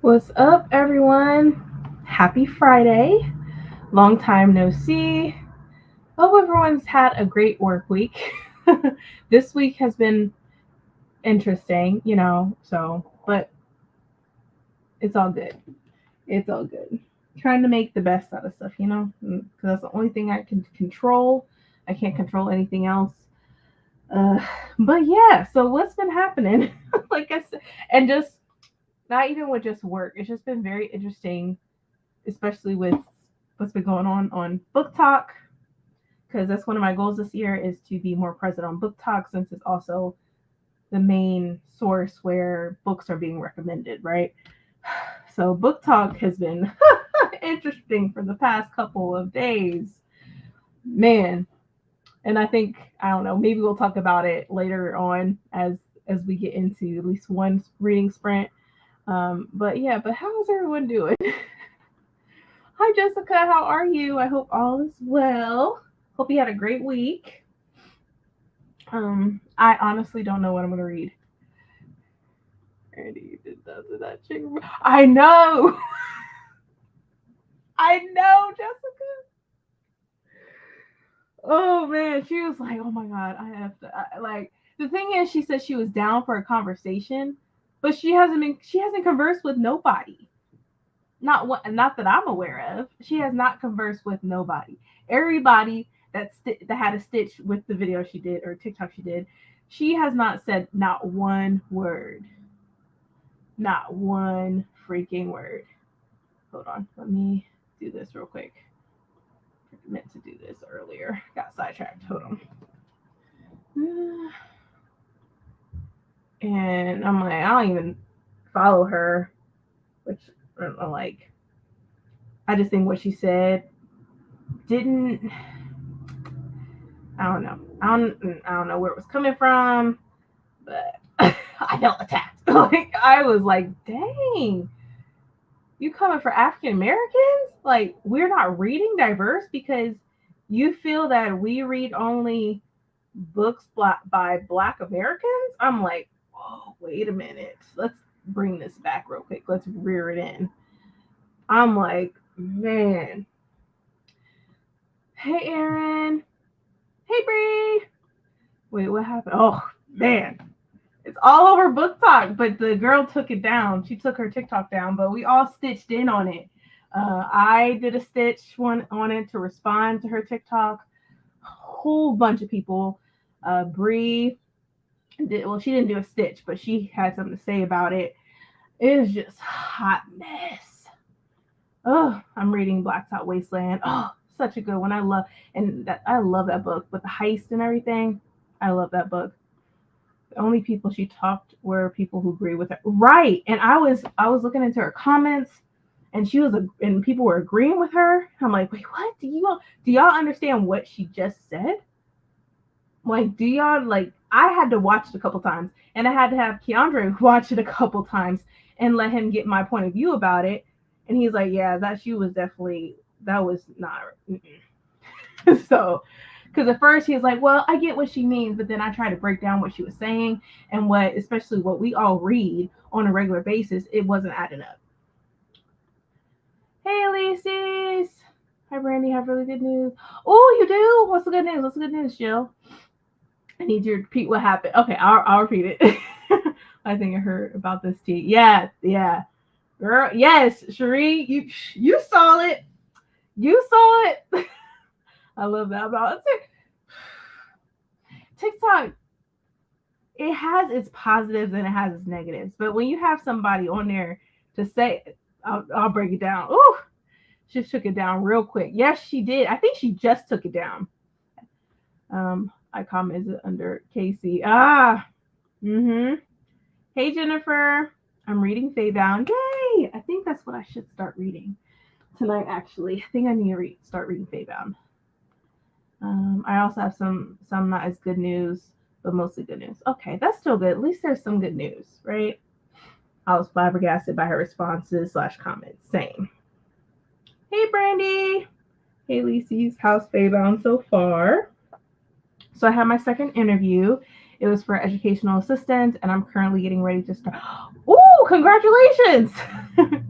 What's up, everyone? Happy Friday. Long time no see. Hope everyone's had a great work week. This week has been interesting, but it's all good. It's all good. Trying to make the best out of stuff, because that's the only thing I can control. I can't control anything else. Uh, but yeah, so what's been happening? Like I said, and just not even with just work, it's just been very interesting, especially with what's been going on Book Talk, because that's one of my goals this year is to be more present on Book Talk since it's also the main source where books are being recommended, right? So Book Talk has been interesting for the past couple of days, man. And I don't know, maybe we'll talk about it later on as we get into at least one reading sprint. But yeah, but how's everyone doing? Hi, Jessica. How are you? I hope all is well. Hope you had a great week. I honestly don't know what I'm gonna read. Randy did that chicken. I know. I know, Jessica. Oh man, she was like, "Oh my god, I have to." Like the thing is, she said she was down for a conversation, but she hasn't conversed with nobody. Not that I'm aware of. She has not conversed with nobody. Everybody that had a stitch with the video she did or TikTok she did, she has not said not one word. Not one freaking word. Hold on, let me do this real quick. I meant to do this earlier. Got sidetracked. Hold on. And I'm like, I don't even follow her, which I'm like, I just think what she said didn't. I don't know. I don't know where it was coming from, but I felt attacked. Like I was like, dang, you coming for African Americans? Like we're not reading diverse because you feel that we read only books by Black Americans? I'm like, oh, wait a minute. Let's bring this back real quick. Let's rear it in. I'm like, man. Hey, Aaron. Hey, Bree. Wait, what happened? Oh, man. It's all over Book Talk, but the girl took it down. She took her TikTok down, but we all stitched in on it. I did a stitch one on it to respond to her TikTok. A whole bunch of people. Bree well, she didn't do a stitch, but she had something to say about it. It was just hot mess. Oh, I'm reading Blacktop Wasteland. Oh, such a good one. I love that book, but the heist and everything. I love that book. The only people she talked were people who agree with her. Right. And I was looking into her comments and and people were agreeing with her. I'm like, wait, what? Do y'all understand what she just said? Like, do y'all like? I had to watch it a couple times, and I had to have Keandre watch it a couple times and let him get my point of view about it. And he's like, "Yeah, that was not." So, because at first he was like, "Well, I get what she means," but then I tried to break down what she was saying and especially what we all read on a regular basis, it wasn't adding up. Hey, Elysees. Hi, Brandy. Have really good news. Oh, you do? What's the good news? What's the good news, Jill? I need you to repeat what happened. Okay, I'll repeat it. I think I heard about this tea. Yeah, yeah. Girl, yes, Cherie, you saw it. You saw it. I love that about TikTok. It has its positives and it has its negatives. But when you have somebody on there to say, I'll break it down. Ooh, she took it down real quick. Yes, she did. I think she just took it down. I commented under Casey. Mm-hmm. Hey, Jennifer. I'm reading Faybound. Yay! I think that's what I should start reading tonight, actually. I think I need to start reading Faybound. I also have some not as good news, but mostly good news. Okay, that's still good. At least there's some good news, right? I was flabbergasted by her responses / comments. Same. Hey, Brandy. Hey, Lacey's how's Faybound so far? So I had my second interview. It was for educational assistant, and I'm currently getting ready to start. Ooh, congratulations!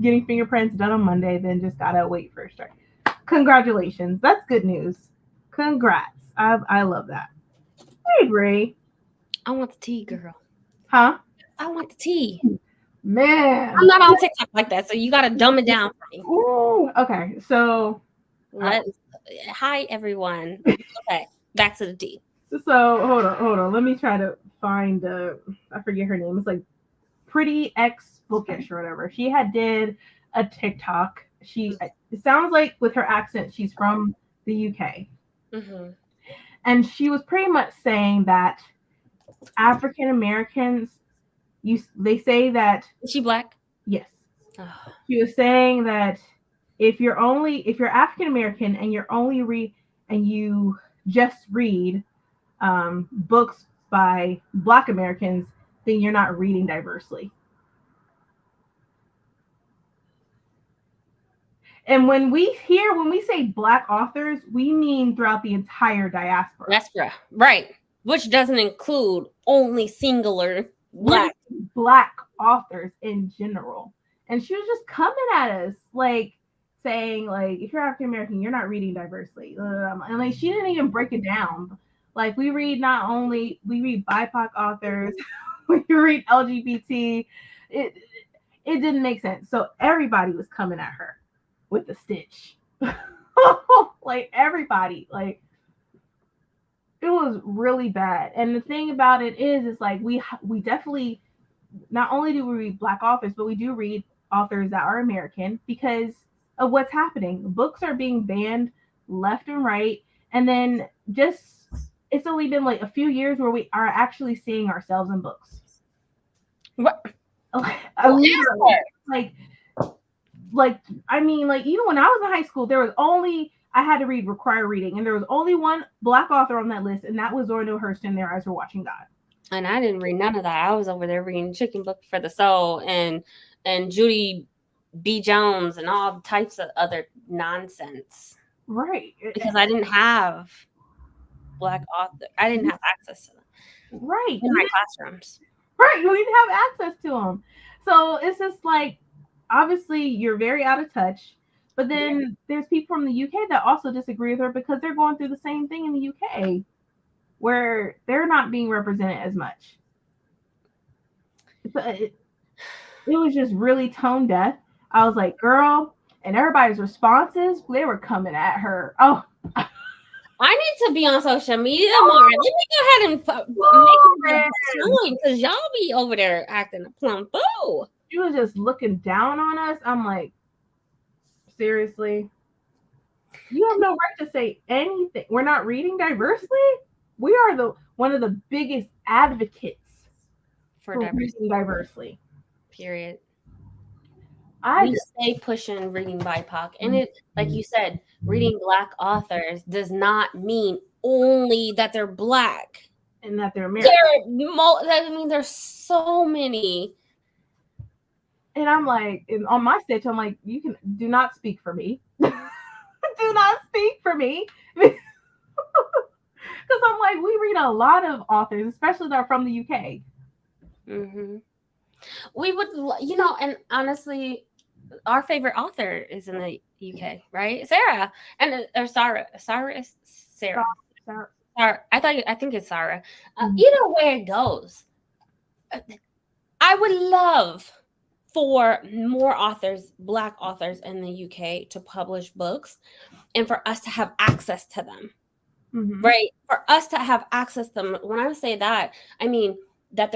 getting fingerprints done on Monday, then just gotta wait for a strike. Congratulations. That's good news. Congrats. I love that. Hey, Brie. I want the tea, girl. Huh? I want the tea. Man. I'm not on TikTok like that, so you gotta dumb it down for me. Ooh. Okay. So. Hi, everyone. Okay, back to the tea. So hold on. Let me try to find. I forget her name. It's like Pretty X Bookish or whatever. She had did a TikTok. It sounds like with her accent, she's from the UK. Mm-hmm. And she was pretty much saying that African Americans, they say that. Is she black? Yes. Oh. She was saying that if you're African American and you just read books by Black Americans, then you're not reading diversely. And when we say Black authors, we mean throughout the entire diaspora. Diaspora, right? Which doesn't include only singular Black authors in general. And she was just coming at us like saying like, if you're African American, you're not reading diversely. And like she didn't even break it down. Like we read BIPOC authors, we read LGBT. It didn't make sense. So everybody was coming at her with the stitch. Like everybody, like it was really bad. And the thing about it is like we definitely, not only do we read Black authors, but we do read authors that are American because of what's happening. Books are being banned left and right. And then it's only been like a few years where we are actually seeing ourselves in books. What? Like I mean, like even when I was in high school, I had to read required reading, and there was only one Black author on that list, and that was Zora Neale Hurston. Their Eyes Were Watching God. And I didn't read none of that. I was over there reading Chicken Book for the Soul and Judy B. Jones and all types of other nonsense. Right. Because I didn't have Black author. I didn't have access to them. Right. In my classrooms. Right. We didn't have access to them. So it's just like, obviously you're very out of touch. But then there's people from the UK that also disagree with her because they're going through the same thing in the UK where they're not being represented as much. It was just really tone deaf. I was like, girl, and everybody's responses, they were coming at her. Oh, I need to be on social media more. Let me go ahead and make it because y'all be over there acting a plum fool. She was just looking down on us. I'm like, seriously? You have no right to say anything. We're not reading diversely? We are one of the biggest advocates for reading diversely. Period. We stay pushing reading BIPOC. And it, like you said, reading Black authors does not mean only that they're Black. And that they're American. I mean, there's so many. And I'm like, on my stitch, I'm like, do not speak for me. Do not speak for me. Because I'm like, we read a lot of authors, especially that are from the UK. Mm-hmm. We would, and honestly, our favorite author is in the UK, right? Sarah or Sarah. Sarah. I think it's Sarah. Either way it goes, I would love for more authors, Black authors in the UK to publish books and for us to have access to them. Mm-hmm. Right? For us to have access to them. When I say that, I mean that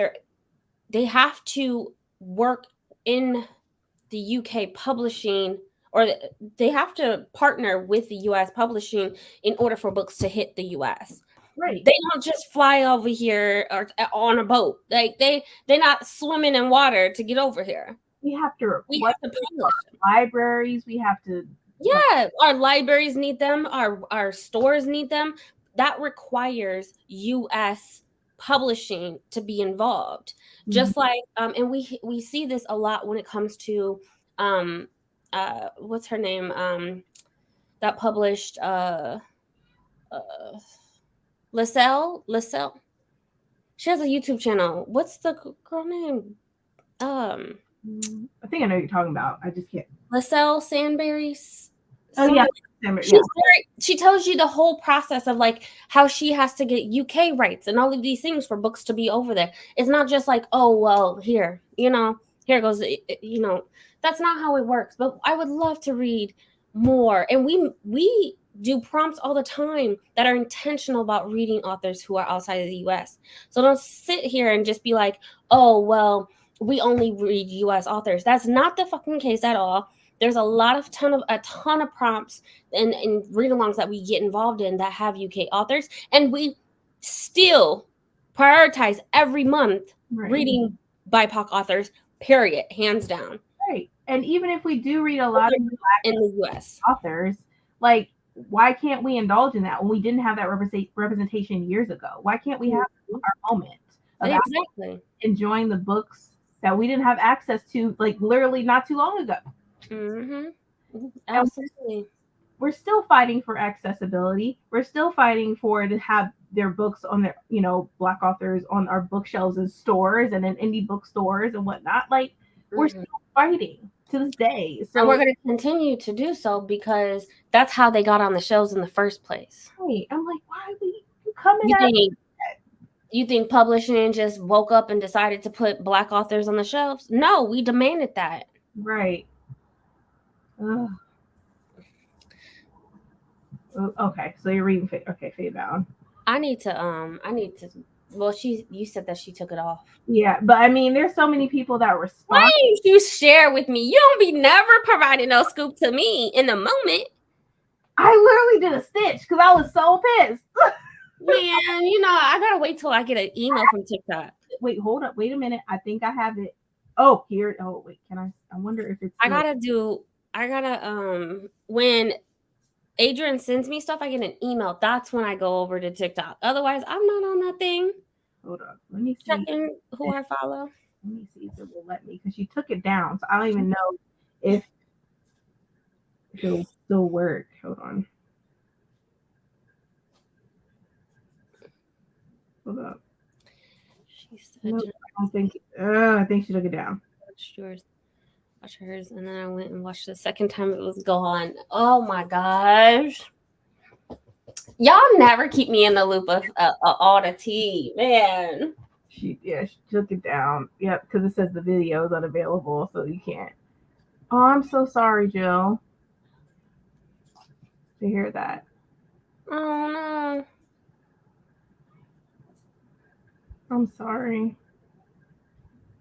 they have to work in the UK publishing, or they have to partner with the US publishing in order for books to hit the US. Right. They don't just fly over here or on a boat. Like they're not swimming in water to get over here. We have to publish. Libraries. We have to. Yeah, our libraries need them. Our stores need them. That requires US publishing to be involved. Mm-hmm. Just like and we see this a lot when it comes to what's her name that published Lascelles. She has a YouTube channel. What's the girl name? I think I know what you're talking about. I just can't. LaSalle Sandberry. Oh yeah, She tells you the whole process of like how she has to get UK rights and all of these things for books to be over there. It's not just like, oh well, here, here goes, that's not how it works. But I would love to read more, and we do prompts all the time that are intentional about reading authors who are outside of the US. So don't sit here and just be like, oh well, we only read US authors. That's not the fucking case at all. There's a ton of prompts and read-alongs that we get involved in that have UK authors, and we still prioritize every month reading BIPOC authors, period, hands down. Right. And even if we do read a lot of in the US authors, like, why can't we indulge in that when we didn't have that representation years ago? Why can't we have our moment of enjoying the books that we didn't have access to, like, literally not too long ago? Absolutely. We're still fighting for accessibility. We're still fighting to have their books on their, Black authors on our bookshelves in stores and in indie bookstores and whatnot. Like, we're still fighting to this day. So we're going to continue to do so because that's how they got on the shelves in the first place. Right. I'm like, why are you coming at me? You think publishing just woke up and decided to put Black authors on the shelves? No, we demanded that. Right. Ugh. Okay, so you're reading. Okay, Faye Bound. I need to. Well, you said that she took it off. Yeah, but I mean, there's so many people that respond. Why didn't you share with me? You don't be never providing no scoop to me in the moment. I literally did a stitch because I was so pissed. Man, I gotta wait till I get an email from TikTok. Wait, hold up. Wait a minute. I think I have it. Oh, here. Oh, wait. Can I? I wonder if it's. When Adrian sends me stuff, I get an email. That's when I go over to TikTok. Otherwise, I'm not on that thing. Hold on. Let me see. Checking who I follow. Let me see if it will let me, because she took it down. So I don't even know if it'll still work. Hold on. Hold up. She said, nope, I think she took it down. Watch hers, and then I went and watched the second time it was gone. Oh my gosh. Y'all never keep me in the loop of all the tea, man. She took it down. Yep, because it says the video is unavailable, so you can't. Oh, I'm so sorry, Jill, to hear that. Oh no. I'm sorry.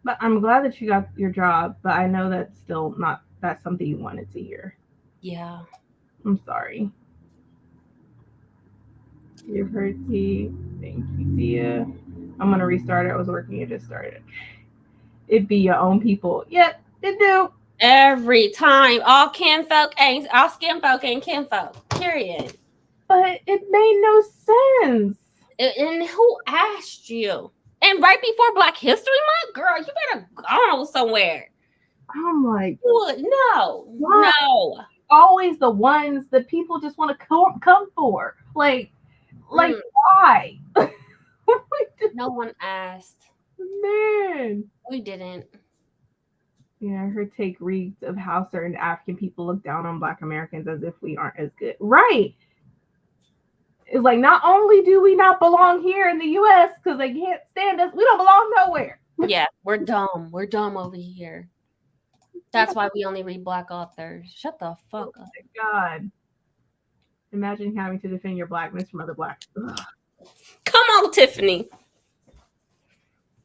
But I'm glad that you got your job, but I know that's still that's something you wanted to hear. Yeah. I'm sorry. Give her tea. Thank you, Tia. I'm going to restart it. I was working. It just started. It be your own people. Yep, it do. Every time. All skin folk ain't kinfolk. Period. But it made no sense. And who asked you? And right before Black History Month, girl, you better go somewhere. I'm like, no, what? No. Always the ones that people just want to come for. Like why? No one asked. Man, we didn't. Yeah, her take reads of how certain African people look down on Black Americans as if we aren't as good. Right. It's like, not only do we not belong here in the U.S. because they can't stand us, we don't belong nowhere. Yeah, we're dumb. We're dumb over here. That's why we only read Black authors. Shut the fuck up. My God. Imagine having to defend your Blackness from other Blacks. Ugh. Come on, Tiffany.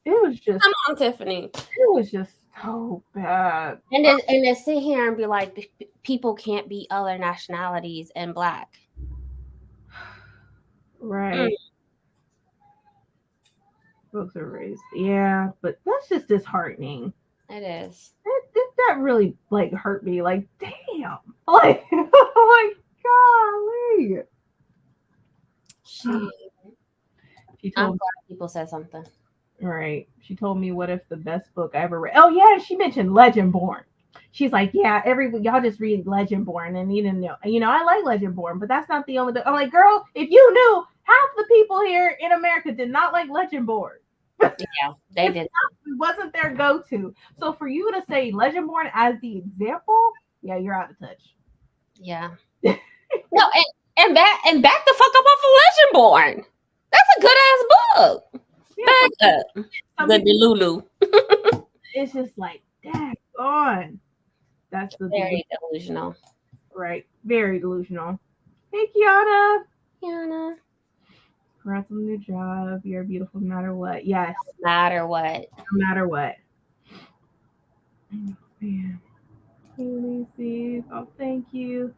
It was just. Come on, Tiffany. It was just so bad. And to sit here and be like, people can't be other nationalities and Black. Right. Folks are raised. Yeah, but that's just disheartening. It is. That really hurt me. Like, damn. Like, golly. She told I'm glad people said something. Right. She told me, what if the best book I ever read? Oh yeah, she mentioned Legendborn. She's like, yeah, y'all just read Legendborn, and you didn't know. I like Legendborn, but that's not the only book. I'm like, girl, if you knew, half the people here in America did not like Legendborn. Yeah, they did. It wasn't their go-to. So for you to say Legendborn as the example, yeah, you're out of touch. Yeah. No, back the fuck up off of Legendborn. That's a good ass book. Yeah, Back up. some The people, Delulu. it's just like, dang on. That's the Very delusional. right. Very delusional. Hey, Kiana. Yana. Congrats on the new job. You're beautiful no matter what. Yes, No matter what. no matter what. Oh, man. Hey, Lucy. Oh, thank you.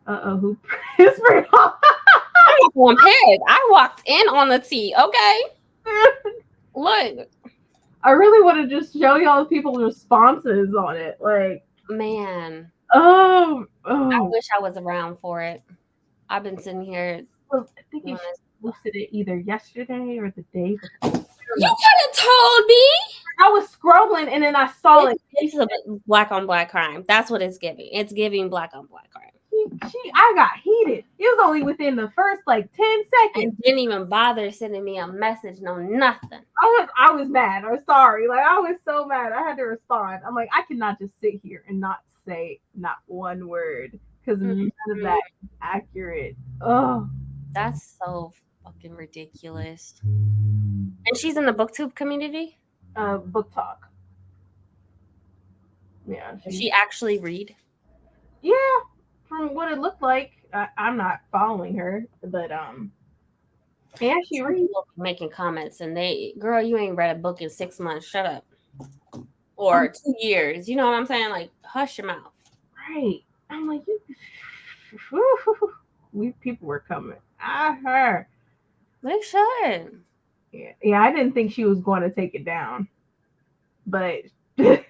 Who is for I'm on peg. I walked in on the tea. Okay. Look. I really want to just show y'all people's responses on it. Like, Man. oh. I wish I was around for it. I've been sitting here. Well, I think you posted it either yesterday or the day before. You could have told me. I was scrolling and then I saw it. It's a black on black crime. That's what it's giving. It's giving black on black crime. I got heated. It was only within the first like 10 seconds. And didn't even bother sending me a message, no nothing. I was mad. I'm sorry. Like I was so mad. I had to respond. I'm like, I cannot just sit here and not say not one word because none of that is accurate. Oh, that's so fucking ridiculous. And she's in the booktube community? Book talk. Yeah. Does she actually read? Yeah. From what it looked like, I'm not following her, but and she reads. Making comments and girl, you ain't read a book in 6 months. Shut up. Or 2 years. You know what I'm saying? Like, hush your mouth. Right. I'm like, we people were coming at her. They should. Yeah, I didn't think she was going to take it down, but she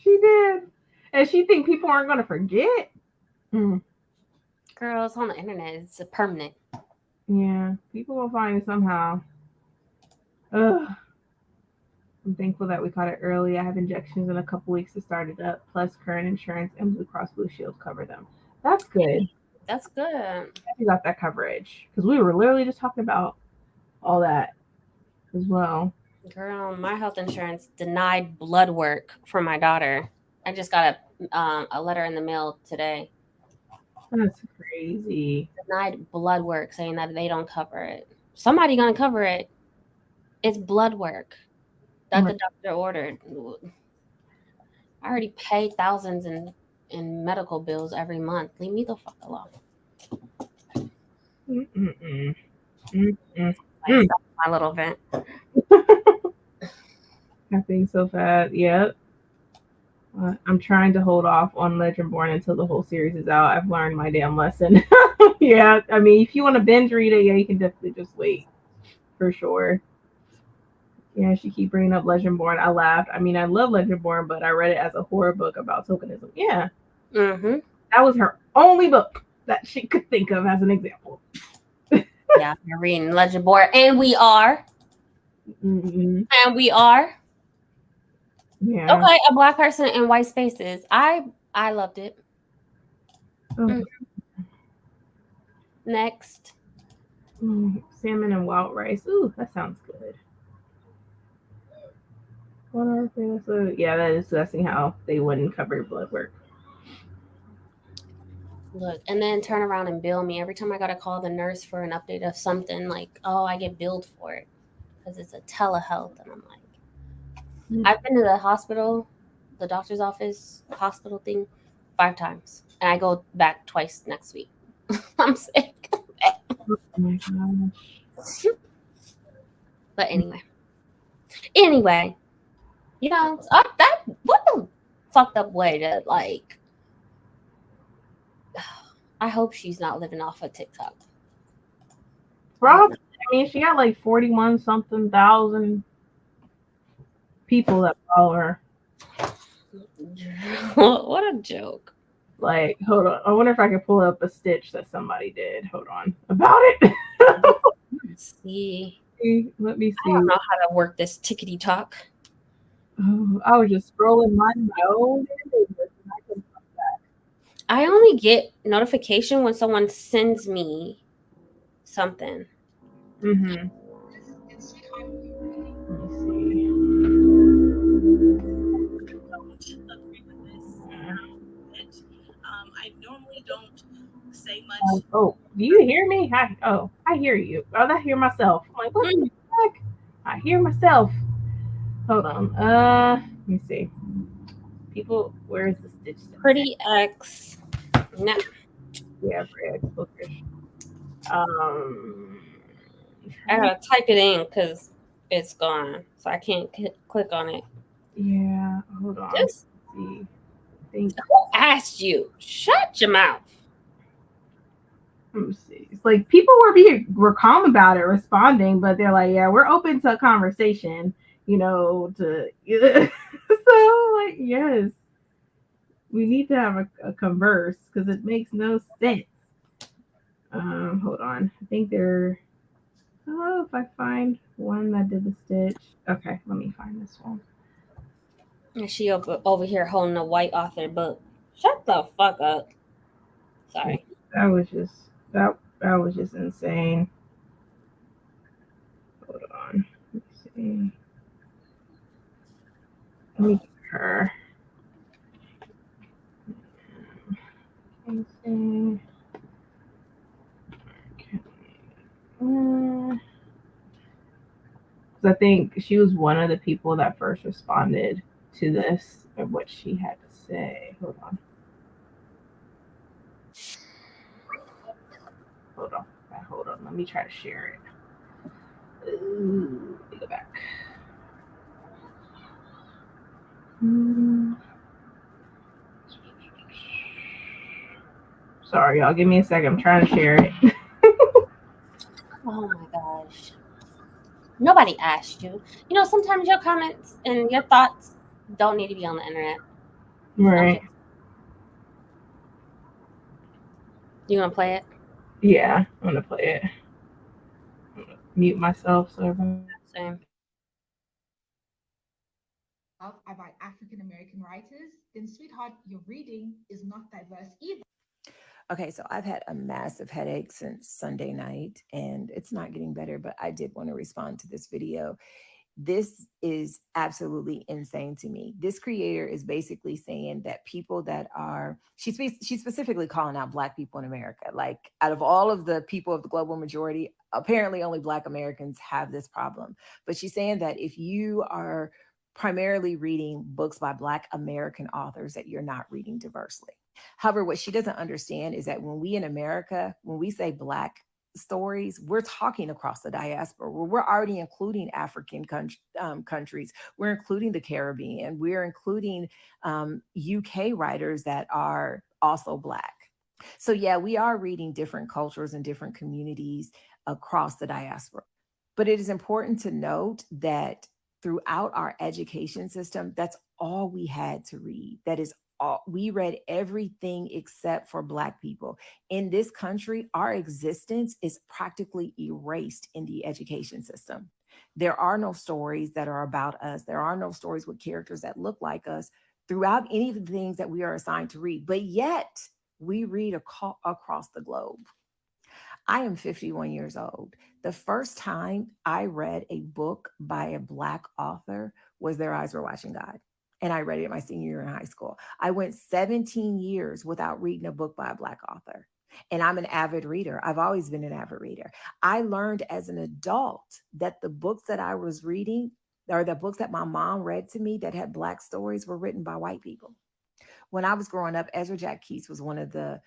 did. And she think people aren't going to forget. Girl, it's on the internet. It's permanent. Yeah, people will find it somehow. Ugh. I'm thankful that we caught it early. I have injections in a couple weeks to start it up. Plus, current insurance and Blue Cross Blue Shield cover them. That's good. That's good. You got that coverage because we were literally just talking about all that as well. Girl, my health insurance denied blood work for my daughter. I just got a letter in the mail today. That's crazy. Denied blood work, saying that they don't cover it. Somebody gonna cover it. It's blood work that the doctor ordered. I already pay thousands in medical bills every month. Leave me the fuck alone. My little vent. Happening so fast. Yep. I'm trying to hold off on Legendborn until the whole series is out. I've learned my damn lesson. Yeah, I mean, if you want to binge read it, yeah, you can definitely just wait for sure. Yeah, she keep bringing up Legendborn. I laughed. I mean, I love Legendborn, but I read it as a horror book about tokenism. Yeah. Mm-hmm. That was her only book that she could think of as an example. Yeah, you're reading Legendborn, and we are. Mm-hmm. And we are. Yeah. Okay, a black person in white spaces. I loved it. Oh. Next. Salmon and wild rice. Ooh, that sounds good. Yeah, that is discussing how they wouldn't cover blood work. Look, and then turn around and bill me every time I gotta call the nurse for an update of something. Like, oh, I get billed for it because it's a telehealth, and I'm like, I've been to the hospital, the doctor's office, hospital thing 5 times, and I go back twice next week. I'm sick. Oh my gosh. But anyway, you know, that what a fucked up way to like. I hope she's not living off of TikTok. Probably. I mean, she got like 41-something thousand people that follow her. What a joke. Like, hold on. I wonder if I can pull up a stitch that somebody did. Hold on. About it. Let's see. Let me see. I don't know how to work this tickety talk. Oh, I was just scrolling my own. I only get notification when someone sends me something. Mm-hmm. Oh, do you hear me? I hear you. Oh, I hear myself. I'm like, what the Mm, heck? I hear myself. Hold on. Let me see. People, where is the stitch? Pretty X. Nah, Yeah, Brad Bookish. Um, I gotta type it in because it's gone, so I can't click on it. yeah, hold on. Just Let's see. I think. who asked you? Shut your mouth. Let me see. It's like people were calm about it, responding, but they're like, yeah, we're open to a conversation. To so like yes, we need to have a converse because it makes no sense. Hold on. I think there. Oh, if I find one that did the stitch. Okay, let me find this one. And she over here holding a white author book. Shut the fuck up. Sorry. That was just that was just insane. Hold on. Let's see. Let me get her. Let's see. Because I think she was one of the people that first responded to this and what she had to say. Hold on. Hold on. Let me try to share it. Ooh, let me go back. Hmm. Sorry, y'all. Give me a second. I'm trying to share it. Oh my gosh. Nobody asked you. You know, sometimes your comments and your thoughts don't need to be on the internet. Right. You want to play it? Yeah, I'm gonna play it. I'm gonna mute myself so everyone. Same. About African American writers, then sweetheart, your reading is not diverse either. Okay, so I've had a massive headache since Sunday night and it's not getting better, but I did want to respond to this video. This is absolutely insane to me. This creator is basically saying that people that are, she's specifically calling out Black people in America. Like out of all of the people of the global majority, apparently only Black Americans have this problem. But she's saying that if you are primarily reading books by Black American authors, that you're not reading diversely. However, what she doesn't understand is that when we in America, when we say Black stories, we're talking across the diaspora. We're already including African countries. We're including the Caribbean. We're including UK writers that are also Black. So yeah, we are reading different cultures and different communities across the diaspora. But it is important to note that throughout our education system, that's all we had to read. That is all, we read everything except for Black people. In this country, our existence is practically erased in the education system. There are no stories that are about us. There are no stories with characters that look like us throughout any of the things that we are assigned to read. But yet, we read across the globe. I am 51 years old. The first time I read a book by a Black author was Their Eyes Were Watching God. And I read it my senior year in high school. I went 17 years without reading a book by a Black author. And I'm an avid reader. I've always been an avid reader. I learned as an adult that the books that I was reading, or the books that my mom read to me that had Black stories, were written by white people. When I was growing up, Ezra Jack Keats was one of the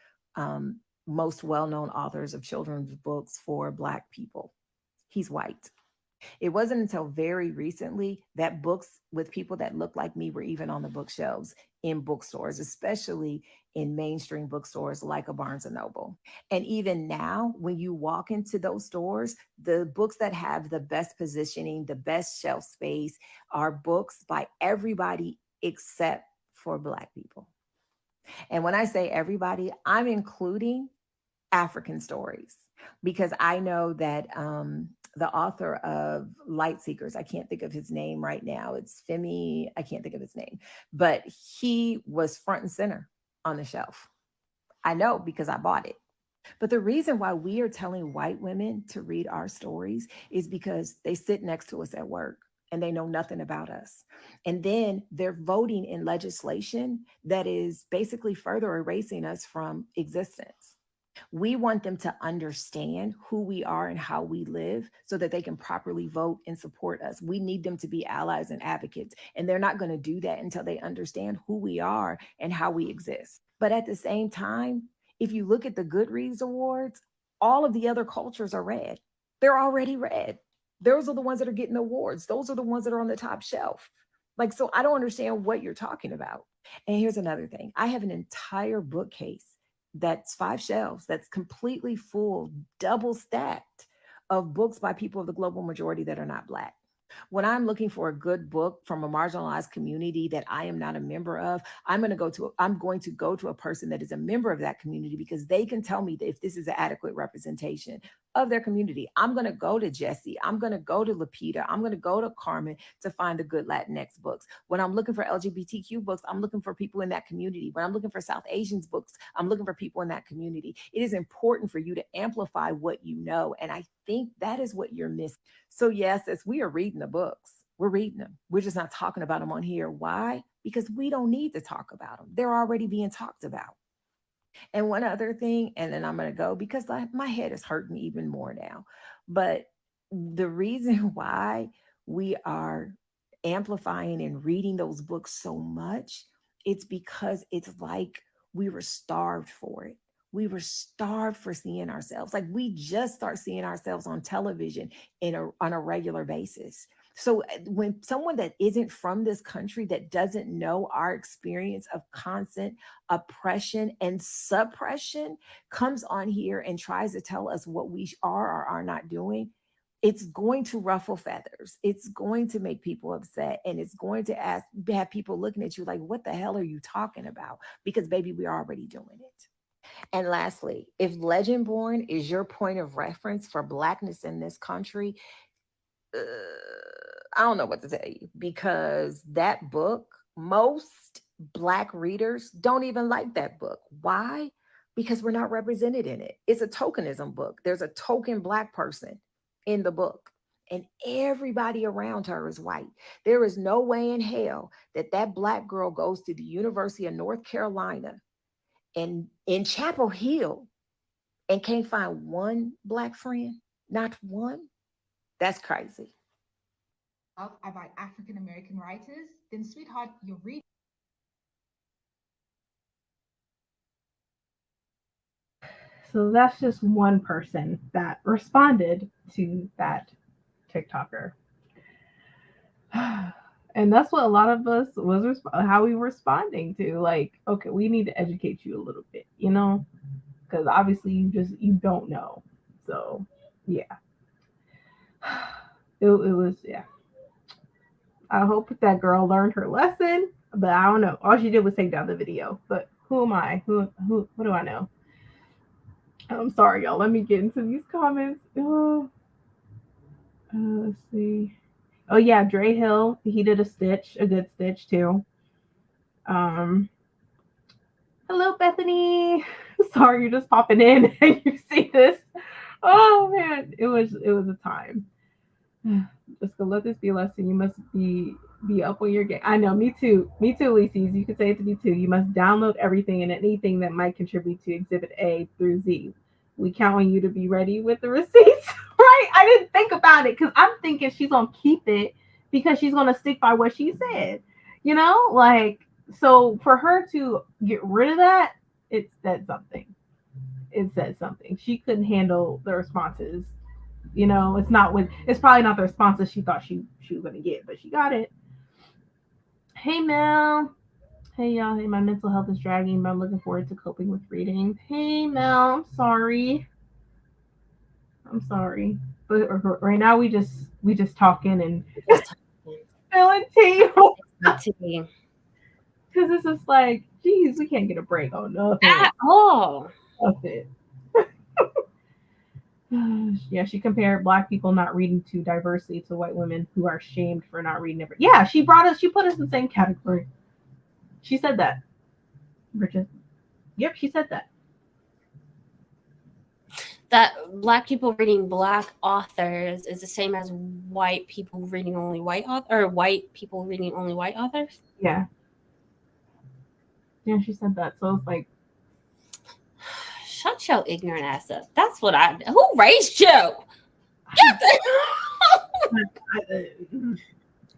most well-known authors of children's books for Black people. He's white. It wasn't until very recently that books with people that looked like me were even on the bookshelves in bookstores, especially in mainstream bookstores like a Barnes and Noble. And even now, when you walk into those stores, the books that have the best positioning, the best shelf space are books by everybody except for Black people. And when I say everybody, I'm including African stories, because I know that the author of Light Seekers, I can't think of his name right now. It's Femi, I can't think of his name, but he was front and center on the shelf. I know because I bought it. But the reason why we are telling white women to read our stories is because they sit next to us at work and they know nothing about us. And then they're voting in legislation that is basically further erasing us from existence. We want them to understand who we are and how we live so that they can properly vote and support us. We need them to be allies and advocates. And they're not going to do that until they understand who we are and how we exist. But at the same time, if you look at the Goodreads Awards, all of the other cultures are red. They're already red. Those are the ones that are getting awards. Those are the ones that are on the top shelf. Like, so I don't understand what you're talking about. And here's another thing. I have an entire bookcase that's 5 shelves that's completely full, double stacked of books by people of the global majority that are not Black. When I'm looking for a good book from a marginalized community that I am not a member of, I'm going to go to a person that is a member of that community because they can tell me that if this is an adequate representation of their community. I'm going to go to Jessie. I'm going to go to Lapita. I'm going to go to Carmen to find the good Latinx books. When I'm looking for LGBTQ books, I'm looking for people in that community. When I'm looking for South Asians books, I'm looking for people in that community. It is important for you to amplify what you know. And I think that is what you're missing. So yes, as we are reading the books, we're reading them. We're just not talking about them on here. Why? Because we don't need to talk about them. They're already being talked about. And one other thing, and then I'm going to go because my head is hurting even more now. But the reason why we are amplifying and reading those books so much, it's because it's like we were starved for it. We were starved for seeing ourselves. Like we just start seeing ourselves on television on a regular basis. So when someone that isn't from this country, that doesn't know our experience of constant oppression and suppression, comes on here and tries to tell us what we are or are not doing, it's going to ruffle feathers. It's going to make people upset. And it's going to have people looking at you like, what the hell are you talking about? Because baby, we're already doing it. And lastly, if Legendborn is your point of reference for Blackness in this country, I don't know what to tell you, because that book, most Black readers don't even like that book. Why? Because we're not represented in it. It's a tokenism book. There's a token Black person in the book, and everybody around her is white. There is no way in hell that Black girl goes to the University of North Carolina and in Chapel Hill and can't find one Black friend, not one. That's crazy. About African American writers, then sweetheart, you're reading. So that's just one person that responded to that TikToker. And that's what a lot of us was how we were responding to. Like, okay, we need to educate you a little bit, because obviously you don't know. So yeah, it was, yeah. I hope that girl learned her lesson, but I don't know. All she did was take down the video. But who am I? What do I know? I'm sorry, y'all. Let me get into these comments. Oh, let's see. Oh yeah, Dre Hill. He did a good stitch too. Hello, Bethany. Sorry, you're just popping in and you see this. Oh man, it was a time. Just to let this be a lesson. You must be up on your game. I know, me too, Lisies. You could say it to me too. You must download everything and anything that might contribute to Exhibit A through Z. We count on you to be ready with the receipts. Right? I didn't think about it because I'm thinking she's gonna keep it because she's gonna stick by what she said. Like, so for her to get rid of that, it said something. She couldn't handle the responses. It's probably not the responses she thought she was gonna get, but she got it. Hey Mel. Hey y'all. Hey, my mental health is dragging, but I'm looking forward to coping with reading. Hey Mel, I'm sorry. But right now we just talking and spilling tea. Because it's just like, geez, we can't get a break on nothing at all. Nothing. Yeah, she compared Black people not reading too diversely to white women who are shamed for not reading it. Yeah, she put us in the same category. She said that. Bridget. Yep, she said that. That Black people reading Black authors is the same as white people reading only white authors, or white people reading only white authors? Yeah. Yeah, she said that. So it's like, shut Shut your ignorant ass up. That's what I. Who raised you? Get the.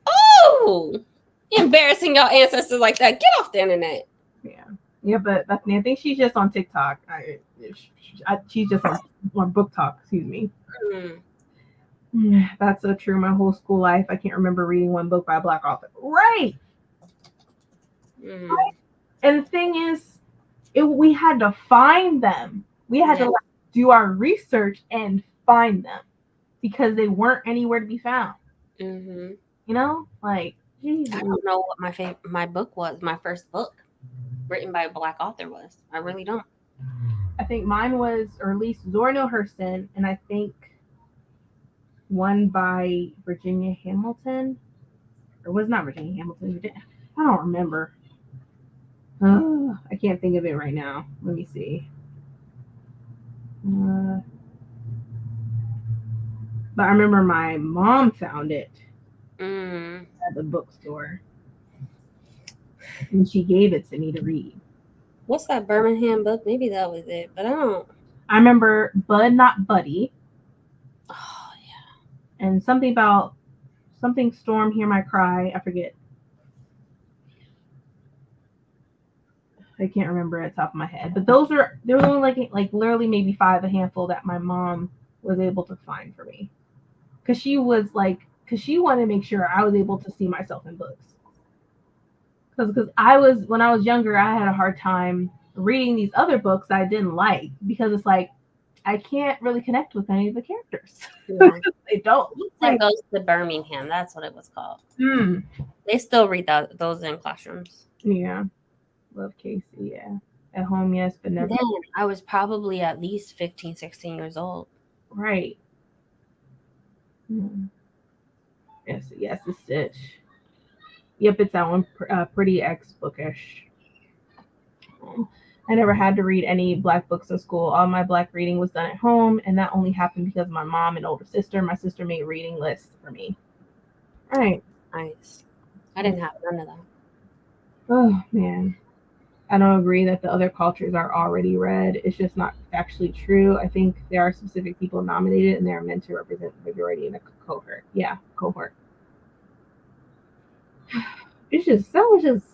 Oh, embarrassing your ancestors like that. Get off the internet. Yeah, but Bethany, I think she's just on TikTok. She's just on Book Talk. Excuse me. That's so true. My whole school life, I can't remember reading one book by a Black author. Right. Right. And the thing is, we had to find them. We had to do our research and find them because they weren't anywhere to be found. You know, like geez. I don't know what my book was. My first book written by a Black author was. I really don't. I think mine was, or at least Zora Neale Hurston, and I think one by Virginia Hamilton, or was not Virginia Hamilton. I don't remember. I can't think of it right now. Let me see. But I remember my mom found it at the bookstore, and she gave it to me to read. What's that Birmingham book? Maybe that was it, but I don't. I remember Bud Not Buddy. Oh yeah. And something about something Storm Hear My Cry. I forget. I can't remember at the top of my head. But there were only like literally maybe a handful that my mom was able to find for me. Because she wanted to make sure I was able to see myself in books. Because when I was younger, I had a hard time reading these other books I didn't like because it's like I can't really connect with any of the characters. Yeah. They don't. It goes to Birmingham. That's what it was called. They still read those in classrooms. Yeah. Love Casey, yeah. At home, yes, but never. Then I was probably at least 15, 16 years old. Right. Yes, the Stitch. Yep, it's that one. Pretty X-bookish. I never had to read any Black books in school. All my Black reading was done at home, and that only happened because my mom and older sister. My sister made reading lists for me. All right. Nice. I didn't have none of that. Oh, man. I don't agree that the other cultures are already read. It's just not actually true. I think there are specific people nominated, and they're meant to represent the majority in a cohort. Yeah, cohort. It's just that was just.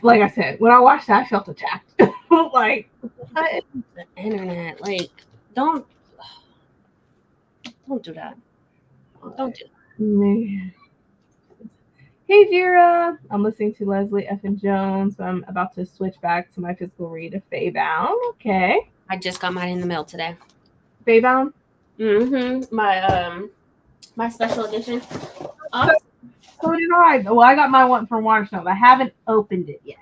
Like I said, when I watched that, I felt attacked. Like what? The internet, like don't do that. Don't do that. Man. Hey Jira, I'm listening to Leslie F. and Jones. So I'm about to switch back to my physical read of Faebound. Okay. I just got mine in the mail today. Faebound? My special edition. So did I. Well, I got my one from Waterstones. I haven't opened it yet.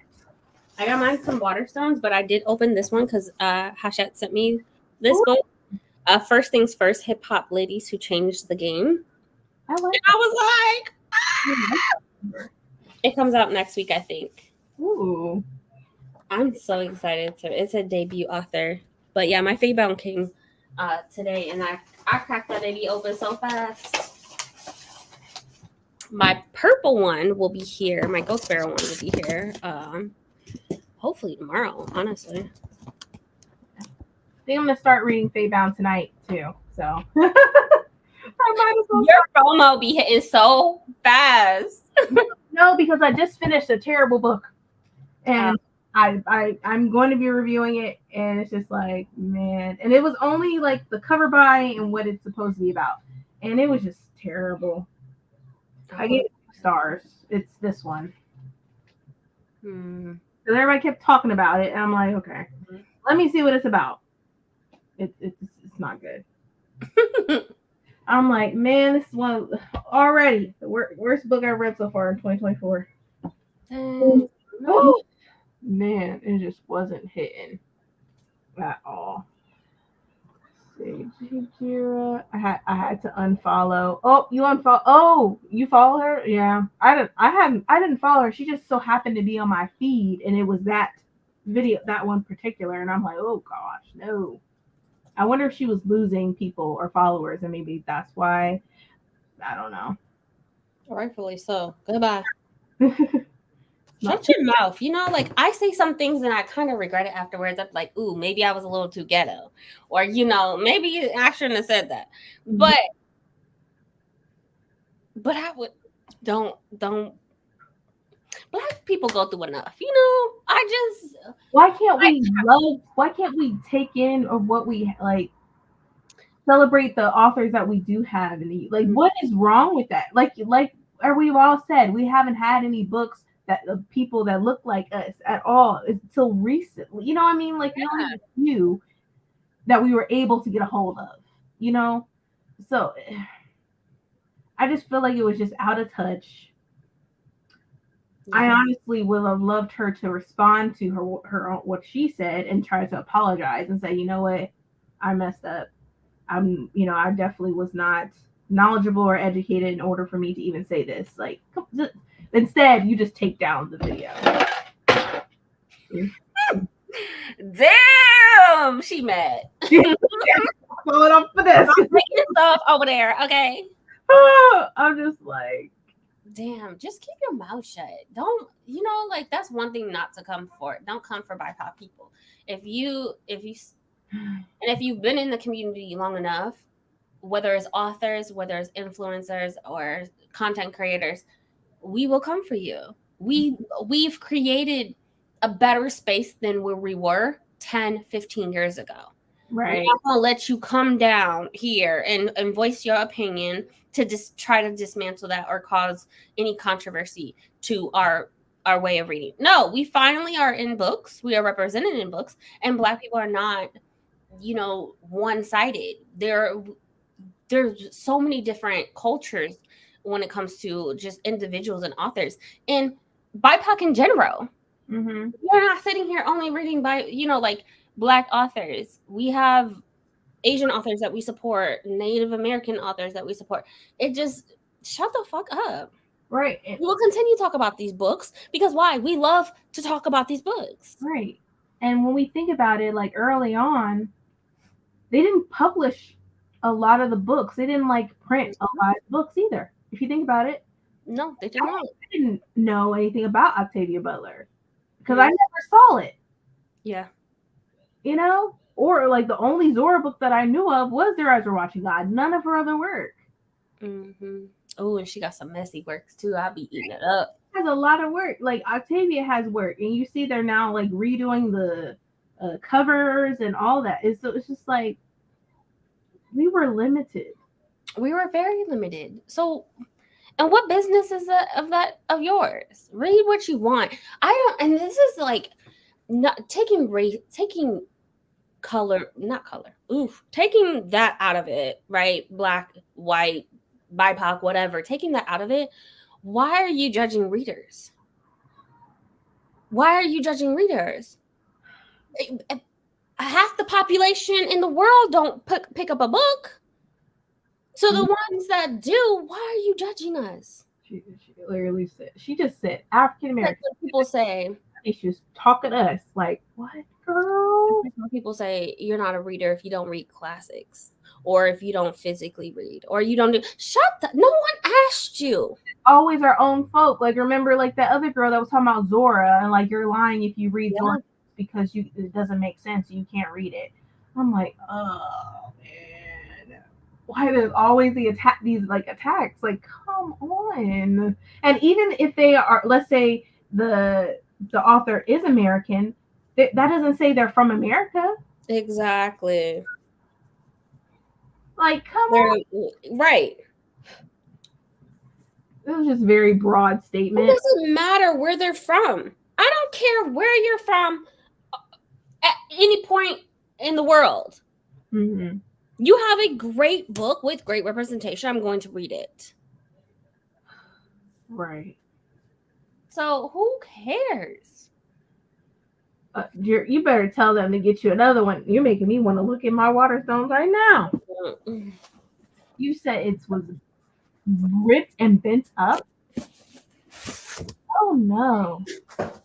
I got mine from Waterstones, but I did open this one because Hachette sent me this book. First things first, Hip Hop Ladies Who Changed the Game. I was like, It comes out next week, I think. Ooh. I'm so excited. It's a debut author. But yeah, my Faebound came today, and I cracked that baby open so fast. My purple one will be here. My Ghost Sparrow one will be here. Hopefully tomorrow, honestly. I think I'm going to start reading Faebound tonight, too. So I might as well. Your promo be hitting so fast. No, because I just finished a terrible book. And I'm going to be reviewing it, and it's just like, man. And it was only like the cover by and what it's supposed to be about. And it was just terrible. I gave it 2 stars. It's this one. So everybody kept talking about it, and I'm like, okay, let me see what it's about. It's not good. I'm like, man, this is one already the worst book I've read so far in 2024. Oh, man, it just wasn't hitting at all. Jira. I had to unfollow. Oh, you unfollow. Oh, you follow her? Yeah. I didn't follow her. She just so happened to be on my feed, and it was that video, that one particular, and I'm like, oh gosh, no. I wonder if she was losing people or followers, and maybe that's why. I don't know. Rightfully so. Goodbye. Shut your mouth. You know, like I say some things and I kind of regret it afterwards. I'm like, ooh, maybe I was a little too ghetto. Or, you know, maybe I shouldn't have said that. But I would don't Black people go through enough. You know, why can't we take in or what we like celebrate the authors that we do have in the like what is wrong with that? Like or we've all said we haven't had any books that of people that look like us at all until recently. You know what I mean? Like we only had a few that we were able to get a hold of, you know? So I just feel like it was just out of touch. I honestly would have loved her to respond to her what she said and try to apologize and say, you know what, I messed up. I definitely was not knowledgeable or educated in order for me to even say this. Like, instead, you just take down the video. Damn, she mad. Going up for this. Taking stuff over there, okay? I'm just like, damn, just keep your mouth shut. Don't, you know, like that's one thing not to come for. Don't come for BIPOC people. If you've been in the community long enough, whether it's authors, whether it's influencers or content creators, we will come for you. We've created a better space than where we were 10, 15 years ago. right. We're not gonna let you come down here and voice your opinion to just try to dismantle that or cause any controversy to our way of reading. No, we finally are in books. We are represented in books, and Black people are not, you know, one-sided. There's so many different cultures when it comes to just individuals and authors and BIPOC in general. Mm-hmm. We're not sitting here only reading by, you know, like Black authors. We have Asian authors that we support, Native American authors that we support. It just shut the fuck up. Right. We will continue to talk about these books because why? We love to talk about these books. Right. And when we think about it, like early on, they didn't publish a lot of the books. They didn't like print a lot of books either. If you think about it. No, they did not. I didn't know anything about Octavia Butler because I never saw it. Yeah. You know? Or like the only Zora book that I knew of was Their Eyes Were Watching God. None of her other work. Mm-hmm. Oh, and she got some messy works too. I'll be eating it up. Has a lot of work. Like Octavia has work, and you see they're now like redoing the covers and all that. So it's just like we were limited. We were very limited. So, and what business is that of yours? Read what you want. I don't. And this is like not taking color, not color. Oof, taking that out of it, right? Black, white, BIPOC, whatever. Taking that out of it. Why are you judging readers? Why are you judging readers? Half the population in the world don't pick up a book. So the ones that do, why are you judging us? She literally said, she just said African American. People say, She's talking to us like, what, girl? People say you're not a reader if you don't read classics, or if you don't physically read, or you don't do. No one asked you. Always our own folk. Like remember, like that other girl that was talking about Zora, and like you're lying if you read Zora because it doesn't make sense. You can't read it. I'm like, oh man, why there's always these attacks? Like, come on. And even if they are, let's say the author is American, that doesn't say they're from America. Exactly. Like, come on. Right. It was just very broad statement. It doesn't matter where they're from. I don't care where you're from at any point in the world. Mm-hmm. You have a great book with great representation. I'm going to read it. Right. So who cares? You better tell them to get you another one. You're making me want to look at my Waterstones right now. Mm-mm. You said it was ripped and bent up. Oh no. Hold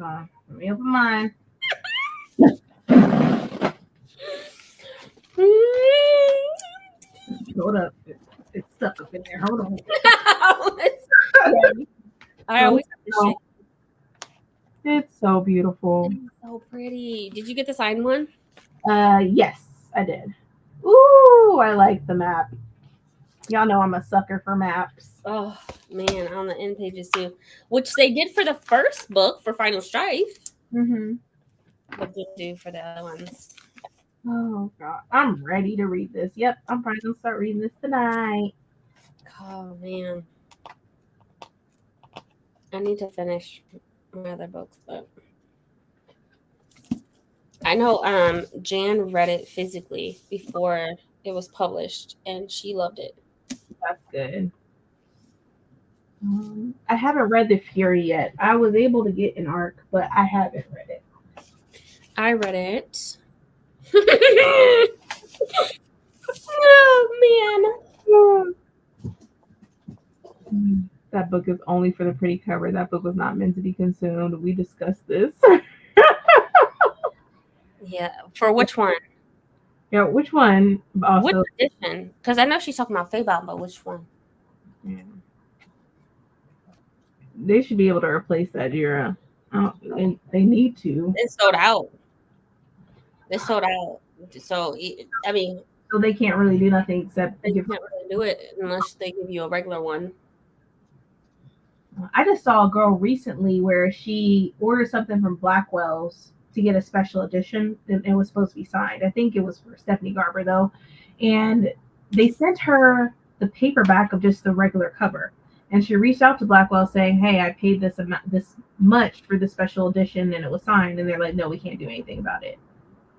on. Let me open mine. Hold up. It's stuck up in there. Hold on. I always have to shake. It's so beautiful. It's so pretty. Did you get the signed one? Yes, I did. Ooh, I like the map. Y'all know I'm a sucker for maps. Oh man, on the end pages too, which they did for the first book for Final Strife, Mm-hmm. but didn't do for the other ones. Oh god, I'm ready to read this. Yep, I'm probably gonna start reading this tonight. Oh man, I need to finish my other books, but I know Jan read it physically before it was published, and she loved it. That's good. I haven't read The Fury yet. I was able to get an arc, but I haven't read it. I read it. Oh That book is only for the pretty cover. That book was not meant to be consumed. We discussed this. man. Yeah, for which one? Yeah, which one? Which Also, edition? Because I know she's talking about Feybound, but which one? yeah. They should be able to replace that era. They need to. It sold out. It sold out. So I mean, So they can't really do nothing except they give. can't really do it unless they give you a regular one. I just saw a girl recently where she ordered something from Blackwell's to get a special edition, and it was supposed to be signed. I think it was for Stephanie Garber though, and they sent her the paperback of just the regular cover. And she reached out to Blackwell saying, "Hey, I paid this amount, this much for the special edition, and it was signed." And they're like, "No, we can't do anything about it."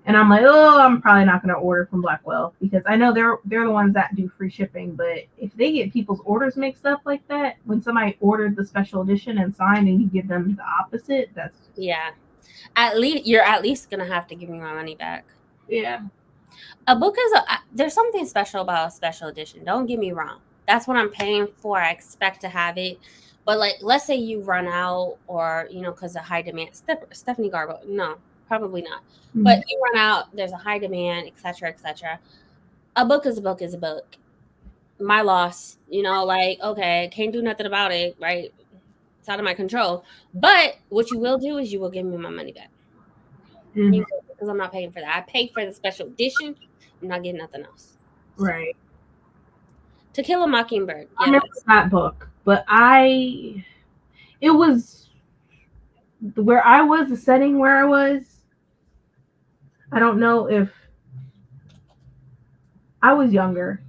And I'm like, "Oh, I'm probably not going to order from Blackwell because I know they're the ones that do free shipping. But if they get people's orders mixed up like that, when somebody ordered the special edition and signed, and you give them the opposite, that's Yeah. At least you're at least gonna have to give me my money back. yeah, A book is there's something special about a special edition. Don't get me wrong. That's what I'm paying for. I expect to have it. But like, let's say you run out, or because of high demand. Stephanie Garbo, no, probably not. But you run out. There's a high demand, etc., etc. A book is a book is a book. My loss. Like, okay, can't do nothing about it, right? It's out of my control. But what you will do is you will give me my money back. Because I'm not paying for that. I paid for the special edition. I'm not getting nothing else. So. right. To Kill a Mockingbird. I remember that book, but it was where I was, the setting where I was. I don't know if I was younger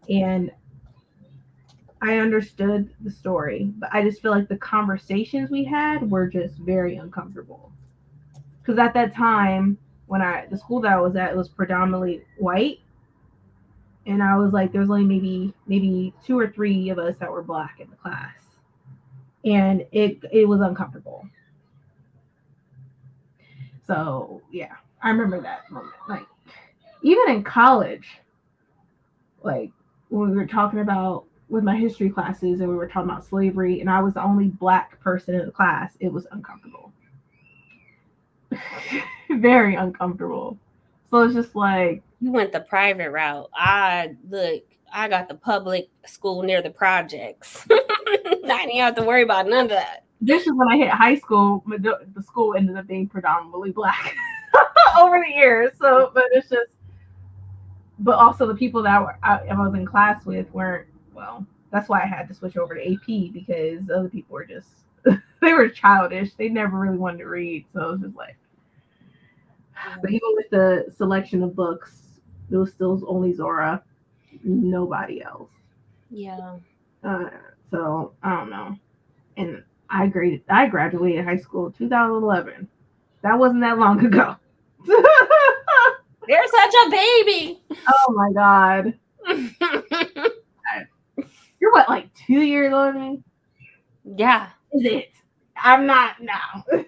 and I understood the story, but I just feel like the conversations we had were just very uncomfortable. Because at that time, when the school that I was at, it was predominantly white, and I was like, there was only maybe 2 or 3 of us that were black in the class, and it was uncomfortable. So yeah, I remember that moment. Like even in college, like when we were talking about with my history classes and we were talking about slavery and I was the only black person in the class, it was uncomfortable. Very uncomfortable. So it's just like you went the private route. I got the public school near the projects. I didn't have to worry about none of that. This is when I hit high school. The school ended up being predominantly black over the years. So, but it's just, but also the people that I was in class with weren't, well, that's why I had to switch over to AP because other people were just, they were childish. They never really wanted to read. So it was just like, but even with the selection of books, it was still only Zora, nobody else. Yeah. So I don't know. And I graduated high school in 2011. That wasn't that long ago. You're such a baby. Oh my god. You're what, like 2 years older than me? Yeah. Is it? I'm not now. We used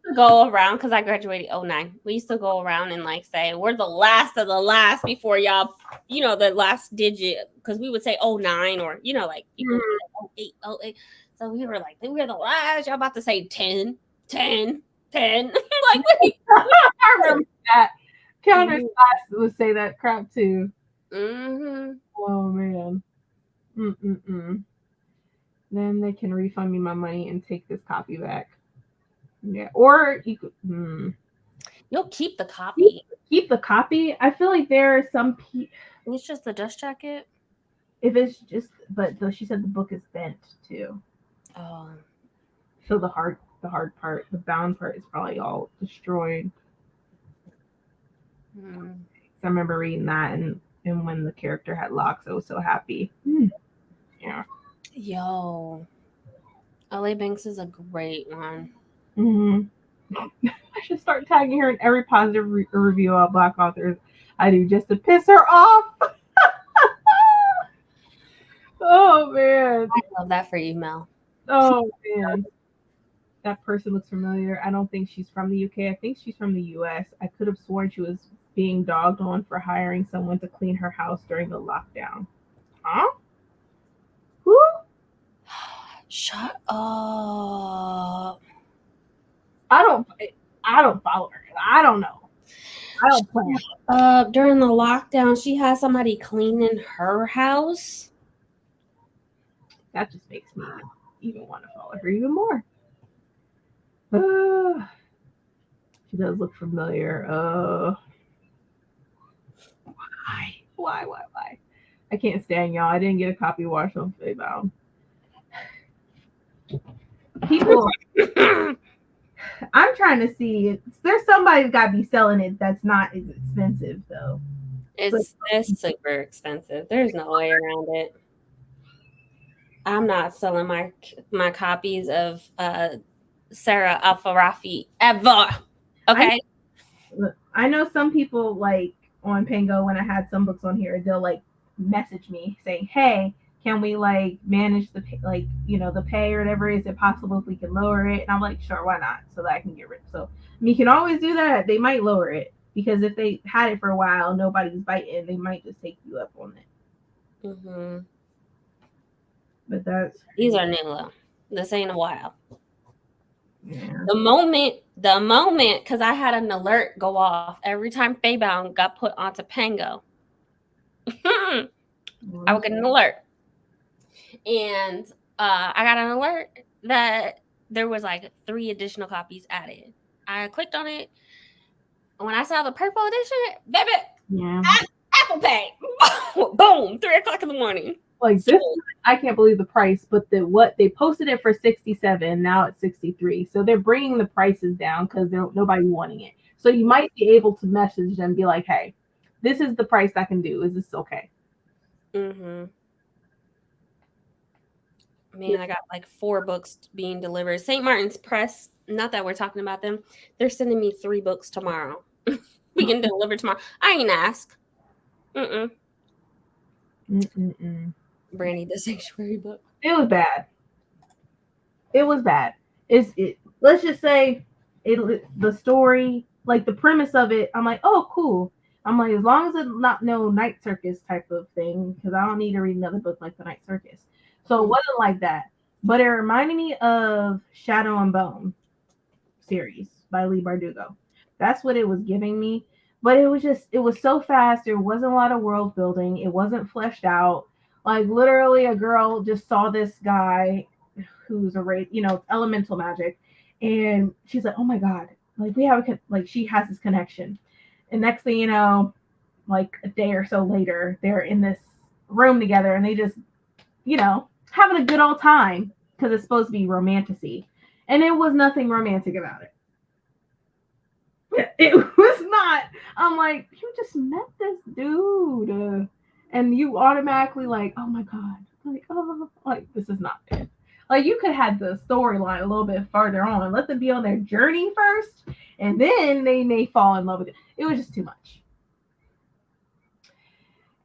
to go around because I graduated 09. We used to go around and like say we're the last of the last before y'all, the last digit, because we would say 09 or like people would say 08. So we were like, we're the last. Y'all about to say 10. Like I remember that. Counter class would say that crap too. Mm-hmm. Oh man. Then they can refund me my money and take this copy back. Yeah, or you could You'll keep the copy. keep the copy. I feel like there are some It's just the dust jacket. if it's just, but she said the book is bent too. Oh. So the hard part, the bound part, is probably all destroyed. I remember reading that, and when the character had locks, I was so happy. Yeah. Yo, LA Banks is a great one. I should start tagging her in every positive review about Black authors I do, just to piss her off. Oh man. I love that for you, Mel. Oh man. That person looks familiar. I don't think she's from the UK. I think she's from the US. I could have sworn she was being dogged on for hiring someone to clean her house during the lockdown. Huh? Who? Shut up. I don't follow her. I don't know. I don't plan. During the lockdown, she had somebody cleaning her house. That just makes me even want to follow her even more. She does look familiar. Why? I can't stand y'all. I didn't get a copy watched on Faybound. People, I'm trying to see. There's somebody's got to be selling it that's not as expensive though. It's super expensive. There's no way around it. I'm not selling my copies of Sarah Al-Farafi ever. Okay. I know some people like on Pango, when I had some books on here, they'll like message me saying, "Hey, can we like manage the pay, like, you know, the pay or whatever? Is it possible if we can lower it?" And I'm like, "Sure, why not?" So that I can get rid. So you can always do that. They might lower it because if they had it for a while, nobody's biting. They might just take you up on it. Mm-hmm. But these are new. This ain't a while. Yeah. The moment, because I had an alert go off every time Faybound got put onto Pango. I would get an alert. And I got an alert that there was like 3 additional copies added. I clicked on it. When I saw the purple edition, baby, yeah. Apple Pay. Boom, 3:00 in the morning. Like this, I can't believe the price, but what they posted it for 67, now it's 63. So they're bringing the prices down because nobody wanting it. So you might be able to message them and be like, "Hey, this is the price I can do. Is this okay?" Mm-hmm. Man, I got like 4 books being delivered. St. Martin's Press, not that we're talking about them, they're sending me 3 books tomorrow. We can deliver tomorrow. I ain't ask. Brandy, the Sanctuary book. It was bad. Let's just say the story, like the premise of it, I'm like, oh, cool. I'm like, as long as it's not no Night Circus type of thing, because I don't need to read another book like the Night Circus. So it wasn't like that. But it reminded me of Shadow and Bone series by Leigh Bardugo. That's what it was giving me. But it was so fast. There wasn't a lot of world building. It wasn't fleshed out. Like literally a girl just saw this guy who's elemental magic. And she's like, oh my God, like we have she has this connection. And next thing you know, like a day or so later, they're in this room together and they just, having a good old time because it's supposed to be romantic-y. And it was nothing romantic about it. It was not. I'm like, you just met this dude. And you automatically like, oh my God, like this is not it. Like you could have the storyline a little bit farther on. Let them be on their journey first, and then they may fall in love with it. It was just too much.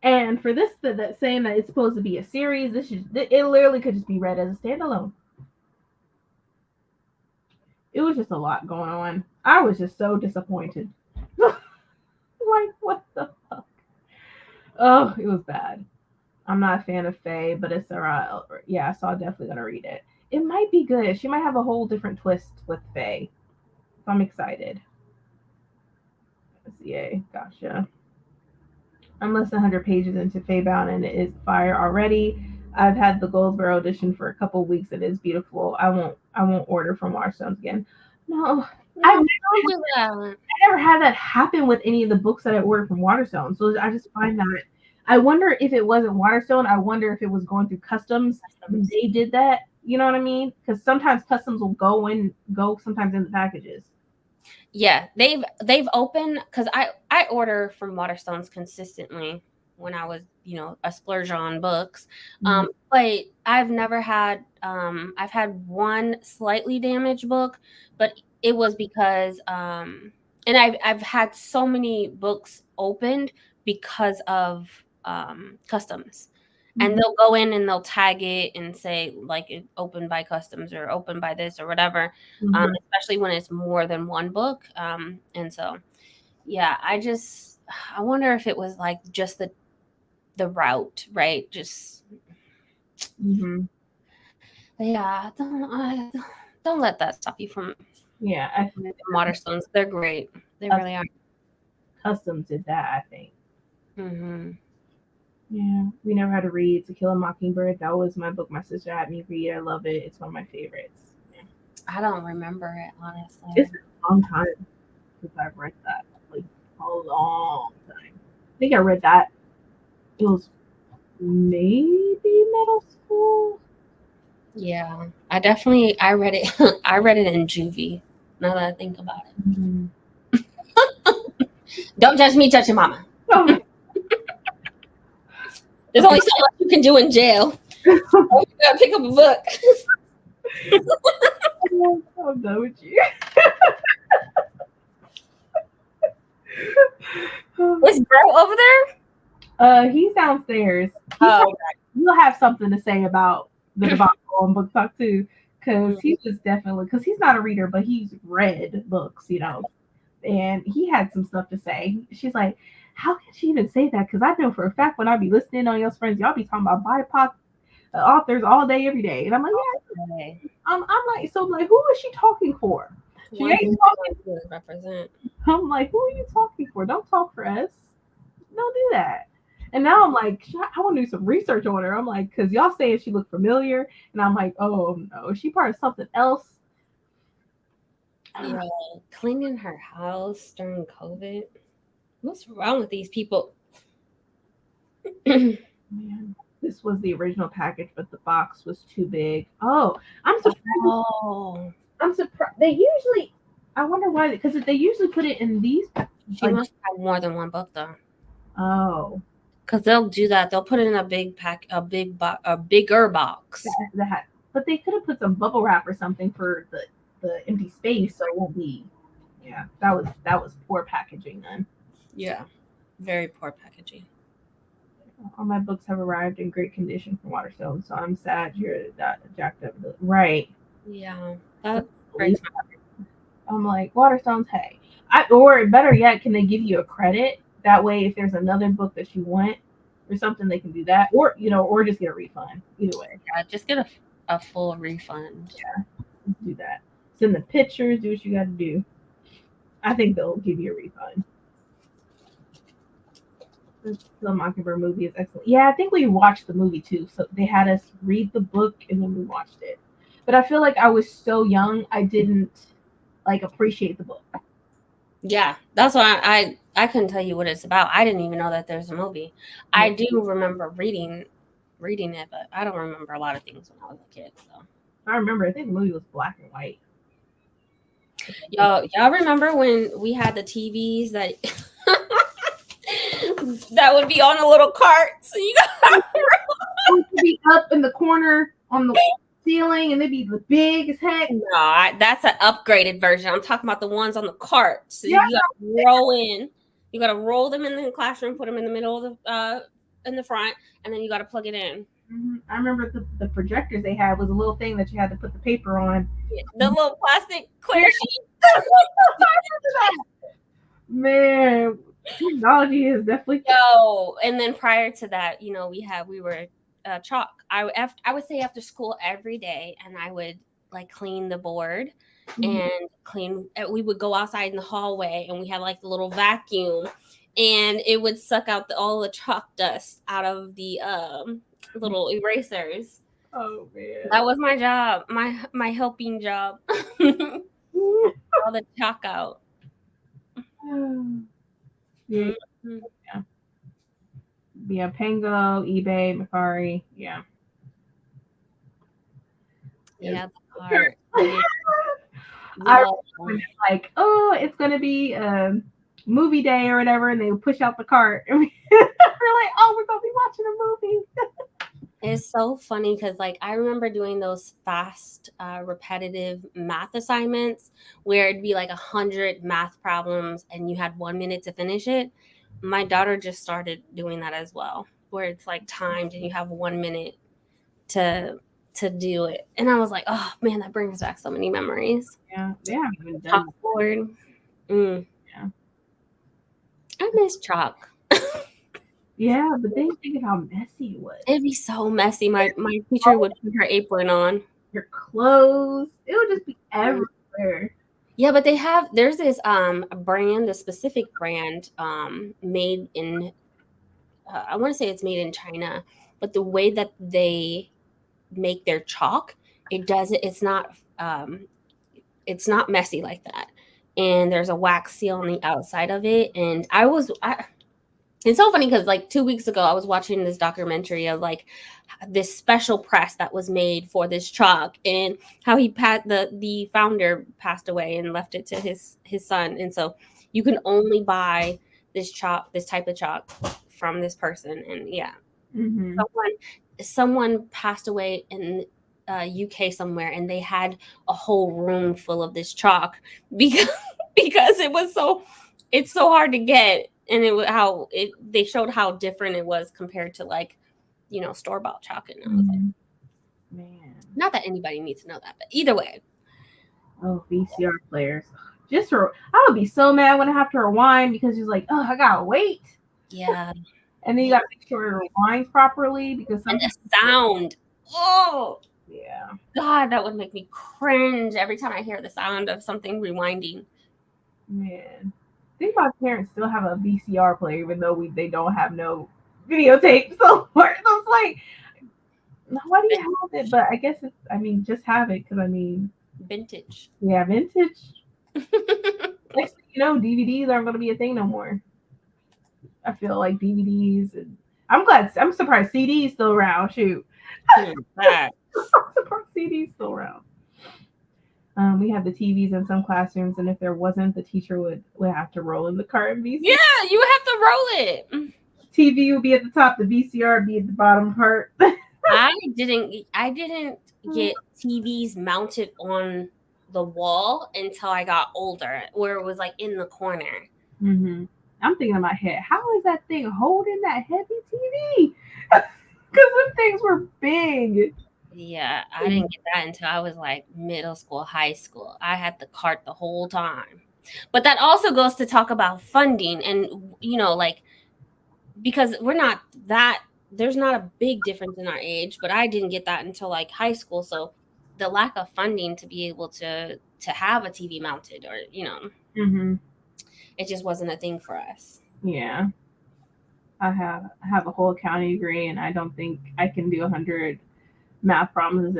And for this, that saying that it's supposed to be a series, it literally could just be read as a standalone. It was just a lot going on. I was just so disappointed. Like, what the fuck? Oh, it was bad. I'm not a fan of Faye, but it's alright. Yeah, so I'm definitely gonna read it. It might be good. She might have a whole different twist with Faye. So I'm excited. Yay, gotcha. I'm less than 100 pages into Faybound and it is fire already. I've had the Goldsboro edition for a couple weeks and it's beautiful. I won't order from Waterstones again. No, No, I've don't do that. I never had that happen with any of the books that I ordered from Waterstone. So I just find that I wonder if it wasn't Waterstone. I wonder if it was going through customs when they did that. You know what I mean? Because sometimes customs will go sometimes in the packages. Yeah, they've opened because I order from Waterstones consistently when I was a splurge on books, but I've never had I've had one slightly damaged book, but it was because and I've had so many books opened because of customs. And they'll go in and they'll tag it and say like it opened by customs or opened by this or whatever, especially when it's more than one book. And so, yeah, I wonder if it was like just the route, right? Just yeah, don't let that stop you from Yeah, Waterstones. They're great. They really are. Customs did that, I think. Mm-hmm. Yeah, we never had to read To Kill a Mockingbird. That was my book my sister had me read. I love it. It's one of my favorites. Yeah. I don't remember it, honestly. It's a long time since I've read that. Like a long time. I think I read that. It was maybe middle school. Yeah, I read it. I read it in juvie. Now that I think about it. Don't judge me, judge your mama. Oh. There's only so much you can do in jail. You gotta pick up a book. I'm done with you. Is Bro over there? He's downstairs. Oh, You'll have something to say about the debacle on Book Talk too, because he was definitely he's not a reader, but he's read books, and he had some stuff to say. She's like, how can she even say that? Because I know for a fact when I be listening on your friends, y'all be talking about BIPOC authors all day, every day, and I'm like, yeah. I'm like, so like, who is she talking for? She ain't talking to represent. I'm like, who are you talking for? Don't talk for us. Don't do that. And now I'm like, I want to do some research on her. I'm like, because y'all saying she looked familiar, and I'm like, oh no, is she part of something else? Yeah, cleaning her house during COVID. What's wrong with these people? Man, this was the original package, but the box was too big. Oh, I'm surprised. Oh, I'm surprised. They usually, I wonder why, because they usually put it in these. She must have more than one book though. Oh, because they'll do that. They'll put it in a big pack, a bigger box. That, but they could have put some bubble wrap or something for the empty space, so it won't be. Yeah, that was poor packaging then. Yeah, very poor packaging. All my books have arrived in great condition from Waterstone, so I'm sad you're that jacked up. Right. Yeah, that breaks my heart. I'm like, Waterstones, hey. Or better yet, can they give you a credit? That way, if there's another book that you want or something, they can do that. Or, or just get a refund. Either way. Yeah, just get a full refund. Yeah, do that. Send the pictures, do what you got to do. I think they'll give you a refund. The Mockingbird movie is excellent. Yeah, I think we watched the movie too. So they had us read the book and then we watched it. But I feel like I was so young, I didn't appreciate the book. Yeah, that's why I couldn't tell you what it's about. I didn't even know that there's a movie. I do remember reading it, but I don't remember a lot of things when I was a kid. So I remember. I think the movie was black and white. Y'all remember when we had the TVs that that would be on a little cart? So you got to be up in the corner on the ceiling, and they'd be big as heck. No, that's an upgraded version. I'm talking about the ones on the cart. So you got to roll in. You got to roll them in the classroom, put them in the middle of the in the front, and then you got to plug it in. Mm-hmm. I remember the projectors they had was a little thing that you had to put the paper on. Yeah, the little plastic clear sheet. Man, technology is definitely. And then prior to that, we were chalk. I would say after school every day, and I would clean the board and clean. We would go outside in the hallway, and we had the little vacuum, and it would suck out all the chalk dust out of the little erasers. Oh man, that was my job, my helping job. Ooh, all the chalk out. Yeah, Mhm. yeah, Pango, eBay, Macari, yeah. Yeah, the cart. I Yeah. remember like, oh, it's gonna be movie day or whatever, and they would push out the cart, and we're like, oh, we're gonna be watching a movie. It's so funny because, like, I remember doing those fast, repetitive math assignments where it'd be like 100 math problems and you had 1 minute to finish it. My daughter just started doing that as well, where it's like timed and you have 1 minute to do it. And I was like, oh man, that brings back so many memories. Yeah, they haven't even done that. Chalkboard. Mm. Yeah. I miss chalk. Yeah, but then think of how messy it was. It'd be so messy. My teacher would put her apron on. Your clothes, it would just be everywhere. Yeah, but there's this brand, a specific brand made in I want to say it's made in China, but the way that they make their chalk, it's not messy like that. And there's a wax seal on the outside of it. And it's so funny because like 2 weeks ago, I was watching this documentary of like this special press that was made for this chalk and how the founder passed away and left it to his son. And so you can only buy this type of chalk from this person. And yeah, Mm-hmm. someone passed away in UK somewhere, and they had a whole room full of this chalk because it's so hard to get. And they showed how different it was compared to like, store-bought chalk. And I was like, Man. not that anybody needs to know that, but either way. Oh, VCR players. I would be so mad when I have to rewind because it's like, oh, I gotta wait. Yeah. And then you gotta make sure it rewinds properly because And the sound. Oh, yeah. God, that would make me cringe every time I hear the sound of something rewinding. Man. I think my parents still have a VCR player, even though they don't have no videotape. So it's like, why do you have it? But I guess just have it because Vintage. yeah, vintage. Next thing you know, DVDs aren't going to be a thing no more. I feel like DVDs. And I'm surprised CDs still around. Shoot. I'm surprised CDs still around. We had the TVs in some classrooms, and if there wasn't, the teacher would have to roll in the cart and VCR. Yeah, you have to roll it. TV would be at the top, the VCR would be at the bottom part. I didn't get TVs mounted on the wall until I got older, where it was like in the corner. Mm-hmm. I'm thinking in my head, how is that thing holding that heavy TV? Because the things were big. Yeah, I didn't get that until I was like middle school, high school. I had the cart the whole time. But that also goes to talk about funding and, like, because there's not a big difference in our age, but I didn't get that until like high school. So the lack of funding to be able to have a TV mounted or, Mm-hmm. it just wasn't a thing for us. Yeah. I have a whole accounting degree, and I don't think I can do 100 math problems.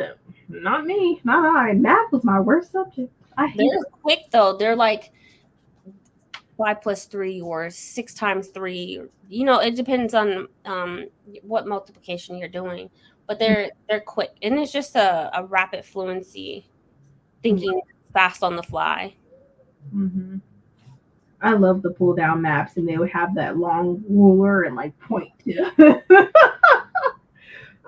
Not me. Not I. Math was my worst subject. They're quick though. They're like 5 + 3 or 6 × 3. It depends on what multiplication you're doing, but they're quick, and it's just a rapid fluency, thinking fast on the fly. Mm-hmm. I love the pull down maps, and they would have that long ruler and like point to.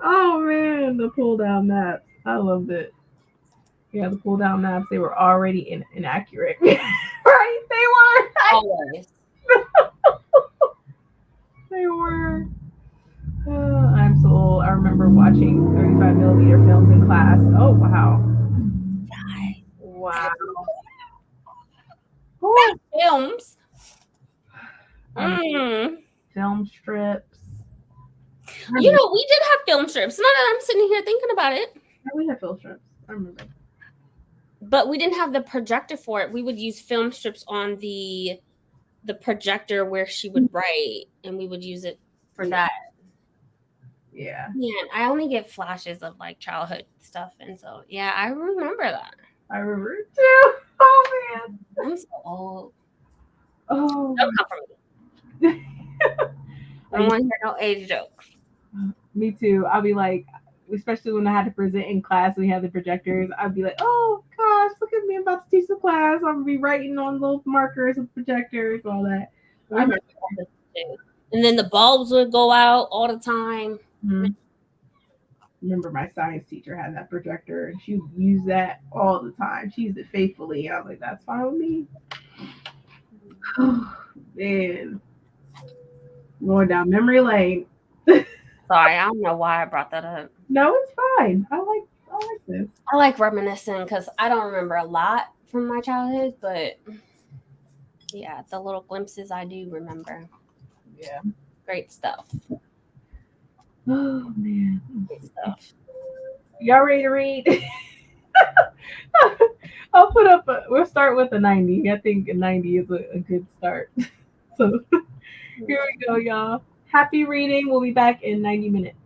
Oh man, the pull down maps. I loved it. Yeah, the pull down maps, they were already inaccurate. Right? They were. Always. They were. I'm so old. I remember watching 35mm films in class. Oh, wow. Wow. What films? Film strips. We did have film strips. Now that I'm sitting here thinking about it. We had film strips. I remember. But we didn't have the projector for it. We would use film strips on the projector where she would write, and we would use it for that. Yeah. Man, I only get flashes of like childhood stuff, and so yeah, I remember that. I remember it too. Oh I'm so old. Oh, Don't come for me. I don't want to hear no age jokes. me too. I'll be like, especially when I had to present in class, we had the projectors. I'd be like, oh gosh, look at me, I'm about to teach the class. I'm gonna be writing on little markers and projectors, all that. I remember. And then the bulbs would go out all the time. Remember my science teacher had that projector and she would use that all the time. She used it faithfully. And I was like, that's fine with me. Man. Going down memory lane. Sorry, I don't know why I brought that up. No, it's fine. I like this. I like reminiscing because I don't remember a lot from my childhood, but yeah, the little glimpses I do remember. Yeah. Great stuff. Oh man. Great stuff. Y'all ready to read? We'll start with a 90. I think a 90 is a good start. So here we go, y'all. Happy reading. We'll be back in 90 minutes.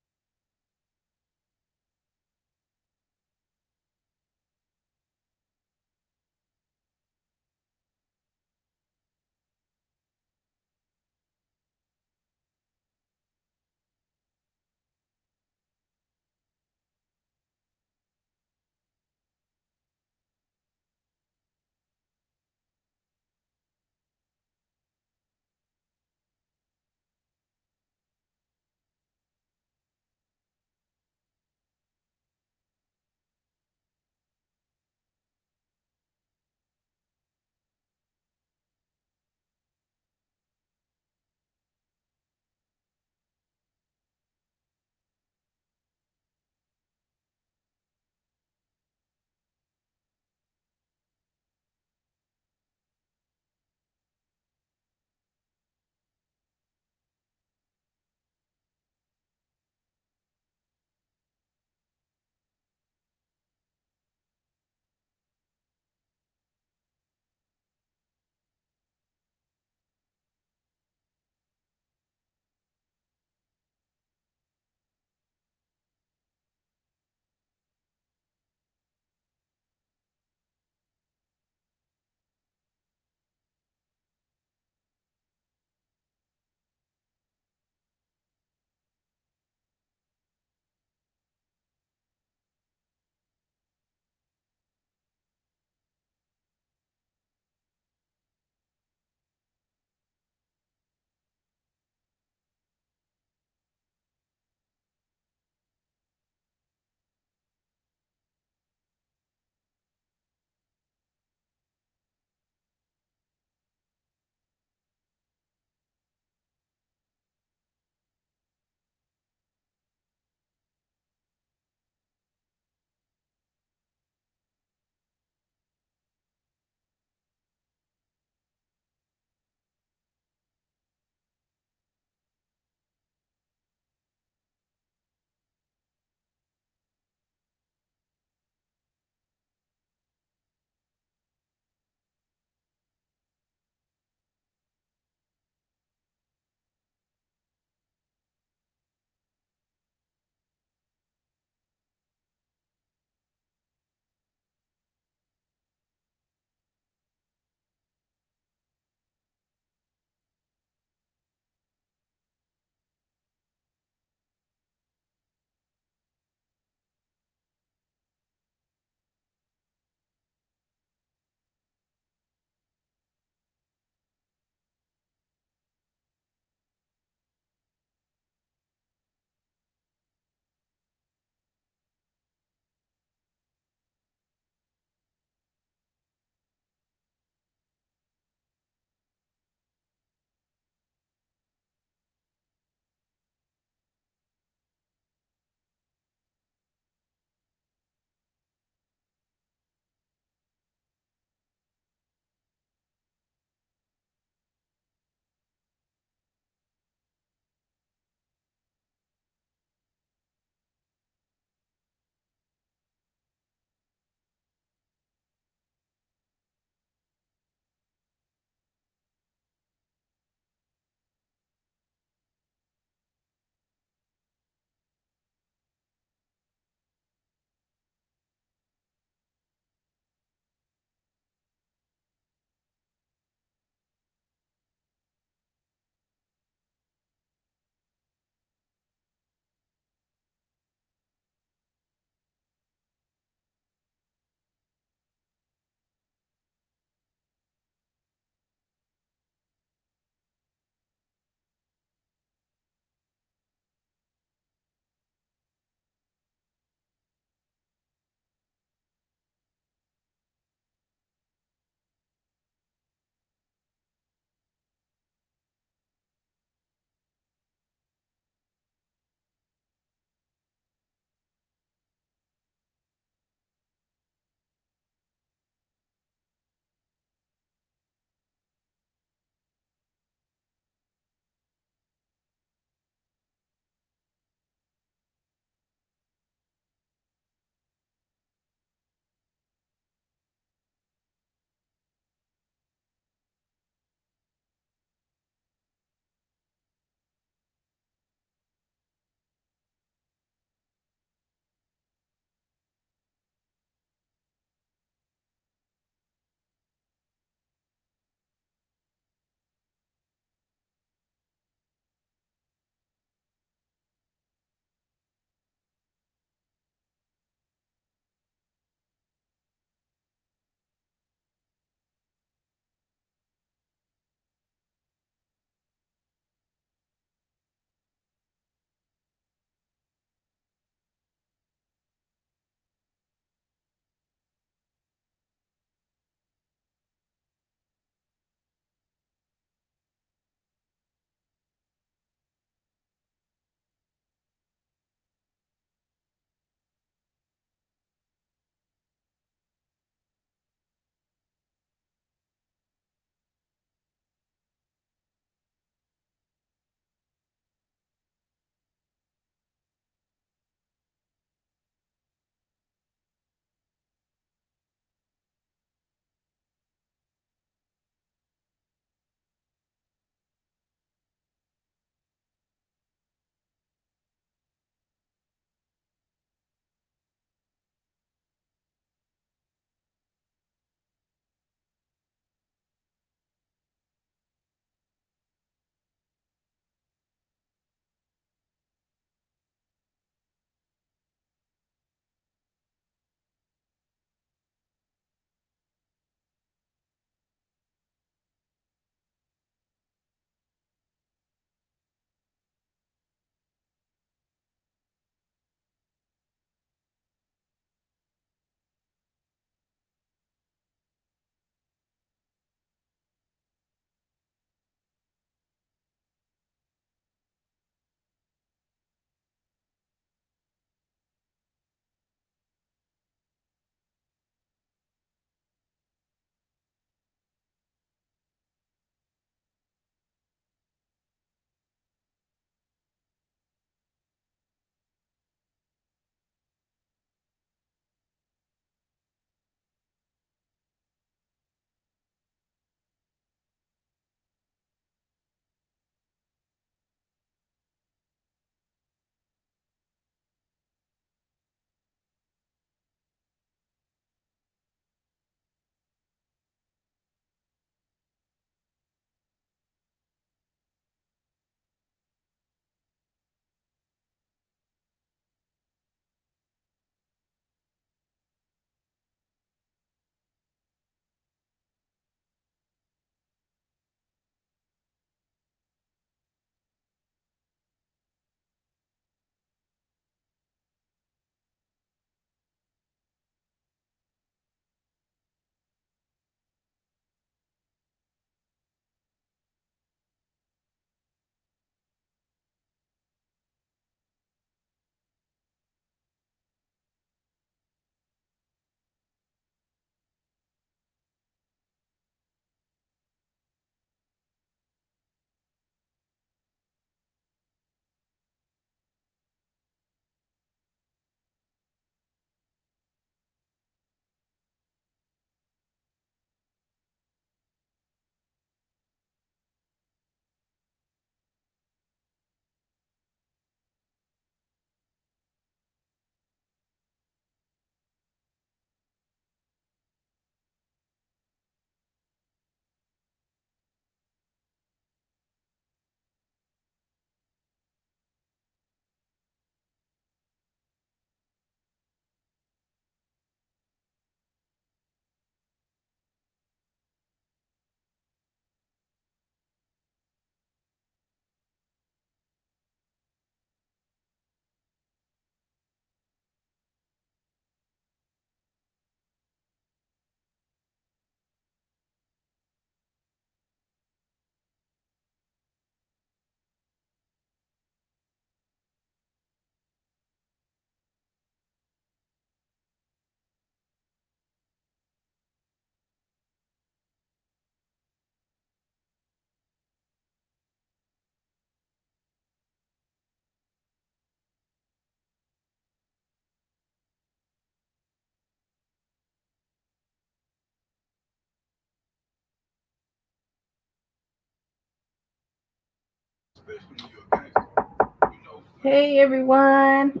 Hey everyone,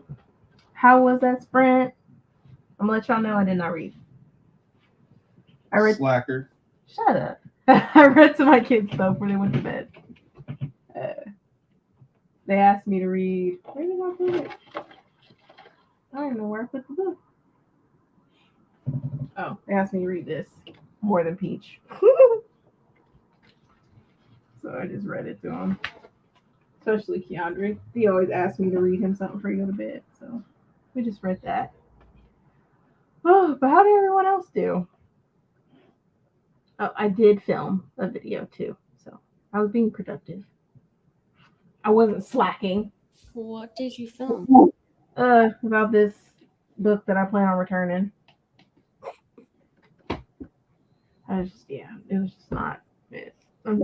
how was that sprint? I'm gonna let y'all know I did not read. I read. Slacker. Shut up. I read to my kids though before they went to bed. They asked me to read. Where did I put it? I don't know where I put the book. Oh, they asked me to read this. More Than Peach. So I just read it to them. Especially Keandre. He always asks me to read him something before he go to bed. So we just read that. Oh, but how did everyone else do? Oh, I did film a video too. So I was being productive. I wasn't slacking. What did you film? About this book that I plan on returning. I was just, it was just not it. I'm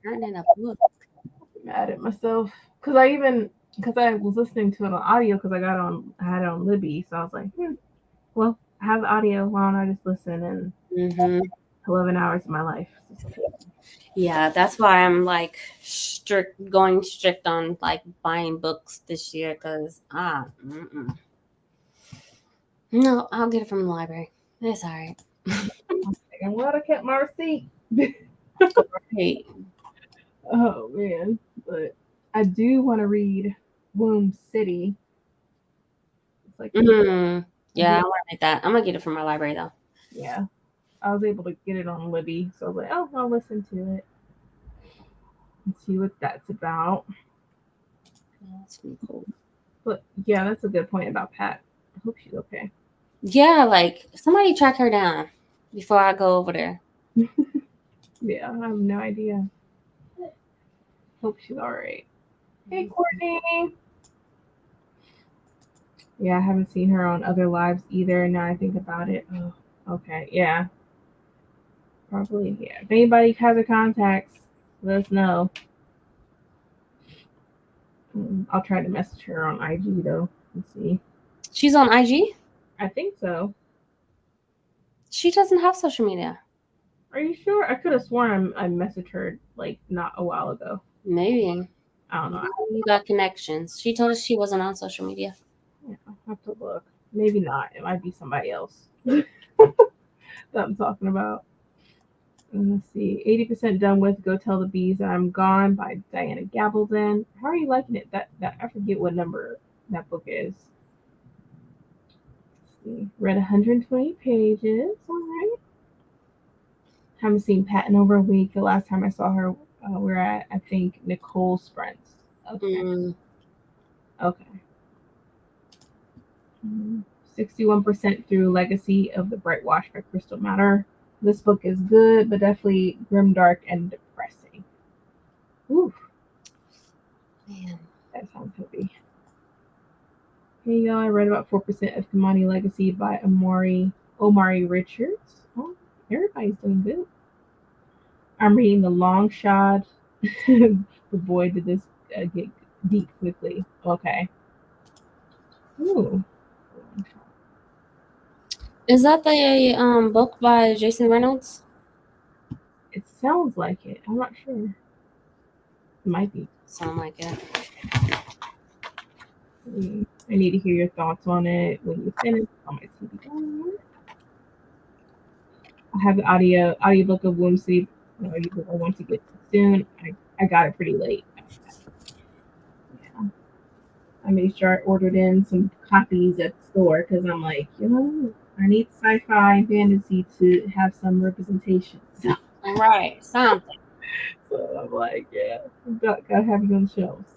Turning a book. mad at myself because I was listening to it on audio because I had it on Libby, so I was like, well, I have the audio. Why don't I just listen? And 11 hours of my life. Yeah, that's why I'm like going strict on like buying books this year because no, I'll get it from the library. It's all right. I'm glad I kept my receipt. Hey. Oh man, but I do want to read Womb City. It's like Yeah, I want to read that. I'm gonna get it from my library though. Yeah, I was able to get it on Libby, so I was like, oh, I'll listen to it and see what that's about. That's pretty cool. But yeah, that's a good point about Pat. I hope she's okay. Yeah, like somebody track her down before I go over there. Yeah, I have no idea. Hope she's all right. Hey, Courtney. Yeah, I haven't seen her on other lives either. Now I think about it. Oh, okay. Yeah. Probably. Yeah. If anybody has her contacts, let us know. I'll try to message her on IG though and see. She's on IG? I think so. She doesn't have social media. Are you sure? I could have sworn I messaged her like not a while ago. Maybe. I don't know. You got connections. She told us she wasn't on social media. Yeah, I'll have to look. Maybe not. It might be somebody else that I'm talking about. Let's see. 80% done with Go Tell the Bees That I'm Gone by Diana Gabaldon. How are you liking it? That I forget what number that book is. Let's see. Read 120 pages. All right. Haven't seen Pat in over a week. The last time I saw her, we were at, I think, Nicole Sprent's. Okay. Okay. 61% through Legacy of the Bright Wash by Crystal Matter. This book is good, but definitely grimdark and depressing. Ooh. Man. That sounds heavy. Here you go. I read about 4% of Kamani Legacy by Omari Richards. Oh, everybody's doing good. I'm reading The Long Shot. The boy did this get deep quickly. Okay. Ooh. Is that the book by Jason Reynolds? It sounds like it. I'm not sure. It might be. Sound like it. I need to hear your thoughts on it when you finish on my TV. I have the audiobook of Womb City. I want to get to soon. I got it pretty late. Yeah. I made sure I ordered in some copies at the store because I'm like, I need sci-fi and fantasy to have some representation. So, Right, something. so I'm like, yeah, gotta have it on the shelves.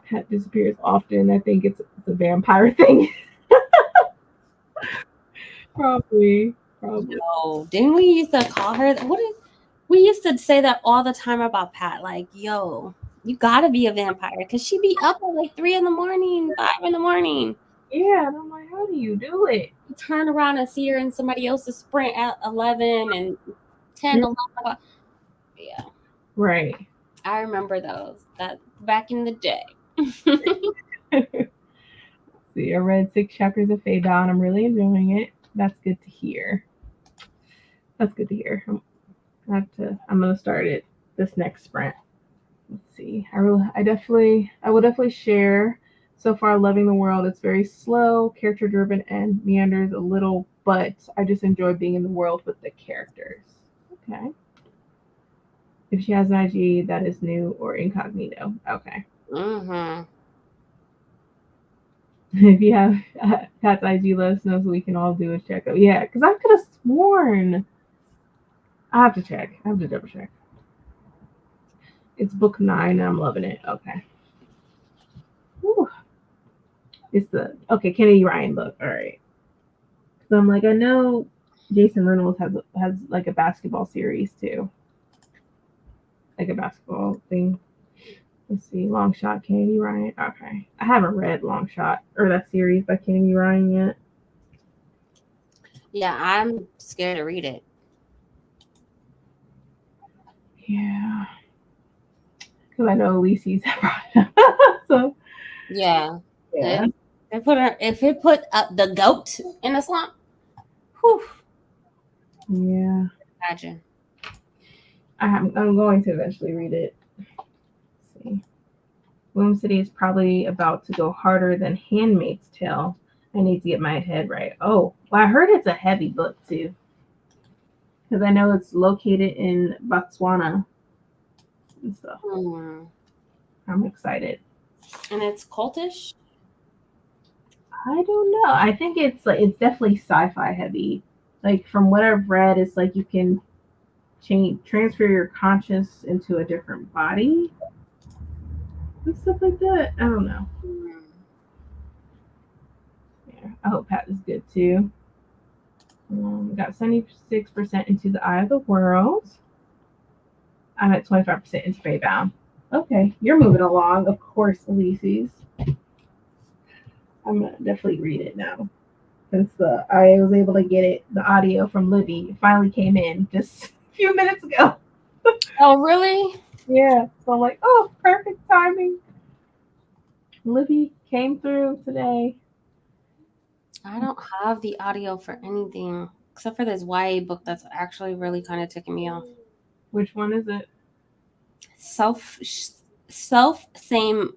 Pat disappears often. I think it's a vampire thing. Probably. No, didn't we used to call her? We used to say that all the time about Pat? Like, yo, you gotta be a vampire because she'd be up at like 3 a.m, 5 a.m. Yeah, and I'm like, how do you do it? You turn around and see her in somebody else's sprint at 11 and 10, 11 o'clock. Yeah. Right. I remember those. That back in the day. See, I read 6 chapters of Feybound. I'm really enjoying it. That's good to hear. I'm gonna start it this next sprint. let's see. I will definitely share. So far, loving the world. It's very slow, character driven, and meanders a little, but I just enjoy being in the world with the characters. Okay. If she has an IG that is new or incognito. Okay. Mm-hmm. If you have Pat's IG, let us know so we can all do a checkup. Yeah, because I could have sworn. I have to check. I have to double check. It's book 9 and I'm loving it. Okay. Whew. It's the Kennedy Ryan book. All right. So I'm like, I know Jason Reynolds has like a basketball series too. Like a basketball thing. Let's see. Long Shot, Kennedy Ryan. Okay. I haven't read Long Shot or that series by Kennedy Ryan yet. Yeah, I'm scared to read it. Yeah. Because I know Elise's brought it up. So Yeah. yeah. If it put the goat in a slump, whew, Yeah. imagine. I'm going to eventually read it. Let's see. Womb City is probably about to go harder than Handmaid's Tale. I need to get my head right. Oh, well, I heard it's a heavy book too. Because I know it's located in Botswana and stuff. I'm excited. And it's cultish? I don't know. I think it's definitely sci-fi heavy. Like from what I've read, it's like you can transfer your conscience into a different body and stuff like that. I don't know. Yeah, I hope Pat is good too. Got 76% into The Eye of the World. I'm at 25% into Faithbound. Okay, you're moving along, of course, Elise's. I'm gonna definitely read it now. Since I was able to get the audio from Libby. It finally came in just a few minutes ago. Oh, really? Yeah. So I'm like, oh, perfect timing. Libby came through today. I don't have the audio for anything except for this YA book that's actually really kind of ticking me off. Which one is it? Self same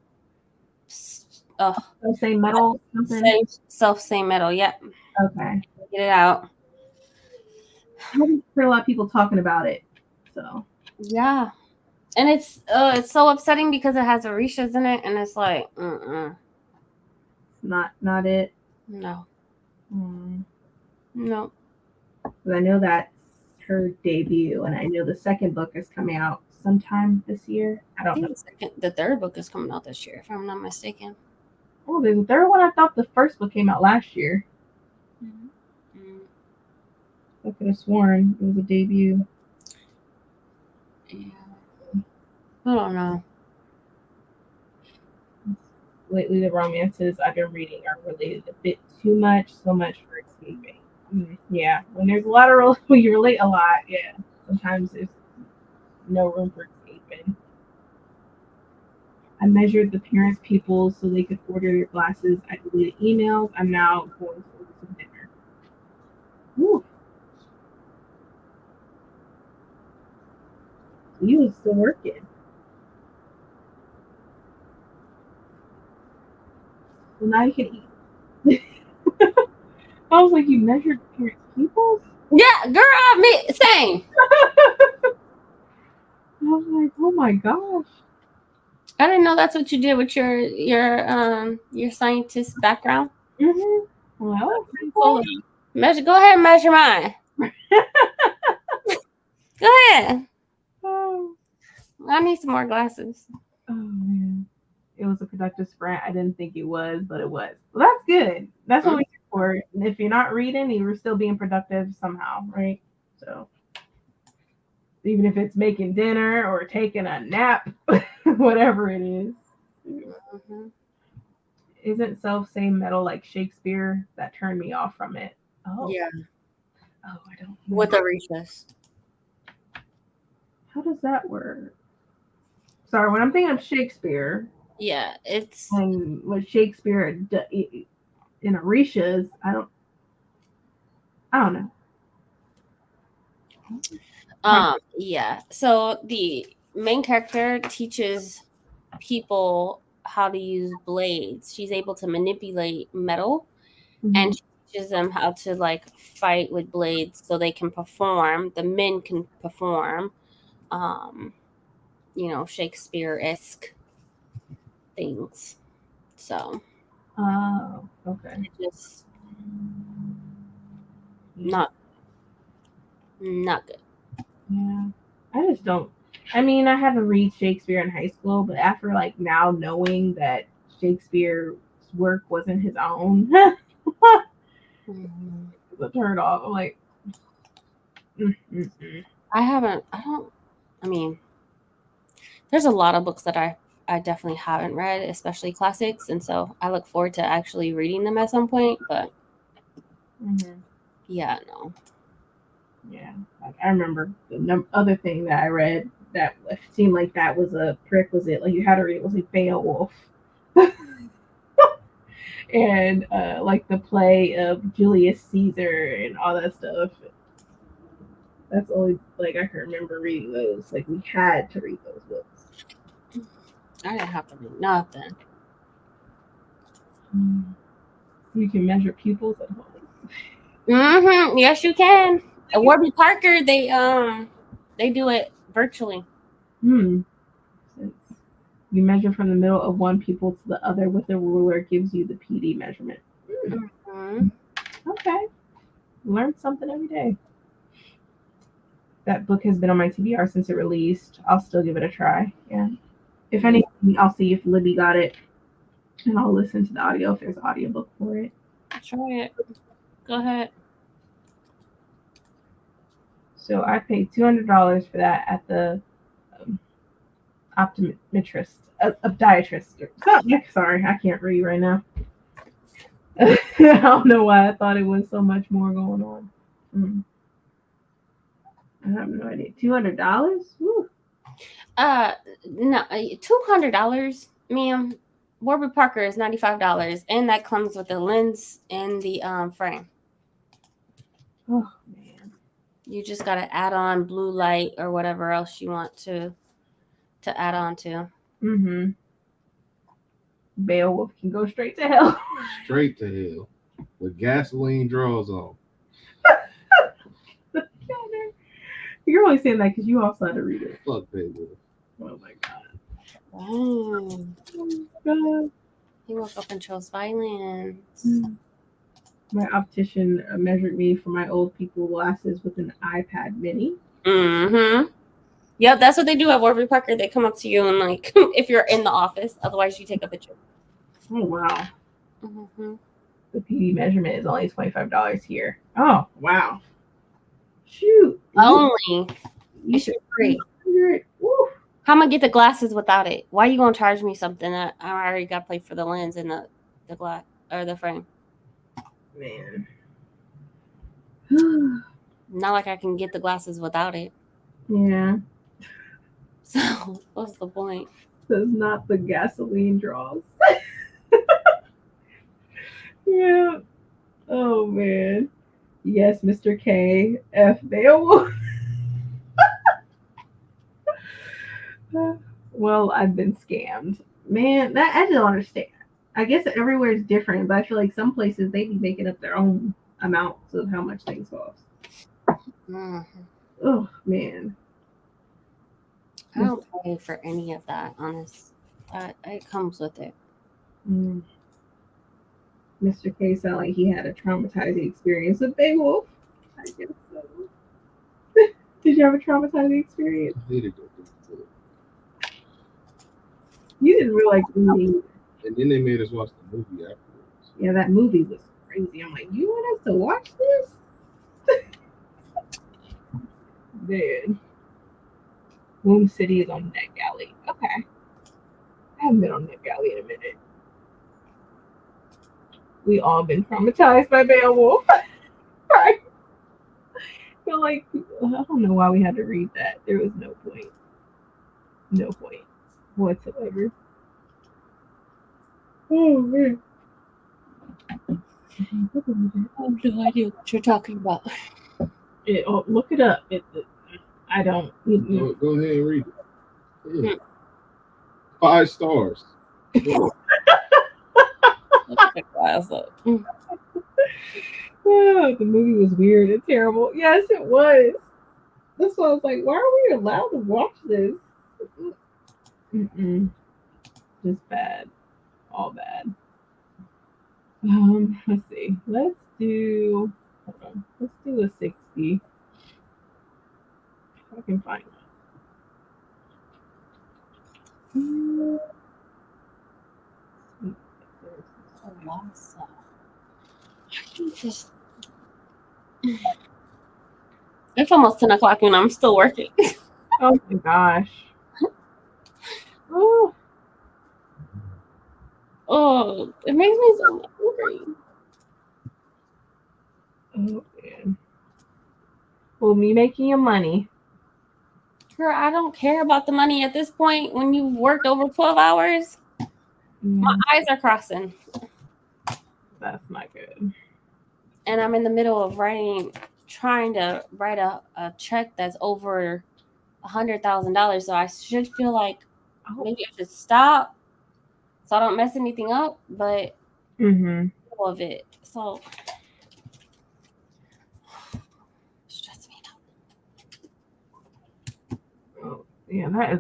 Same metal something. Same metal. Yep. Okay. Get it out. I haven't heard a lot of people talking about it. So yeah, and it's so upsetting because it has Orishas in it, and it's like, not it. No. No. Because I know that's her debut, and I know the second book is coming out sometime this year. I don't know. The third book is coming out this year, if I'm not mistaken. Oh, there's a third one. I thought the first book came out last year. I could have sworn it was a debut. Yeah. I don't know. Lately, the romances I've been reading are related a bit too much, so much for escaping. Yeah, when there's a lot of when you relate a lot, yeah, sometimes there's no room for escaping. I measured the parents' pupils so they could order their glasses. I deleted emails. I'm now going to order some dinner. Ooh. You was still working. Well, now you can eat. I was like, you measured the parents' pupils? Yeah, girl, me same. I was like, oh my gosh. I didn't know that's what you did with your scientist background. Mm-hmm. Well, cool. Go ahead and measure mine. Go ahead. Oh. I need some more glasses. Oh man. It was a productive sprint. I didn't think it was, but it was. Well, that's good. That's what we're here for. And if you're not reading, you're still being productive somehow, right? So even if it's making dinner or taking a nap, whatever it is. Mm-hmm. Isn't self-same metal like Shakespeare? That turned me off from it. Oh. Yeah. Oh, I don't know. With the recess. How does that work? Sorry, when I'm thinking of Shakespeare. Yeah, it's. And what Shakespeare in Orishas, I don't know. Yeah. So the main character teaches people how to use blades. She's able to manipulate metal, and she teaches them how to like fight with blades so they can perform. The men can perform, Shakespeare-esque things. So Oh, okay. just not good. Yeah. I just don't. I mean, I had to read Shakespeare in high school, but after like now knowing that Shakespeare's work wasn't his own, Mhm. it's a turn off. I'm like, there's a lot of books that I definitely haven't read, especially classics, and so I look forward to actually reading them at some point. But yeah, no. Yeah, I remember the other thing that I read that seemed like that was a prerequisite. Like you had to read it was like Beowulf, and like the play of Julius Caesar and all that stuff. That's only like I can remember reading those. Like we had to read those books. I didn't have to read nothing. You can measure pupils at home. Mm-hmm. Yes, you can. At Warby Parker, they do it virtually. You measure from the middle of one pupil to the other with a ruler. Gives you the PD measurement. Mm-hmm. Okay, learn something every day. That book has been on my TBR since it released. I'll still give it a try. Yeah. If anything, I'll see if Libby got it, and I'll listen to the audio if there's an audiobook for it. Try it. Go ahead. So I paid $200 for that at the optometrist. Sorry, I can't read right now. I don't know why I thought it was so much more going on. I have no idea. $200? No, $200, ma'am. Warby Parker is $95, and that comes with the lens and the frame. Oh man! You just gotta add on blue light or whatever else you want to add on to. Beowulf can go straight to hell. Straight to hell with gasoline draws on. You're only saying that because you also had to read it. Fuck Beowulf. Oh my god. Oh God. He woke up and chose violence. My optician measured me for my old people glasses with an iPad mini. Mm-hmm. Yep, that's what they do at Warby Parker. They come up to you and like, if you're in the office, otherwise you take a picture. Oh wow. Mm-hmm. The PD measurement is only $25 here. Oh wow. Shoot. Only. It should be free. How am I get the glasses without it? Why are you gonna charge me something that I already got paid for the lens and the glass or the frame? Man. Not like I can get the glasses without it. Yeah. So what's the point? That's not the gasoline draws. Yeah. Oh man. Yes, Mr. K. F. Beowulf. Well, I've been scammed. Man, that I don't understand. I guess everywhere is different, but I feel like some places they be making up their own amounts of how much things cost. Mm-hmm. Oh man. I don't pay for any of that, honest. It comes with it. Mr. K sounded like he had a traumatizing experience with Beowulf. I guess so. Did you have a traumatizing experience? I hated it. You didn't realize me. And then they made us watch the movie afterwards. Yeah, that movie was crazy. I'm like, you want us to watch this? Man. Womb City is on NetGalley. Okay. I haven't been on NetGalley in a minute. We all been traumatized by Beowulf. Right? I feel like, I don't know why we had to read that. There was no point. No point whatsoever. Oh, man. I have no idea what you're talking about. Look it up. I don't. Go ahead and read it. Yeah. 5 stars. Yeah. Let's check the ass up. Oh, the movie was weird and terrible. Yes, it was. That's why I was like, why are we allowed to watch this? Mm-mm. Just bad. All bad. Let's see. Let's do a 60. If I can find it. It's almost 10 o'clock and I'm still working. Oh my gosh. Oh, Oh, it makes me so hungry. oh man. Well, me making you money. Girl, I don't care about the money at this point when you've worked over 12 hours. My eyes are crossing. That's not good. And I'm in the middle of trying to write a check that's over $100,000. So I should feel like maybe I should stop so I don't mess anything up, but all of it. So stress me out. Oh, yeah, that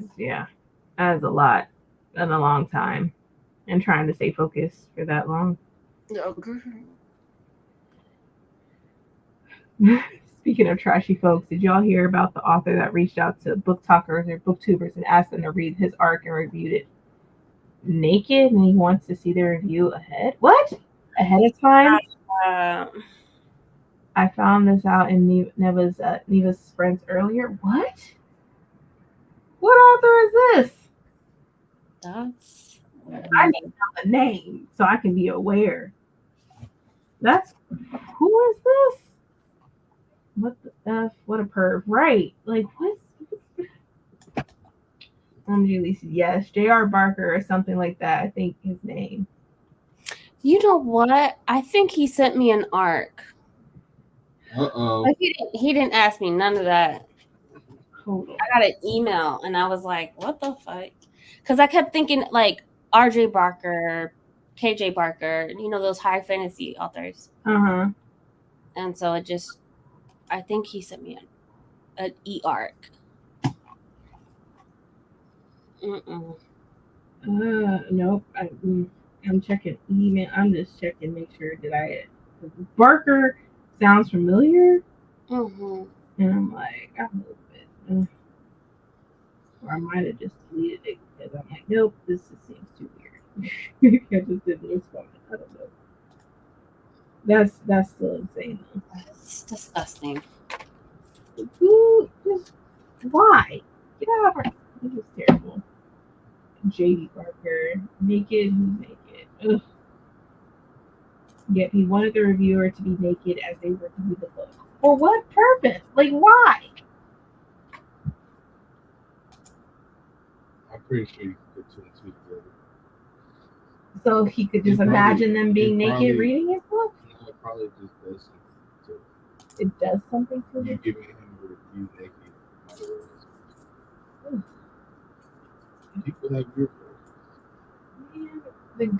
is a lot in a long time, and trying to stay focused for that long. Speaking of trashy folks, did y'all hear about the author that reached out to book talkers or booktubers and asked them to read his arc and reviewed it naked, and he wants to see the review ahead? What? Ahead of time? I found this out in Neva's friends earlier. What? What author is this? That's I need to know the name so I can be aware. Who is this? What the F? What a perv. Right. Like, what's Julie said, yes, J.R. Barker or something like that. I think his name. You know what? I think he sent me an arc. Uh-oh. He didn't ask me none of that. Hold on. I got an email and I was like, what the fuck? Because I kept thinking like R.J. Barker, K.J. Barker, those high fantasy authors. Uh-huh. And so I think he sent me an e-arc. Nope. I'm checking email. I'm just checking, make sure that Barker sounds familiar. Mm-hmm. And I'm like, I hope it. Or I might have just deleted it because I'm like, nope, this just seems too weird. Maybe I just didn't respond. I don't know. That's still insane though. It's disgusting. Who just why? Get out of here. This is terrible. J.D. Barker, naked, who's naked? Ugh. Yet he wanted the reviewer to be naked as they reviewed the book. For what purpose? Like, why? I'm pretty sure you could put 2 and 2 together. So he could just imagine them being naked reading his book? No, it probably just does something to it. It does something to You it? giving him a review naked. People have weird Man,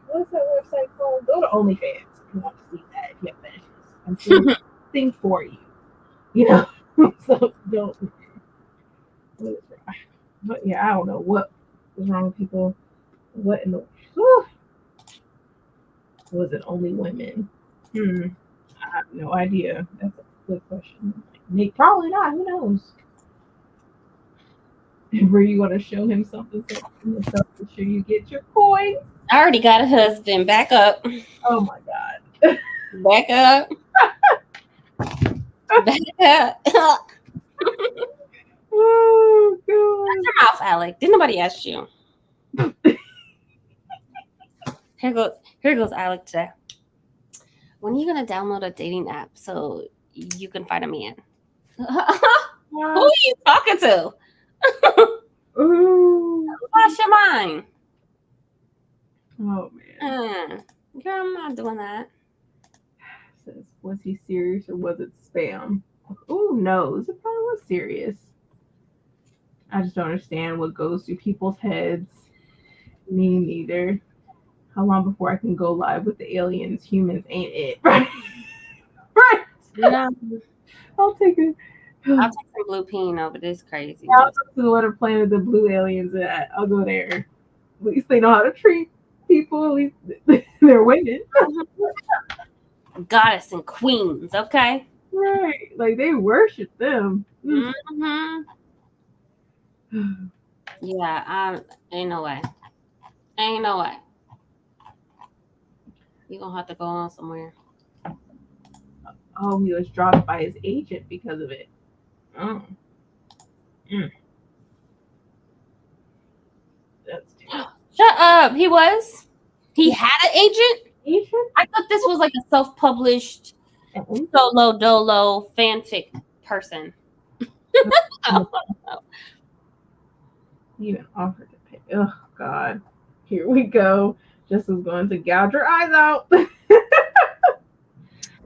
what's that website called? Go to OnlyFans if you want to see that, if you have fetishes. I'm sure thing for you. So don't. What is wrong? But yeah, I don't know what was wrong with people. What in the was it only women? I have no idea. That's a good question. Nick, probably not. Who knows? Were you going to show him something so sure you get your coins? I already got a husband. Back up. Oh my god. Back up. Back up. Oh god. Shut your mouth, Alec. Did nobody ask you? Here goes Alec today. When are you gonna download a dating app so you can find a man? Who are you talking to? Wash your mind. Oh man. Girl, I'm not doing that. Says, was he serious or was it spam? Who knows? It probably was serious. I just don't understand what goes through people's heads. Me neither. How long before I can go live with the aliens? Humans ain't it, right? Right. No, I'll take it. I'll take some blue pino, but it's crazy. I'll go to the water planet the blue aliens at. I'll go there. At least they know how to treat people. At least they're women. Goddess and queens, okay? Right. Like they worship them. Mm-hmm. Yeah, ain't no way. Ain't no way. You're gonna have to go on somewhere. Oh, he was dropped by his agent because of it. Oh. That's terrible. Shut up. He had an agent? Agent? I thought this was like a self-published solo dolo fanfic person. He even offered to pay. Oh God. Here we go. Just was going to gouge her eyes out.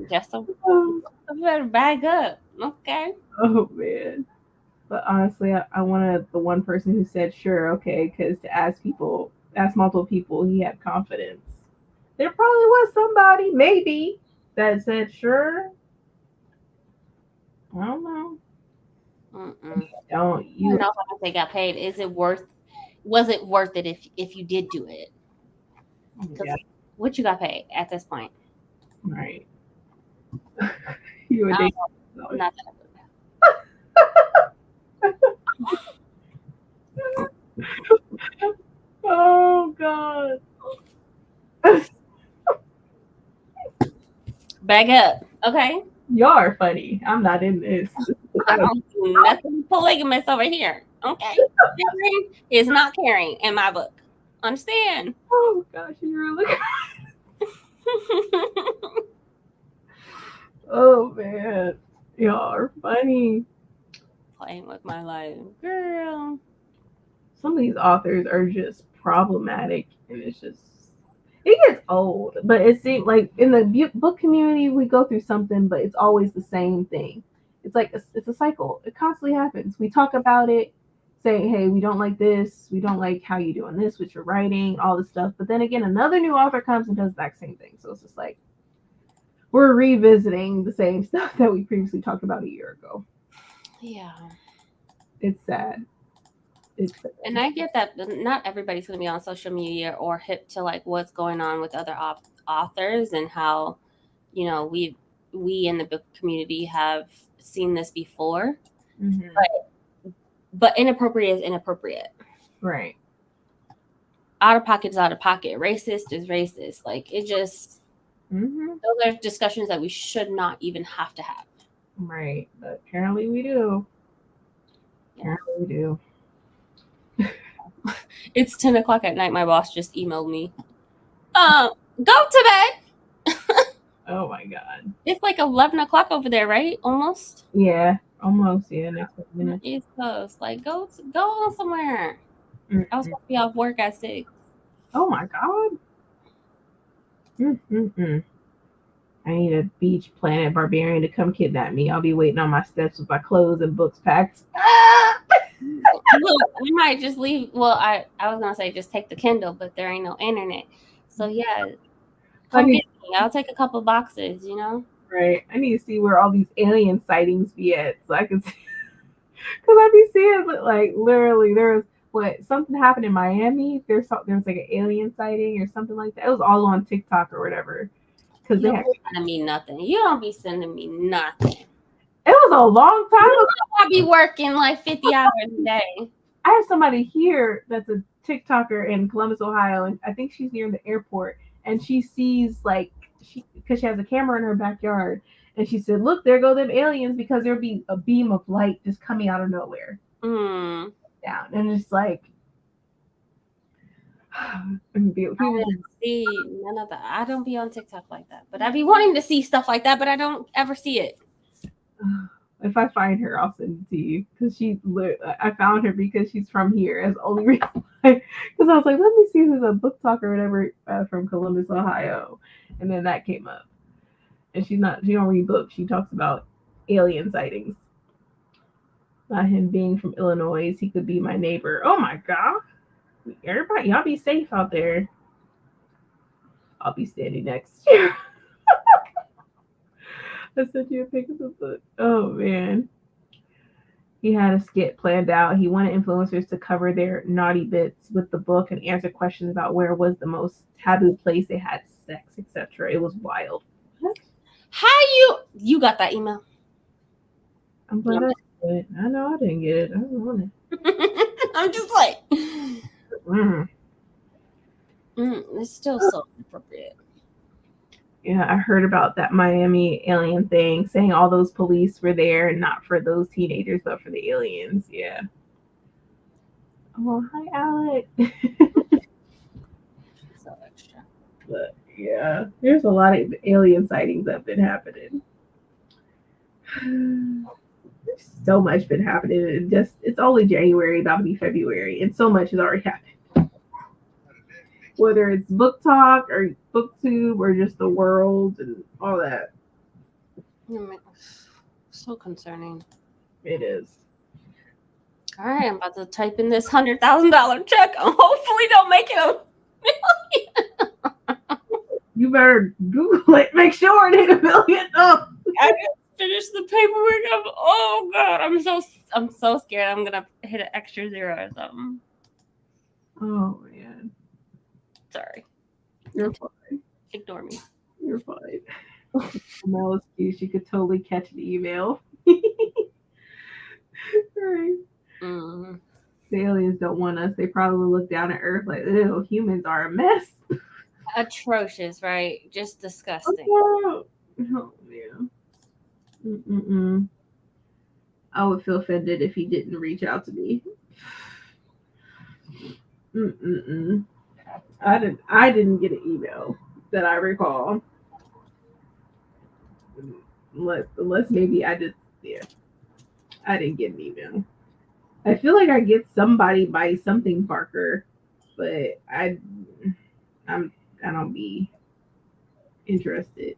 Just better bag up. Okay. Oh man. But honestly, I wanted the one person who said sure, okay, because to ask multiple people, he had confidence. There probably was somebody, maybe, that said sure. I don't know. Don't You you? know how much they got paid? Was it worth it if you did do it? Yeah, What you got paid at this point? right. You would I think don't know. Not that oh God. bag up, okay? Y'all are funny. I'm not in this. I don't do nothing polygamous over here, okay? Sharing is not caring in my book. Understand? Oh gosh, you really. Oh man, y'all are funny. Playing with my life, girl. Some of these authors are just problematic, and it gets old. But it seems like in the book community, we go through something, but it's always the same thing. It's like it's a cycle. It constantly happens. We talk about it, saying, "Hey, we don't like this. We don't like how you're doing this with your writing, all this stuff." But then again, another new author comes and does the exact same thing. So it's just like we're revisiting the same stuff that we previously talked about a year ago. Yeah. It's sad. And I get that not everybody's going to be on social media or hip to like what's going on with other authors and how, you know, we in the book community have seen this before. Mm-hmm. But inappropriate is inappropriate. Right. Out of pocket is out of pocket. Racist is racist. Like it just, those are discussions that we should not even have to have. Right. But apparently we do. Apparently we do. It's 10 o'clock at night. My boss just emailed me. Go to bed. Oh my God. It's like 11 o'clock over there, right? Almost. Yeah. Almost. Yeah. Next minute. East Coast. Like go on somewhere. I was supposed to be off work at 6. Oh my God. I need a beach planet barbarian to come kidnap me. I'll be waiting on my steps with my clothes and books packed. We might just leave. Well, I was gonna say just take the Kindle, but there ain't no internet. So yeah, come get me. I'll take a couple boxes. You know. Right. I need to see where all these alien sightings be at, so I can see. Because I be seeing like literally there's something happened in Miami. There's like an alien sighting or something like that. It was all on TikTok or whatever. Because you don't be sending me nothing. You don't be sending me nothing. It was a long time ago. I be working like 50 hours a day. I have somebody here that's a TikToker in Columbus, Ohio, and I think she's near the airport. And she sees because she has a camera in her backyard, and she said, "Look, there go them aliens," because there'll be a beam of light just coming out of nowhere down, and it's like. I didn't see none of that. I don't be on TikTok like that, but I be wanting to see stuff like that, but I don't ever see it. If I find her, I'll send it to you because I found her because she's from here. As the only reason because I was like, let me see who's a book talker or whatever from Columbus, Ohio, and then that came up. And she don't read books. She talks about alien sightings. By him being from Illinois, he could be my neighbor. Oh my god. Everybody, y'all be safe out there. I'll be standing next to you. I sent you a picture of the book. Oh man. He had a skit planned out. He wanted influencers to cover their naughty bits with the book and answer questions about where was the most taboo place they had sex, etc. It was wild. How you got that email? I'm glad I did it. I know I didn't get it. I don't want it. I'm just like, Mm. it's still so appropriate. Yeah, I heard about that Miami alien thing, saying all those police were there and not for those teenagers, but for the aliens. Yeah. Oh, hi, Alec. So extra. But yeah, there's a lot of alien sightings that have been happening. There's so much been happening. It's only January, about to be February, and so much has already happened. Whether it's book talk or booktube or just the world and all that. So concerning. It is. All right, I'm about to type in this $100,000 check. Hopefully, don't make it You better Google it. Make sure it hit $1 million. Oh. I just finished the paperwork. Oh god, I'm so scared. I'm gonna hit an extra 0 or something. Oh man. Sorry, You're fine. ignore me. You're fine. No excuse. You could totally catch the email. Right. Mm. The aliens don't want us. They probably look down at Earth like, ew, humans are a mess. Atrocious, right? Just disgusting. Oh man. Mm-mm-mm. I would feel offended if he didn't reach out to me. Mm-mm-mm. I didn't get an email that I recall. Unless maybe I did. Yeah, I didn't get an email. I feel like I get somebody by something Barker, but I don't be interested.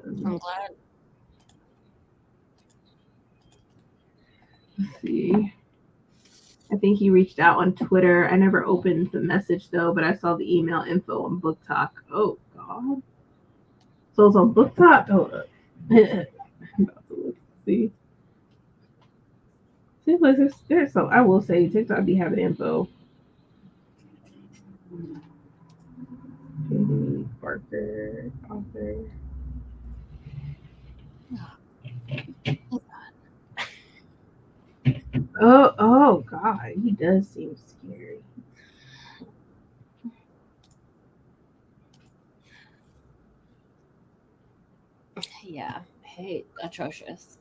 I'm glad. Let's see. I think he reached out on Twitter. I never opened the message though, but I saw the email info on Book Talk. Oh god. So it's on Book Talk. Hold up. I'm about to look. See. There's so I will say TikTok be having info. JD Barker, author. Oh god, he does seem scary. Yeah, hate atrocious.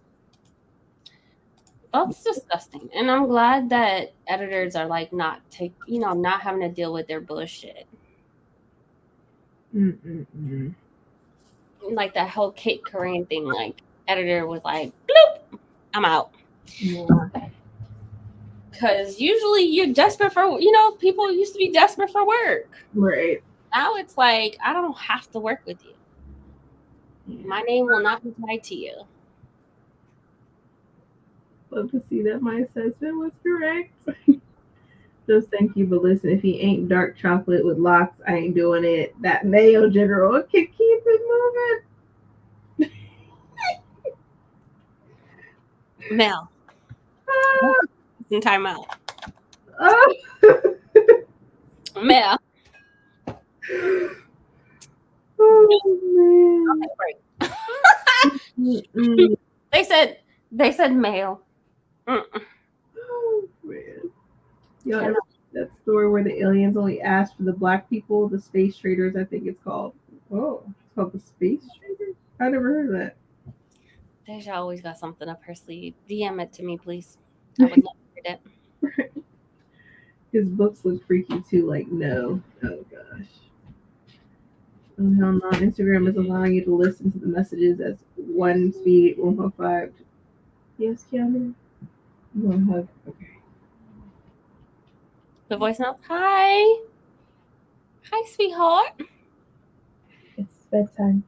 That's disgusting. And I'm glad that editors are like not having to deal with their bullshit. Mm-mm-mm. Like that whole Kate Corinne thing, like editor was like, bloop, I'm out. Yeah. Because usually you're desperate for, people used to be desperate for work. Right. Now it's like, I don't have to work with you. My name will not be tied to you. Love to see that my assessment was correct. Just thank you, but listen, if he ain't dark chocolate with locks, I ain't doing it. That Mayo General can keep it moving. Mel. In timeout. Mel. Oh, man. They said male. Oh, man. Yo, that story where the aliens only asked for the black people, the space traders, I think it's called. Oh, it's called the space traders? I never heard of that. Deja always got something up her sleeve. DM it to me, please. I would love to read it. His books look freaky too, like no. Oh gosh. Oh hell no. Instagram is allowing you to listen to the messages at one speed, 1.5. Yes, Keanu? You want a hug? Okay. The voicemail. Hi. Hi, sweetheart. It's bedtime.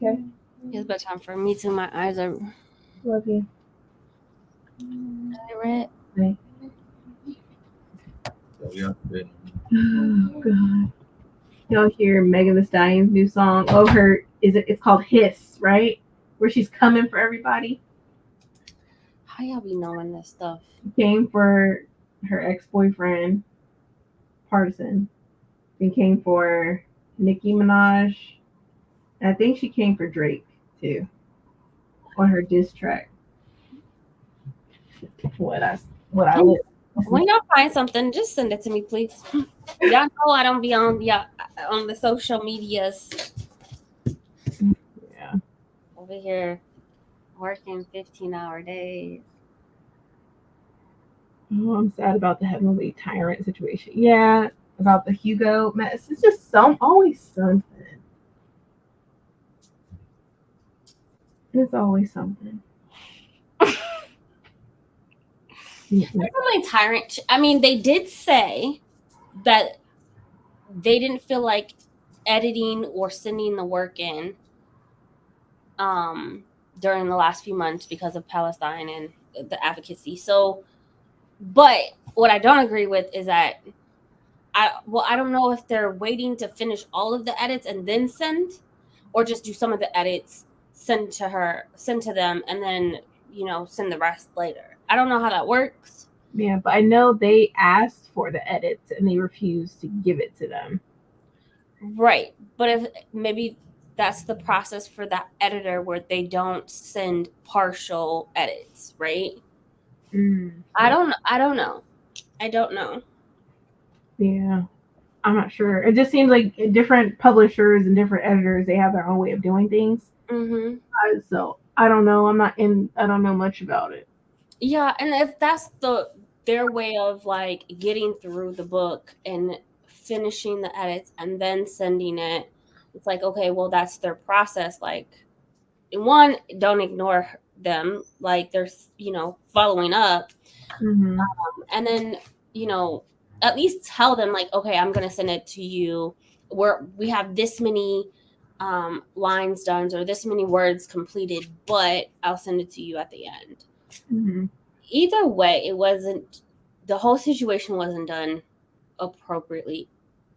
Okay. It's bedtime for me too. My eyes are. Love you. Red. So, yeah, Oh God. Y'all hear Megan Thee Stallion's new song? Oh, it's called Hiss, right? Where she's coming for everybody. How y'all be knowing this stuff? Came for her ex-boyfriend, Partisan. Then came for Nicki Minaj. And I think she came for Drake too on her diss track. What I When y'all find something, just send it to me, please. Y'all know I don't be on the social medias. Yeah. Over here working 15-hour days. Oh, I'm sad about the Heavenly Tyrant situation. Yeah, about the Hugo mess. It's just always something. It's always something. Heavenly Tyrant. I mean, they did say that they didn't feel like editing or sending the work in during the last few months because of Palestine and the advocacy. So, but what I don't agree with is that I don't know if they're waiting to finish all of the edits and then send, or just do some of the edits, send to them, and then send the rest later. I don't know how that works. Yeah, but I know they asked for the edits and they refused to give it to them. Right, but if maybe that's the process for that editor where they don't send partial edits, right? I don't know. Yeah, I'm not sure. It just seems like different publishers and different editors, they have their own way of doing things. Mm-hmm. So I don't know. I don't know much about it. Yeah, and if that's their way of like getting through the book and finishing the edits and then sending it, it's like, okay, well, that's their process. Like, one, don't ignore them. Like, they're following up, Mm-hmm. and then at least tell them like, okay, I'm gonna send it to you. We have this many lines done or this many words completed, but I'll send it to you at the end. Mm-hmm. Either way, the whole situation wasn't done appropriately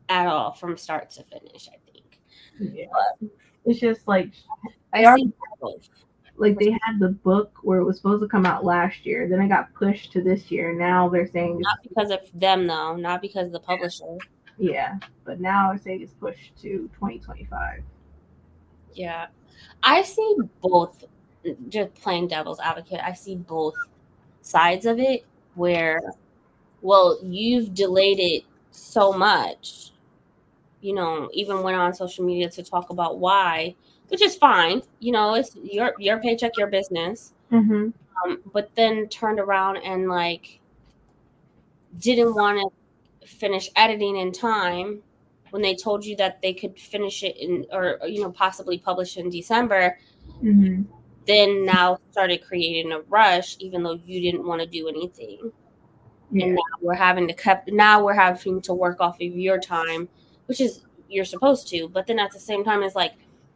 at all from start to finish, I think. Yeah. But it's just like they had the book where it was supposed to come out last year, then it got pushed to this year. Now they're saying not because of them though, not because of the publisher. Yeah, but now they're saying it's pushed to 2025. Yeah, I see both. Just playing devil's advocate, I see both sides of it where, well, you've delayed it so much, even went on social media to talk about why, which is fine. It's your paycheck, your business. Mm-hmm. But then turned around and like didn't want to finish editing in time when they told you that they could finish it or possibly publish in December. Mm-hmm. Then now started creating a rush, even though you didn't want to do anything. Yeah. And now we're having to work off of your time, which is you're supposed to. But then at the same time, it's like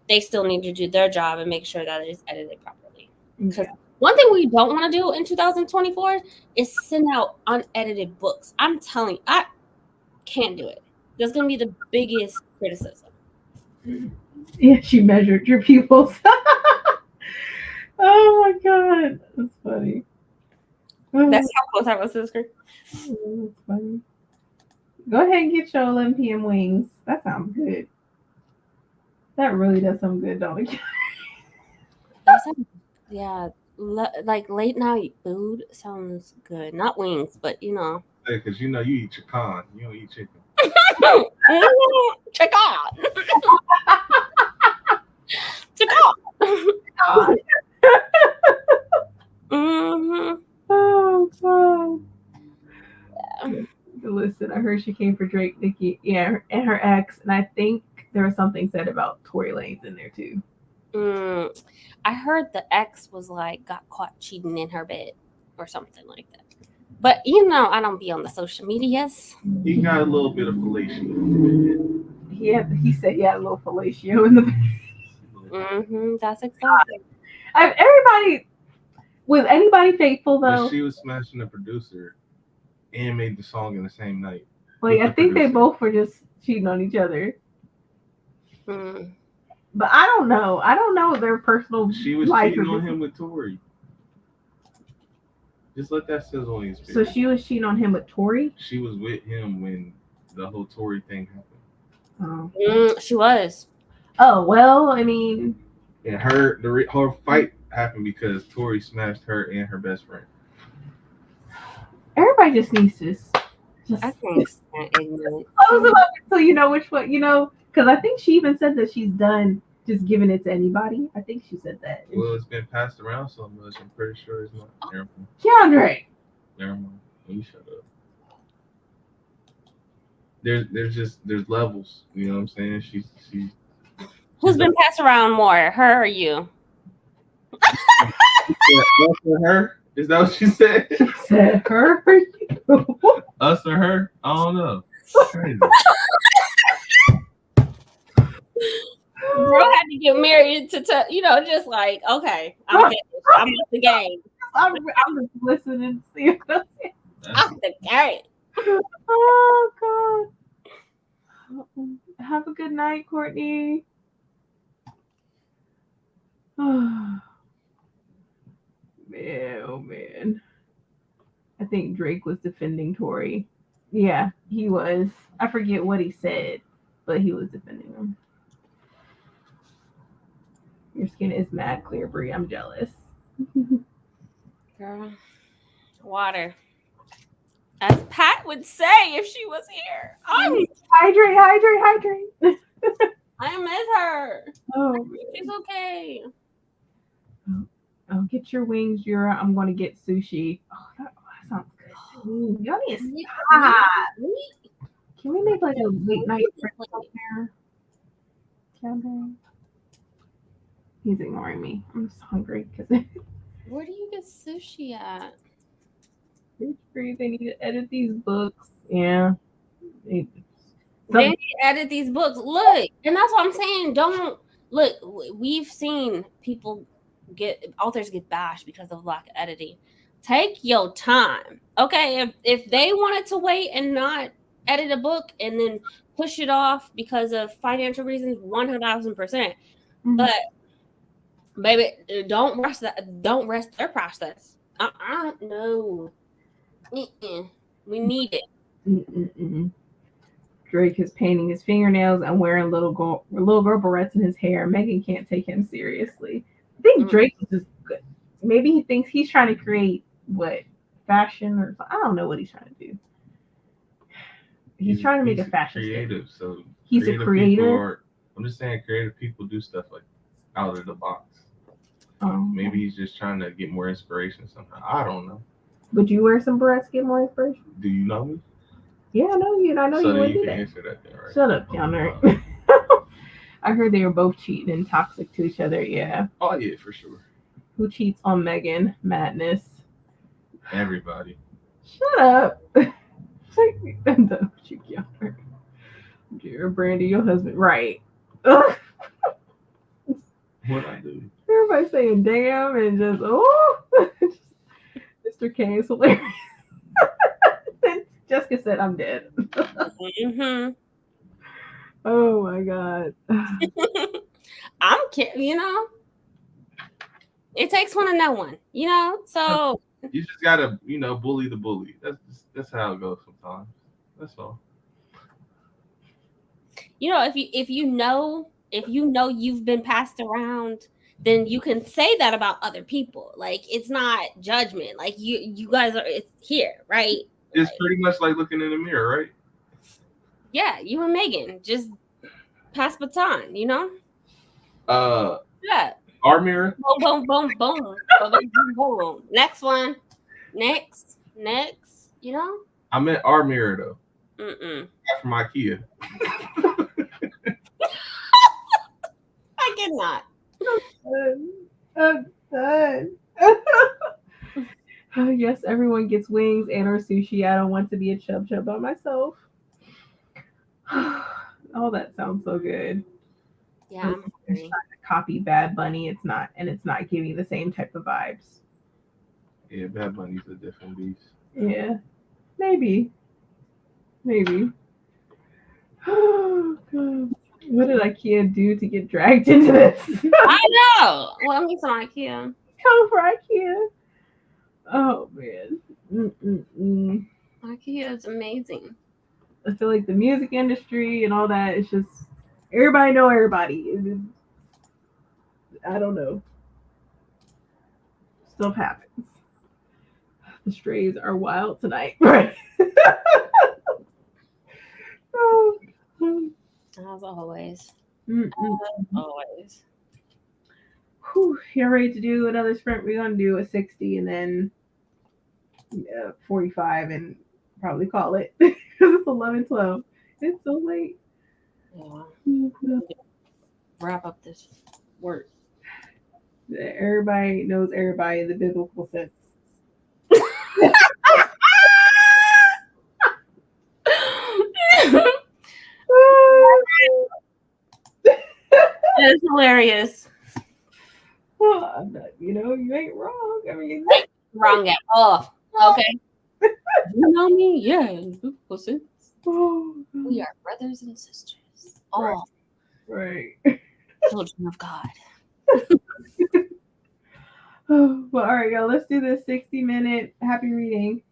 they still need to do their job and make sure that it's edited properly. Because one thing we don't want to do in 2024 is send out unedited books. I'm telling you, I can't do it. That's going to be the biggest criticism. Yeah, she measured your pupils. Oh my God, that's funny. That's how close I was to the screen. That's funny. Go ahead and get your 11 p.m. wings. That sounds good. That really does sound good, don't it? Yeah, like late night food sounds good. Not wings, but Hey, because you eat chicken. You don't eat chicken. Chicken. Mm-hmm. Oh God. Yeah. Listen, I heard she came for Drake, Nicki, and her ex, and I think there was something said about Tory Lanez in there too. I heard the ex was like got caught cheating in her bed or something like that. But I don't be on the social medias. He got a little bit of fellatio. He said he had a little fellatio in the bed. That's exactly. Everybody, Was anybody faithful though? But she was smashing the producer and made the song in the same night. Like, with I the think they producer. both were just cheating on each other. Mm. But I don't know. I don't know their personal She was life. cheating or on business. him with Tori. Just let that sizzle in your So spirit. she was cheating on him with Tori? She was with him when the whole Tory thing happened. Oh. She was. Oh, well, I mean, And her fight happened because Tori smashed her and her best friend. everybody just needs to just I think ignorant. close it up until you know which one, because I think she even said that she's done just giving it to anybody. I think she said that. Well, it's been passed around so much. I'm pretty sure it's not. Never mind. Keandre. Never mind. Let me shut up. There's levels. You know what I'm saying? She's Who's been passed around more, her or you? us or her? Is that what she said? She said her or you. Us or her? I don't know. Crazy. Bro had to get married to just like, okay, I'm finished. I'm off the game. I'm just listening to see what else. Off the game. Oh God. Have a good night, Courtney. Man, oh man. I think Drake was defending Tory. Yeah, he was. I forget what he said, but he was defending him. Your skin is mad clear, Brie. I'm jealous. Girl, water. As Pat would say if she was here. Hydrate. I miss her. Oh, She's okay. oh, get your wings, Jura. I'm going to get sushi. Oh, that sounds good. Ooh, y'all need to stop. Can we make like a late night breakfast there? Camping? He's ignoring me. I'm just hungry because Where do you get sushi at? it's free. They need to edit these books. Yeah. They edit these books. Look, and that's what I'm saying. Don't look. We've seen people authors get bashed because of lack of editing. Take your time, okay? If they wanted to wait and not edit a book and then push it off because of financial reasons, 1,000%. But baby, don't rush that. Don't rush their process. I don't know. We need it. Drake is painting his fingernails and wearing little girl barrettes in his hair. Megan can't take him seriously. I think Drake is just good. Maybe he thinks he's trying to create fashion or I don't know what he's trying to do. He's trying to make a fashion creative. statement. So He's a creator. I'm just saying, creative people do stuff like out of the box. Oh. Maybe he's just trying to get more inspiration somehow. I don't know. Would you wear some barrettes to get more inspiration? Do you know me? Yeah, I know you, and I know you would do that. Answer that then, right? Shut up, Keanu. I heard they were both cheating and toxic to each other. Yeah. Oh yeah, for sure. Who cheats on Megan? Madness. Everybody. Shut up. I'm done with you, Keanu. Dear Brandy, your husband. Right. What I do? Everybody saying damn and just Mr. K is hilarious. Jessica said I'm dead. Oh my god. I'm kidding, it takes one to know one, so you just gotta, bully the bully. That's how it goes sometimes. That's all. If you know you've been passed around, then you can say that about other people. Like, it's not judgment. Like, you guys it's here, right? It's pretty much like looking in the mirror, right? Yeah, you and Megan just pass baton, Yeah. Yeah. Our mirror. Boom, boom, boom, boom, boom, boom, boom. Next one. Next. I meant our mirror though. Mm-mm. Not from IKEA. I cannot. I'm done. Yes, everyone gets wings and or sushi. I don't want to be a chub by myself. Oh, that sounds so good. Yeah, I'm trying to copy Bad Bunny. It's not giving the same type of vibes. Yeah, Bad Bunny's a different beast. Yeah, maybe. Oh God. What did IKEA do to get dragged into this? I know. Well, me some IKEA. Come for IKEA. Oh man. Mm-mm-mm. IKEA is amazing. I feel like the music industry and all that is just everybody know everybody. I don't know. Stuff happens. The strays are wild tonight. Right. Oh, As always. mm-mm. Always. Whew, you're ready to do another sprint. We're gonna do a 60 and then 45 and probably call it because it's 11:12. It's so late. Yeah. Wrap up this work. Everybody knows everybody in the biblical sense. It's hilarious. I'm not, you ain't wrong. I mean, Wrong at all. Okay. You know me? Yeah. Biblical sense. oh, We are brothers and sisters. All right. children of God. Well, all right, y'all. Let's do this 60-minute happy reading.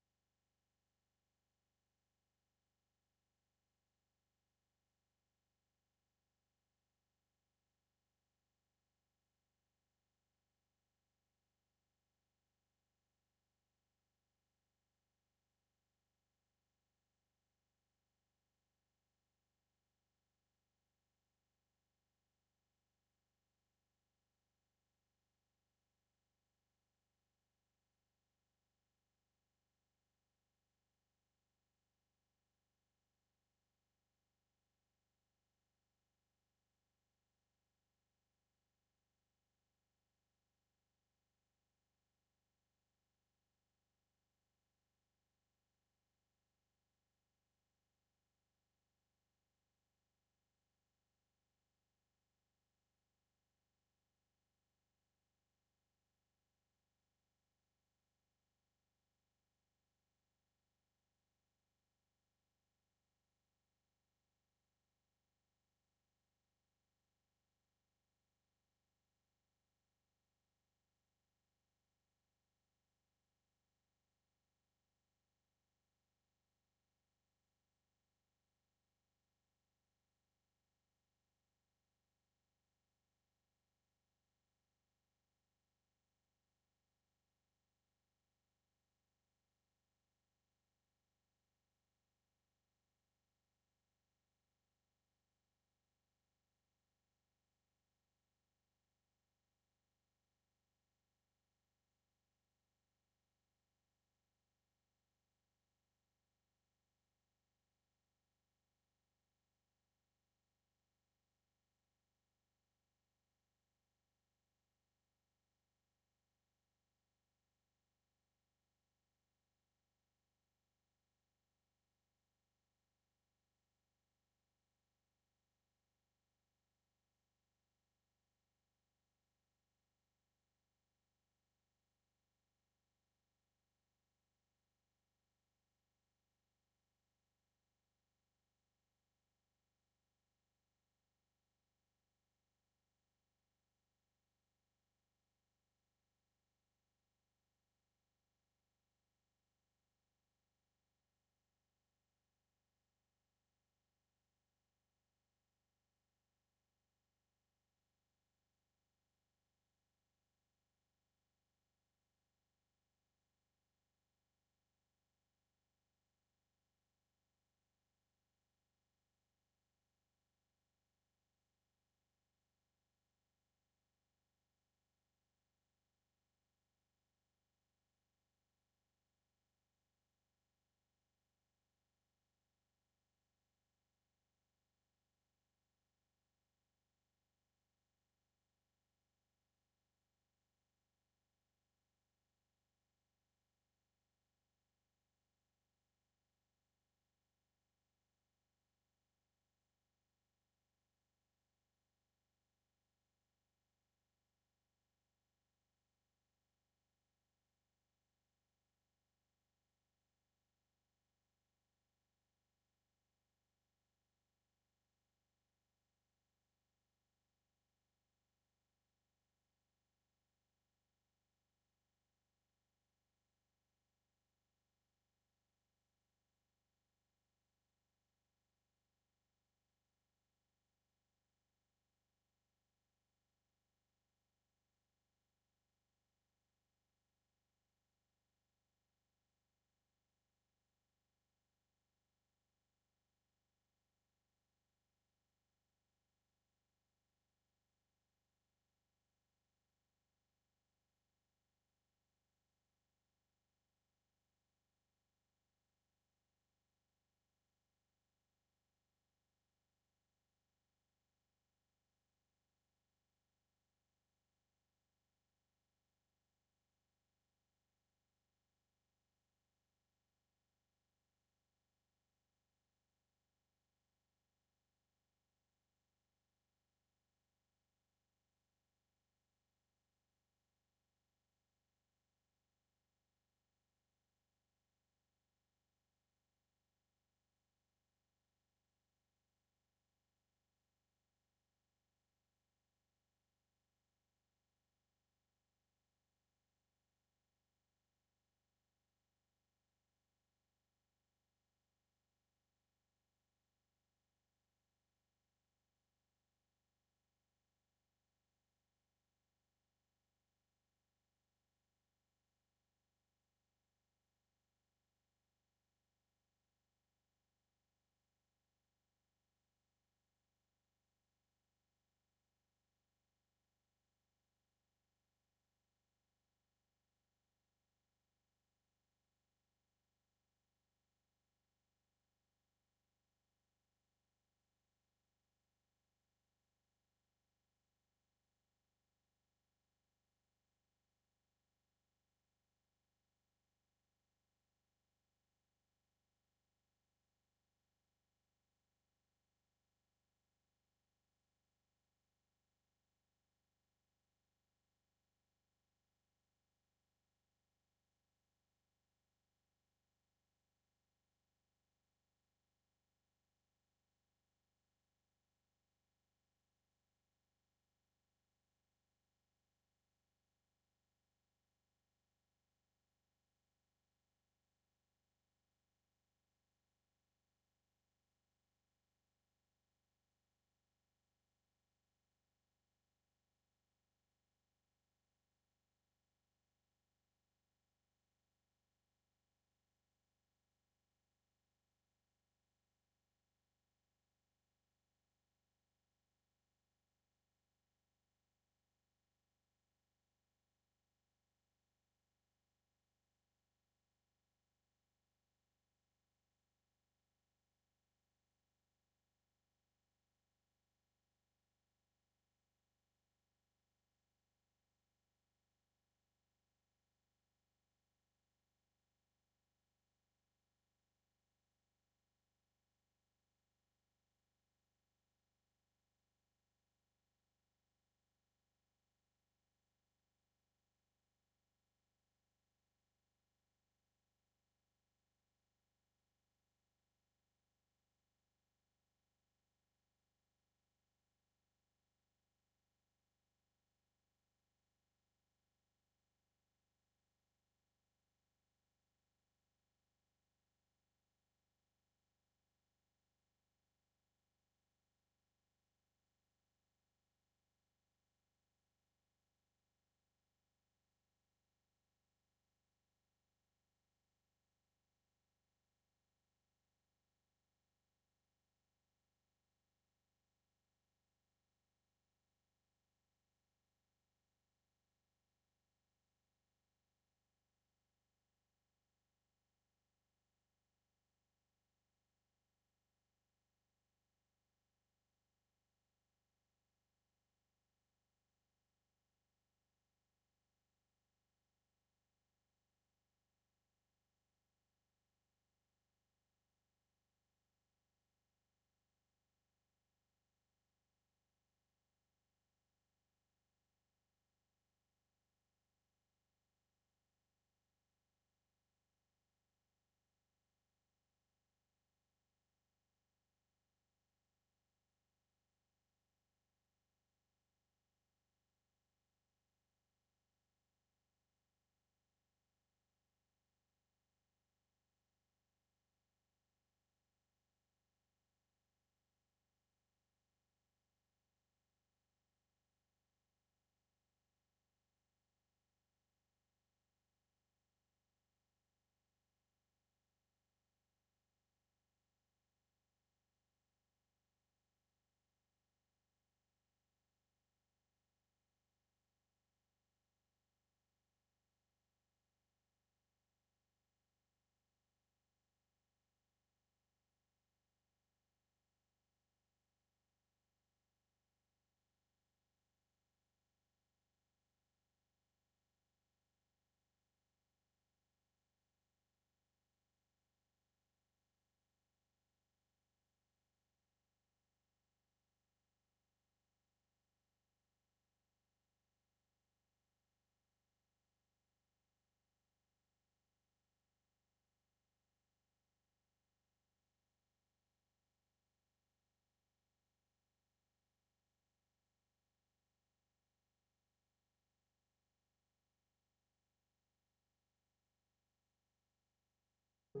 Hey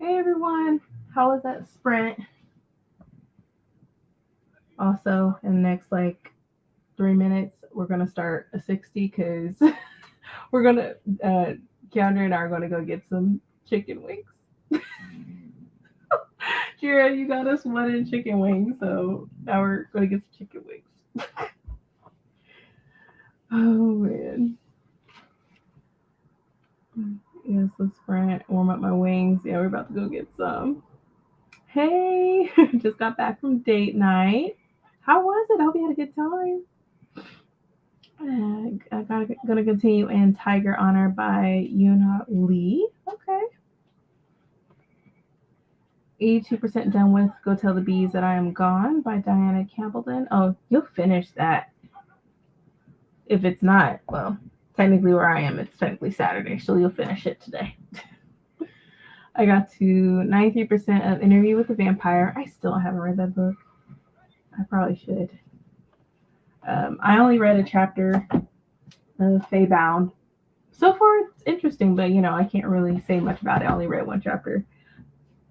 everyone, how was that sprint? Also, in the next like 3 minutes, we're gonna start a 60 because we're gonna Keandra and I are gonna go get some chicken wings. Jira, you got us one in chicken wings, so now we're gonna get some chicken wings. Oh man. Yes, let's sprint, warm up my wings. Yeah, we're about to go get some. Hey, just got back from date night. How was it? I hope you had a good time. Gonna continue in Tiger Honor by Yuna Lee. Okay. 82% done with Go Tell the Bees That I Am Gone by Diana Campbellton. Oh, you'll finish that. If it's not, well, technically where I am, it's technically Saturday, so you'll finish it today. I got to 93% of Interview with the Vampire. I still haven't read that book. I probably should. I only read a chapter of Fae Bound. So far, it's interesting, but I can't really say much about it. I only read one chapter.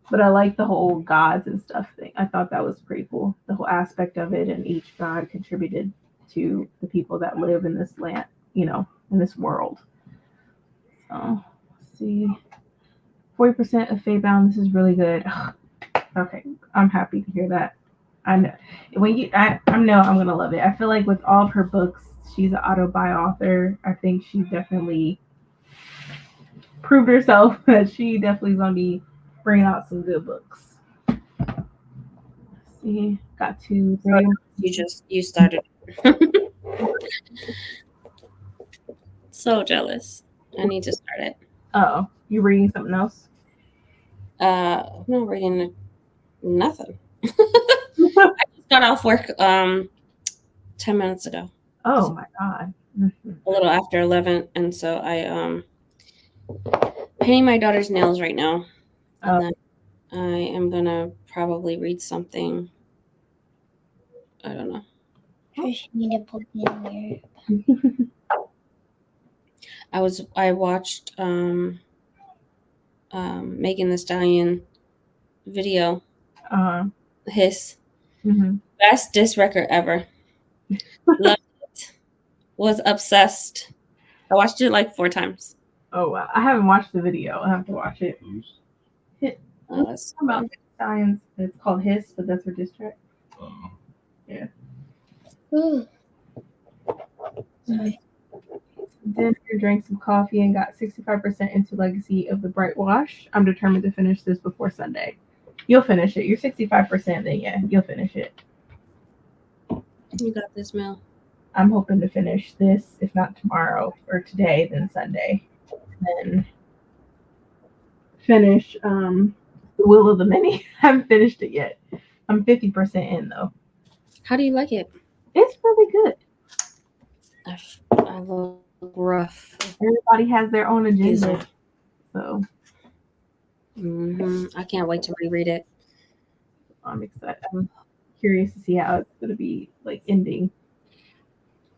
But I like the whole gods and stuff thing. I thought that was pretty cool. The whole aspect of it, and each god contributed to the people that live in this land, in this world. So, let's see. 40% of Fae Bound. This is really good. Okay, I'm happy to hear that. I know I know I'm gonna love it. I feel like with all of her books, she's an auto-buy author. I think she definitely proved herself that she definitely is gonna be bringing out some good books. Let's see, got to You started. So jealous. I need to start it. Oh, you reading something else? I'm not reading nothing. I just got off work 10 minutes ago. Oh my god. A little after 11, and so I painting my daughter's nails right now. And then I am gonna probably read something. I don't know. First, you need to put me in there. I watched Megan Thee Stallion video. His best diss record ever. Loved it. Was obsessed. I watched it like 4 times. Oh wow. I haven't watched the video. I have to watch it. It's about science. It's called Hiss, but that's her diss track. Yeah. Ooh. Dinner, drank some coffee, and got 65% into Legacy of the Bright Wash. I'm determined to finish this before Sunday. You'll finish it. You're 65%, then yeah, you'll finish it. You got this, Mel. I'm hoping to finish this, if not tomorrow or today, then Sunday. And then finish The Will of the Many. I haven't finished it yet. I'm 50% in though. How do you like it? It's really good. I love rough. Everybody has their own agenda. So I can't wait to reread it. I'm excited. I'm curious to see how it's going to be like ending.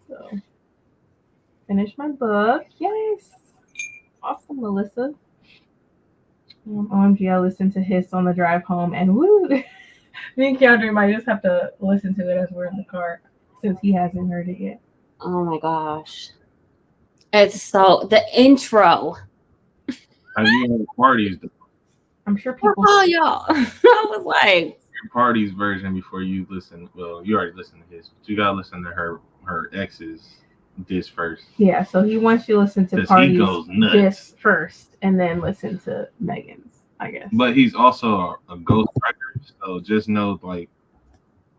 So finish my book. Yes. Awesome, Melissa. OMG, I listened to Hiss on the drive home, and woo! Me and Keandra might just have to listen to it as we're in the car since he hasn't heard it yet. Oh my gosh. It's so the intro. Have you had parties? I'm sure people. Oh, y'all. I was like, Party's version before you listen. Well, you already listened to his, but you gotta listen to her ex's diss first. Yeah, so he wants you to listen to Because Party's he goes nuts. diss first, and then listen to Megan's, I guess. But he's also a ghost writer, so just know like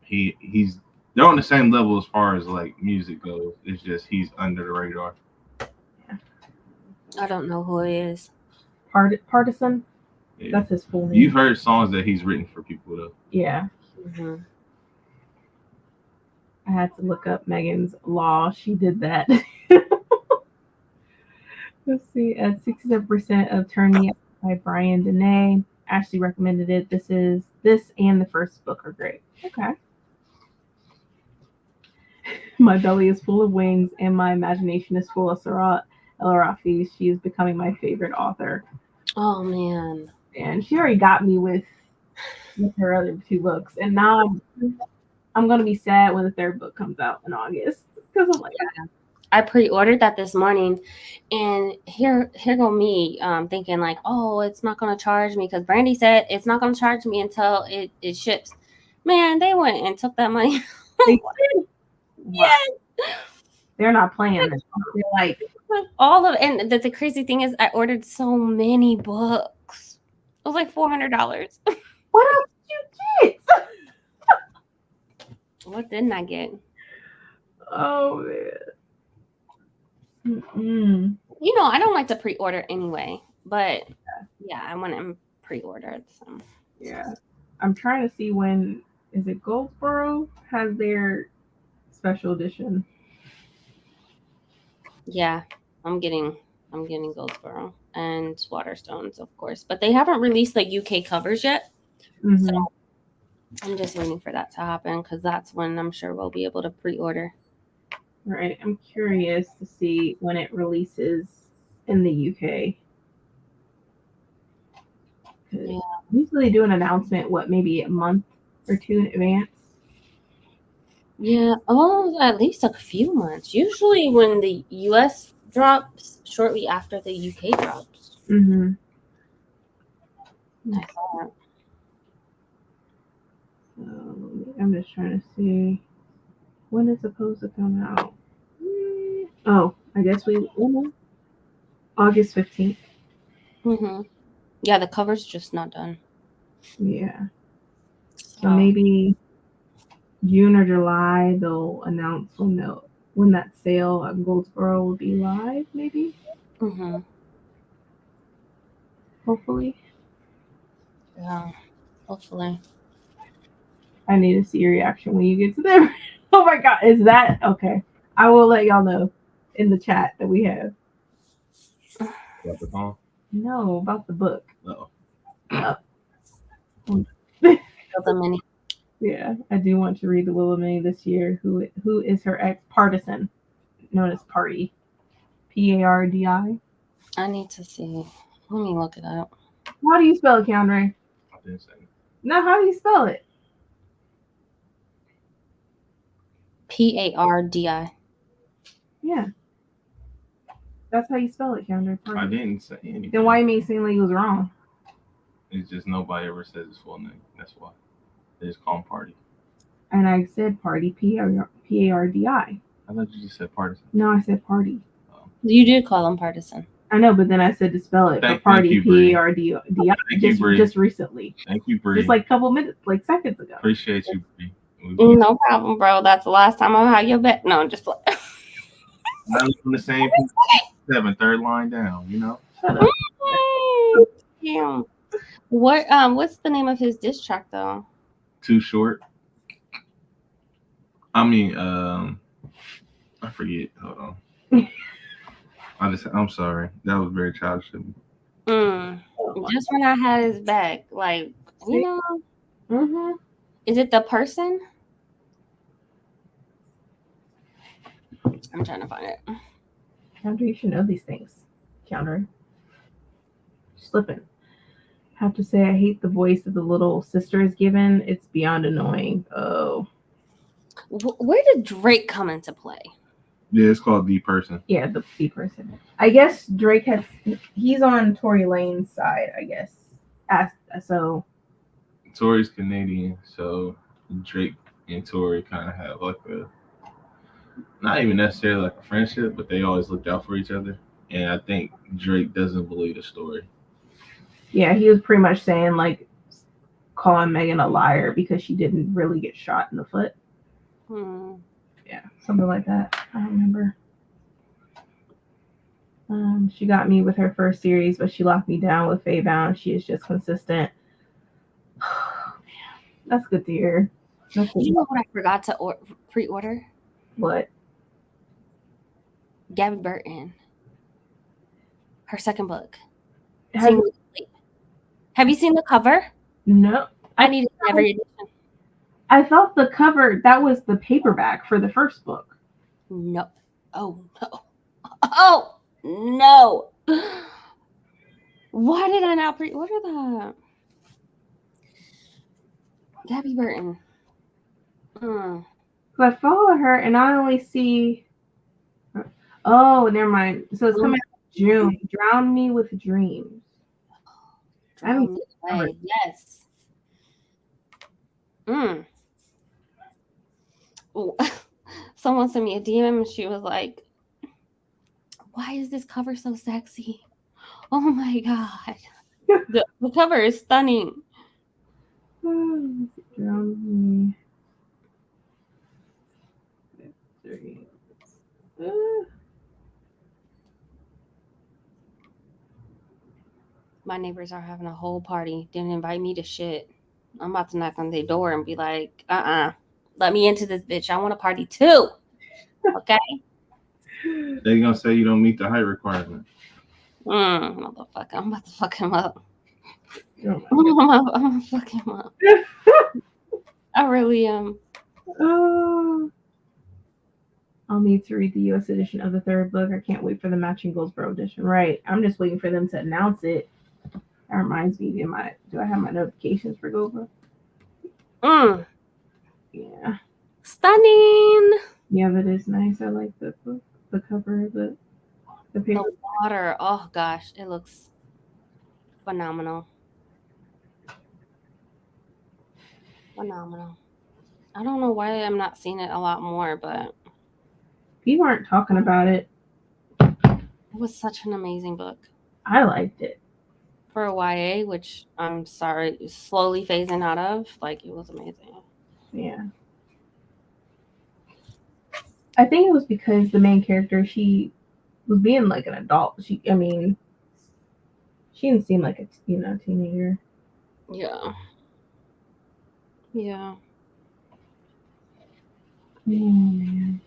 he's they're on the same level as far as like music goes. It's just he's under the radar. I don't know who he is. Partisan. Yeah. That's his full name. You've heard songs that he's written for people though. Yeah. Mm-hmm. I had to look up Megan's Law. She did that. Let's see. At 67% of Turn Me Up by Brian Deney. Ashley recommended it. This and the first book are great. Okay. My belly is full of wings, and my imagination is full of Sarat El Arafi. She is becoming my favorite author, Oh man. and she already got me with her other 2 books, and now I'm gonna be sad when the 3rd book comes out in August because I'm like, I pre-ordered that this morning, and here go me thinking like, oh, it's not gonna charge me because Brandy said it's not gonna charge me until it ships. Man, they went and took that money. they, Yes. they're not playing this. They're like, All of and the crazy thing is I ordered so many books. It was like $400. what else did you get? What didn't I get? Oh man. Mm-mm. You know, I don't like to pre-order anyway, but yeah, I went and pre-ordered some. Yeah, I'm trying to see when is it Goldsboro has their special edition. Yeah, I'm getting Goldsboro and Waterstones, of course, but they haven't released the UK covers yet. Mhm. So I'm just waiting for that to happen because that's when I'm sure we'll be able to pre-order. Right. I'm curious to see when it releases in the UK. 'Cause Yeah. usually they do an announcement, maybe a month or 2 in advance. Yeah, oh, at least a few months. Usually when the US drops, shortly after the UK drops. Mm-hmm. I thought. So I'm just trying to see when it's supposed to come out. Oh, I guess August 15th. Mm-hmm. Yeah, the cover's just not done. Yeah. So maybe June or July they'll announce when that sale at Goldsboro will be live, maybe. Mm-hmm. Hopefully. Yeah, hopefully. I need to see your reaction when you get to there. Oh my god, is that okay? I will let y'all know in the chat that we have. Got the phone? No, about the book. No. The mini. Yeah, I do want to read the Willamette this year. Who is her ex partisan, known as Party, Pardi? I need to see. Let me look it up. How do you spell it, Keandre? I didn't say it. No, how do you spell it? Pardi. Yeah, that's how you spell it, Keandre. I Party. didn't say anything. Then why you make it seem like it was wrong? It's just nobody ever says his full name. That's why. They just call him Party. And I said Party, Pardi. I thought you just said partisan. No, I said Party. You do call them partisan. I know, but then I said to spell it for Thank Party, you, Bree. Pardi, Thank you, Bree. just recently. Thank you, Bree. Just like a couple minutes, like seconds ago. Appreciate you, Bree. No problem, bro. That's the last time I had your bet. No, just like. Not on the same 7, third line down, you know? Shut up. Damn. What's the name of his diss track though? Too short. I mean, I forget. Hold on. I'm sorry. That was very childish of me. Just when I had his back, like, you know, Mm-hmm. is it the person? I'm trying to find it. Keandre, you should know these things. Keandre. Slipping. Have to say, I hate the voice that the little sister is given. It's beyond annoying. Oh. Where did Drake come into play? Yeah, it's called The Person. Yeah, the person. I guess Drake he's on Tory Lane's side, I guess. So Tory's Canadian, so Drake and Tory kind of have like not even necessarily like a friendship, but they always looked out for each other. And I think Drake doesn't believe the story. yeah, he was pretty much saying like calling Megan a liar because she didn't really get shot in the foot. Yeah, something like that. I don't remember. She got me with her first series, but she locked me down with Faebound. She is just consistent. Oh, man, that's good to hear. That's good. You know what I forgot to pre-order? What? Gabby Burton. Her second book. Have you seen the cover? No. I need it in every edition. I felt the cover, that was the paperback for the first book. No. Oh no. Oh no. Why did I not what are the Gabby Burton? Mm. So I follow her and I only see. Oh, never mind. So it's coming out in June. Drown Me with Dreams. I haven't Drown Me seen it. Away. Yes. Mm. Oh. Someone sent me a DM and she was like, "Why is this cover so sexy? Oh my god, the cover is stunning." Drown Me with Dreams. My neighbors are having a whole party. Didn't invite me to shit. I'm about to knock on their door and be like, let me into this bitch. I want a party too. Okay? They're gonna say you don't meet the height requirement. Motherfucker. I'm about to fuck him up. Oh I'm gonna fuck him up. I really am. I'll need to read the US edition of the third book. I can't wait for the matching Goldsboro edition. Right. I'm just waiting for them to announce it. That reminds me, do I have my notifications for Goldsboro? Yeah. Stunning. Yeah, that is nice. I like the book, the cover of the paper. The water. Oh gosh, it looks phenomenal. Phenomenal. I don't know why I'm not seeing it a lot more, but People aren't talking about it. it was such an amazing book I liked it. for a YA, which I'm sorry, is slowly phasing out of. Like, it was amazing. Yeah. I think it was because the main character, she was being like an adult. She didn't seem like a teenager. Yeah. Yeah. Oh man.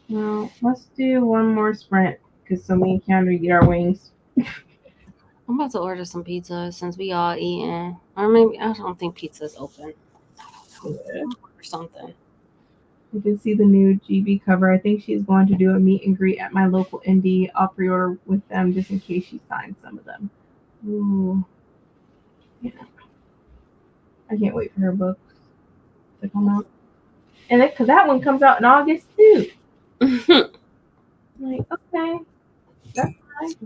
Well, let's do one more sprint because so me and Kendra get our wings. I'm about to order some pizza since we all eating. Or maybe, I don't think pizza's open. Yeah. Or something. You can see the new GB cover. I think she's going to do a meet and greet at my local indie. I'll pre-order with them just in case she signs some of them. Ooh. Yeah. I can't wait for her books to come out. And because that one comes out in August too. Like, okay. That's nice.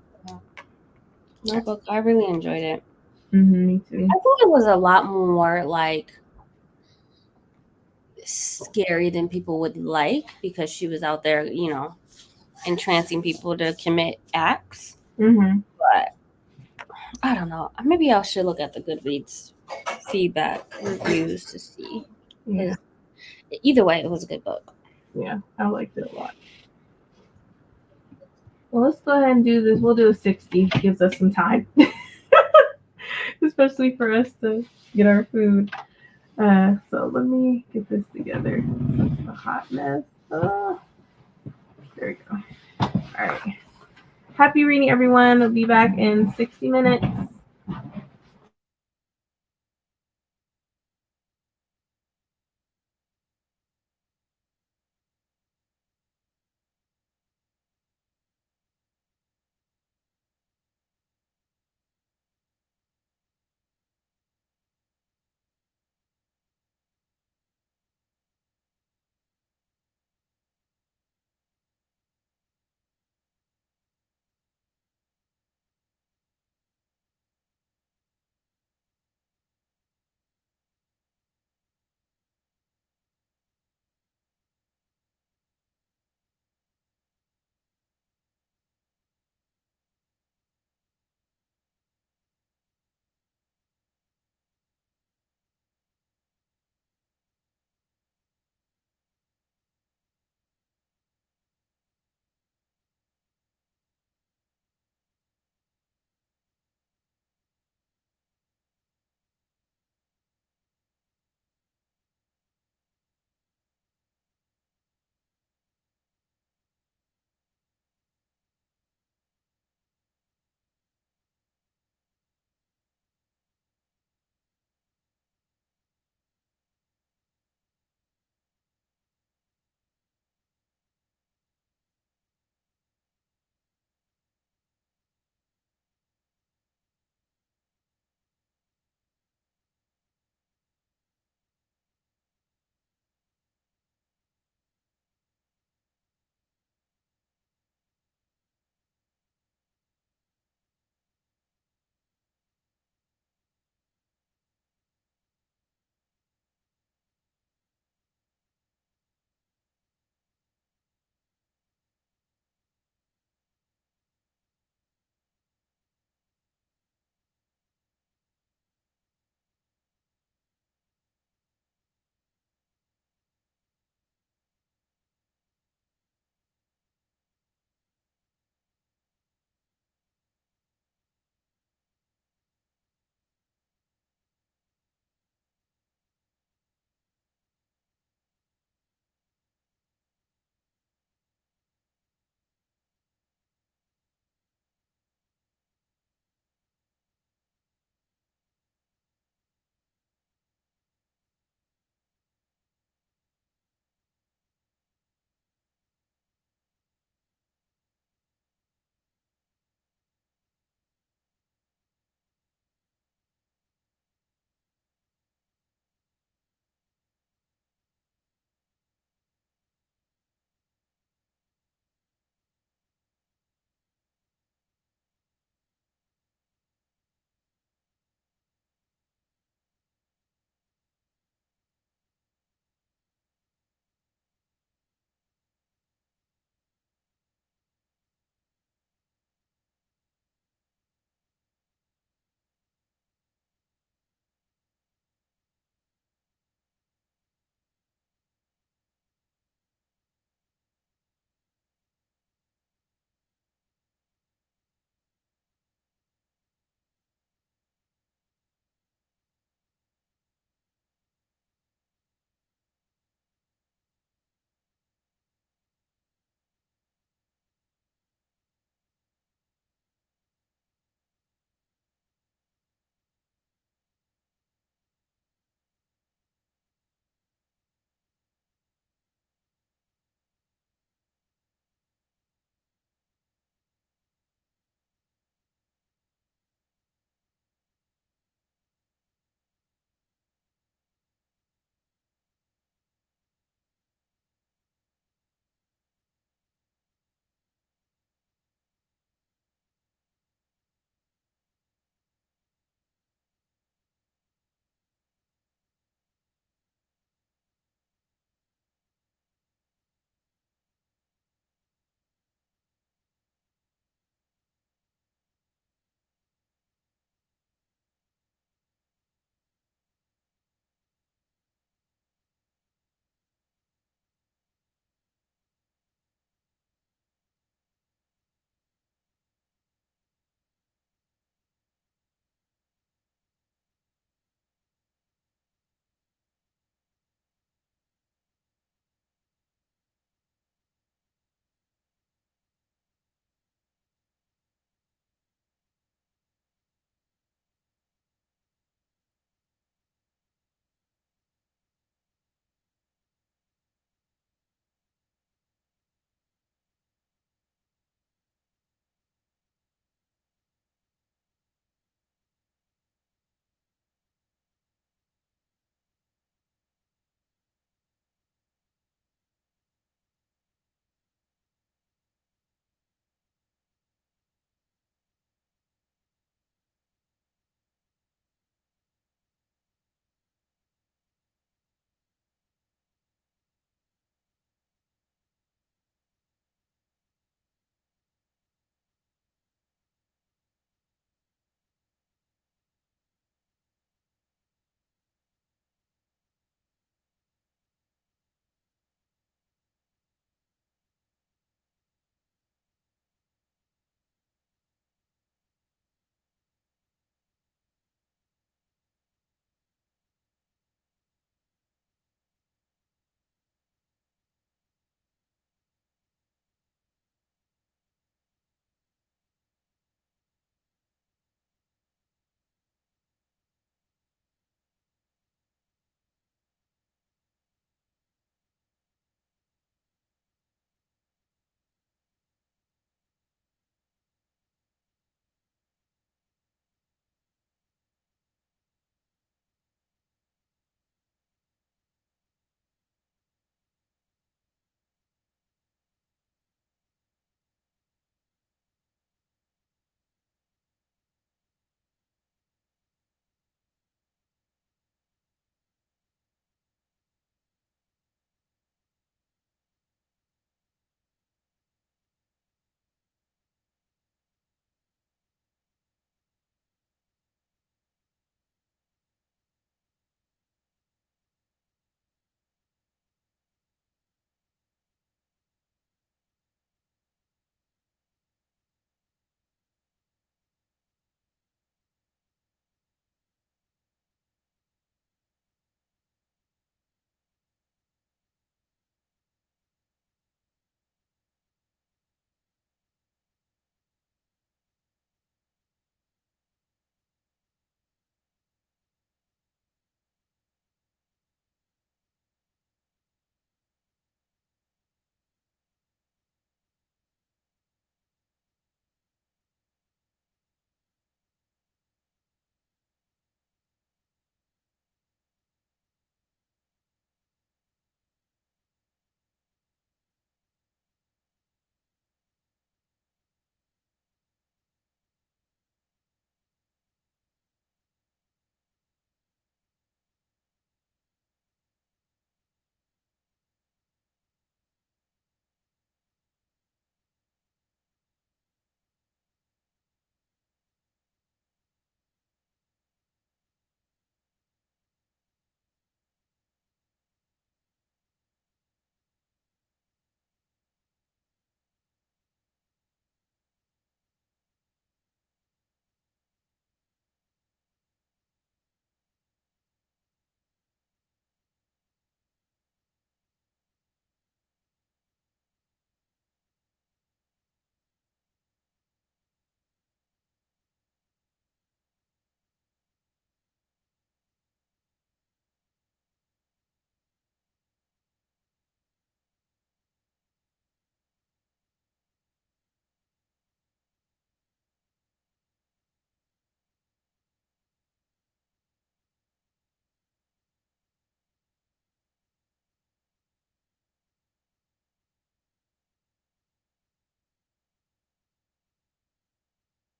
My book, I really enjoyed it. Me too. I thought it was a lot more like scary than people would like because she was out there, entrancing people to commit acts. But I don't know. Maybe I should look at the Goodreads feedback reviews to see. Yeah. Either way, it was a good book. Yeah, I liked it a lot. Well, let's go ahead and do this. We'll do a 60. Gives us some time. Especially for us to get our food. So let me get this together. That's a hot mess. There we go. All right. Happy reading, everyone. We'll be back in 60 minutes.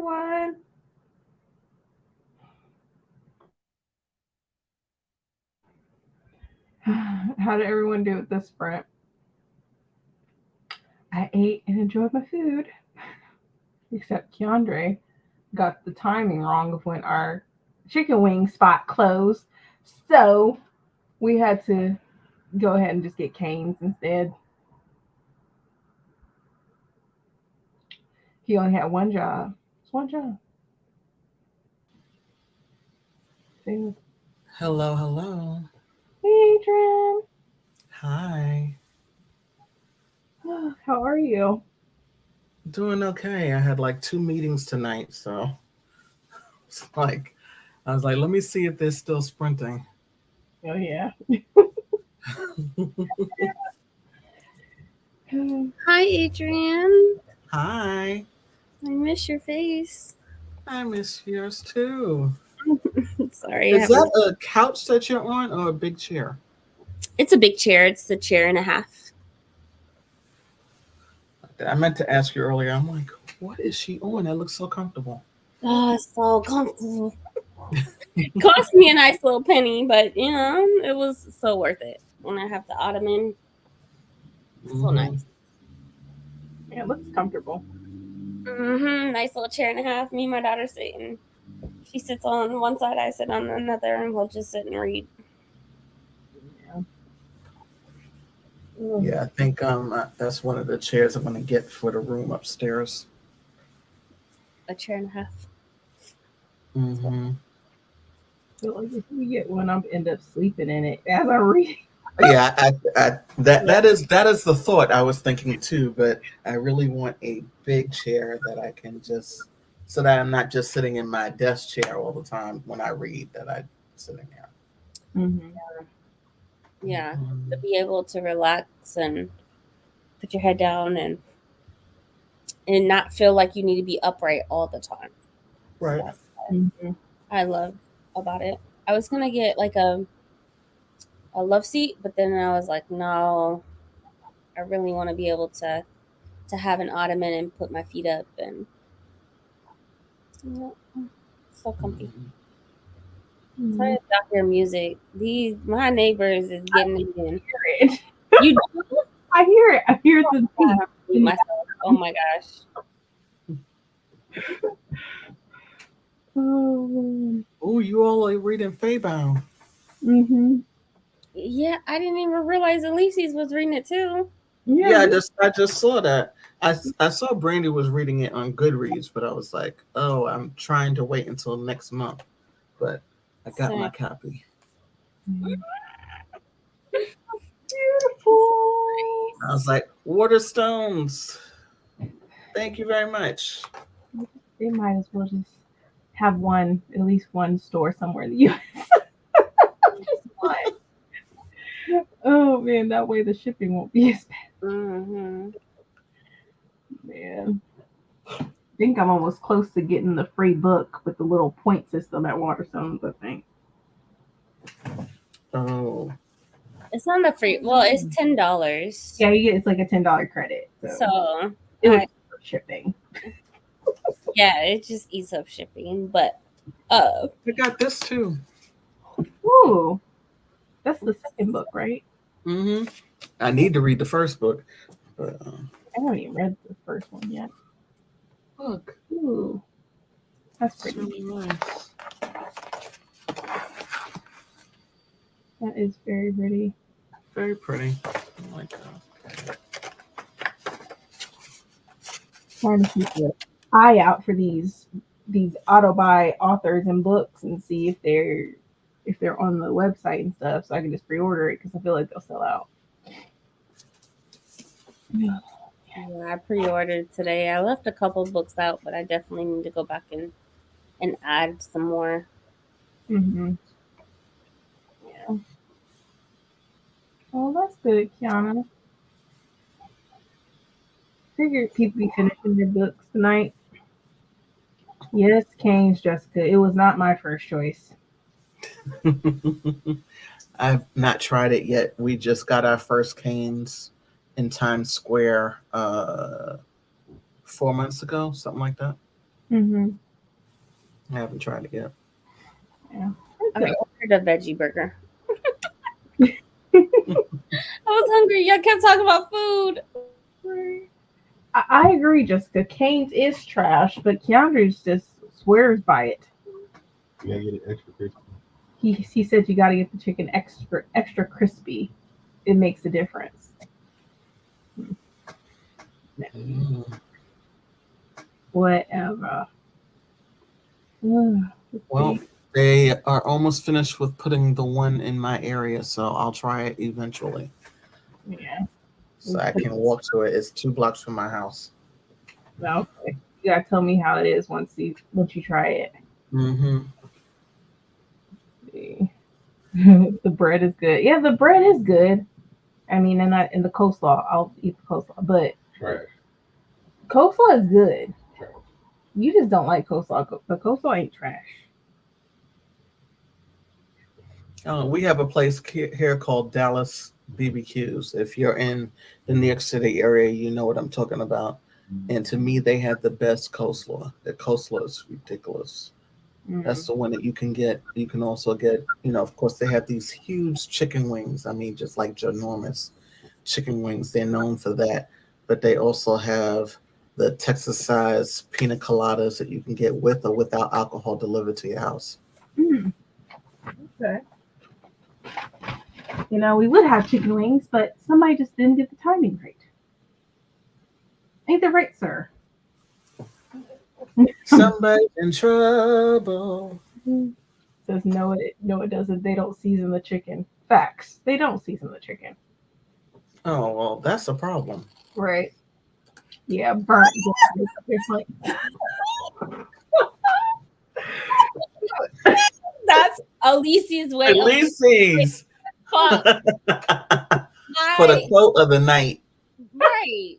everyone. How did everyone do with this sprint? I ate and enjoyed my food, except Keandre got the timing wrong of when our chicken wing spot closed. So we had to go ahead and just get Cane's instead. He only had one job. It's one job. Hey, Hello, hello. Adrian. Hi. How are you? Doing okay. I had like 2 meetings tonight, so it's like I was like, let me see if they're still sprinting. Oh, yeah. Hi, Adrian. Hi. I miss your face. I miss yours too. Sorry. Is that a couch that you're on or a big chair? It's a big chair. It's a chair and a half. I meant to ask you earlier. I'm like, what is she on? That looks so comfortable. Oh, it's so comfortable. Cost me a nice little penny, but you know, it was so worth it. When I have the ottoman, so nice. Yeah, it looks comfortable. Nice little chair and a half. Me and my daughter sit and she sits on one side, I sit on another, and we'll just sit and read. Yeah, I think that's one of the chairs I'm gonna get for the room upstairs. A chair and a half. Mm-hmm. So like if we get one, I'll end up sleeping in it as I read. Yeah, that is the thought I was thinking too, but I really want a big chair that I can just so that I'm not just sitting in my desk chair all the time when I read, that I'm sitting there. Mm-hmm. Yeah, to be able to relax and put your head down and not feel like you need to be upright all the time. Right. That's what I love about it. I was gonna get like a love seat, but then I was like, no, I really want to be able to have an ottoman and put my feet up and so comfy. Sorry about your music. My neighbors is getting it in. It. You I hear it. I hear the beat. myself. Oh my gosh. Oh, you all are reading Faybound. Mm-hmm. Yeah, I didn't even realize Elise's was reading it too. Yeah, I just saw that. I saw Brandy was reading it on Goodreads, but I was like, oh, I'm trying to wait until next month. But I got my copy. Beautiful. I was like, Waterstones. Thank you very much. They might as well just have one, at least one store somewhere in the U.S. Just one. Oh man, that way the shipping won't be as bad. Man, I think I'm almost close to getting the free book with the little point system at Waterstones, I think. Oh. It's not the free. Well, it's $10. Yeah, it's like a $10 credit. So it was for shipping. Yeah, it just eats up shipping. But I got this too. Ooh, that's the second book, right? Mm-hmm. I need to read the first book, but I haven't even read the first one yet. Look. Ooh, that's pretty nice. That is very pretty. Very pretty. I like that. Trying to keep an eye out for these auto buy authors and books and see if they're on the website and stuff, so I can just pre-order it because I feel like they'll sell out. Yeah, I pre-ordered today. I left a couple of books out, but I definitely need to go back and add some more. Mm-hmm. Yeah. Oh, that's good, Kiana. Figured people be finishing their books tonight. Yes, Cane's, Jessica. It was not my first choice. I've not tried it yet. We just got our first Cane's in Times Square 4 months ago, something like that. Mm-hmm. I haven't tried it yet. Yeah. I ordered a veggie burger. I was hungry. Y'all kept talking about food. I agree, Jessica. Cane's is trash, but Keandre's just swears by it. You gotta get it extra crispy. He said you got to get the chicken extra crispy. It makes a difference. Whatever. Well, they are almost finished with putting the one in my area, so I'll try it eventually. Yeah. So I can walk to it. It's 2 blocks from my house. Well, okay. You gotta tell me how it is once you try it. Mm-hmm. The bread is good. Yeah, the bread is good. I mean, and the coleslaw, I'll eat the coleslaw, but Trash. coleslaw is good. Trash. You just don't like coleslaw. The coleslaw ain't trash. We have a place here called Dallas BBQs. If you're in the New York City area, you know what I'm talking about. And to me, they have the best coleslaw. The coleslaw is ridiculous. That's the one that you can get. You can also get, of course, they have these huge chicken wings. I mean, just like ginormous chicken wings. They're known for that. But they also have the Texas-sized pina coladas that you can get with or without alcohol delivered to your house. Okay. We would have chicken wings, but somebody just didn't get the timing right. Ain't that right, sir? Somebody's in trouble. Says no, it doesn't. They don't season the chicken. Facts. They don't season the chicken. Oh, well, that's a problem. Right. Yeah, burnt. That's Alicia's way. Ulysses. Fuck. For the quote of the night. Right.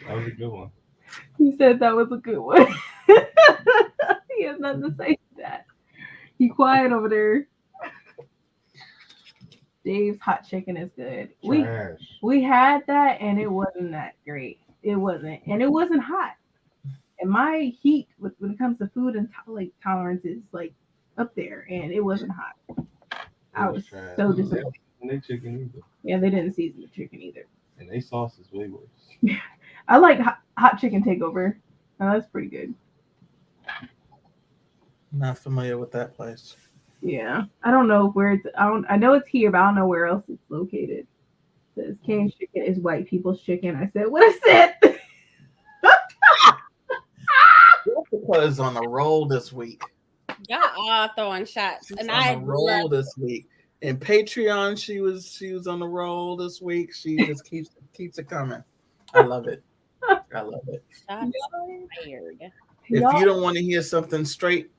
That was a good one. He said that was a good one. He has nothing to say to that. He quiet over there. Dave's hot chicken is good. Trash. We had that and it wasn't that great. It wasn't, and it wasn't hot. And my heat when it comes to food and tolerance is like up there, and it wasn't hot. I was trash. so disappointed. And they chicken either. Yeah, they didn't season the chicken either. And they sauce is way worse. I like hot chicken takeover. Oh, that's pretty good. Not familiar with that place. Yeah, I don't know where it's. I know it's here, but I don't know where else it's located. It says Cane's chicken is white people's chicken. I said, what is it? Jessica is on a roll this week. Y'all are throwing shots, She's and on I a roll love this week. In Patreon, she was on the roll this week. She just keeps it coming. I love it. I love it. shots fired. If you don't want to hear something straight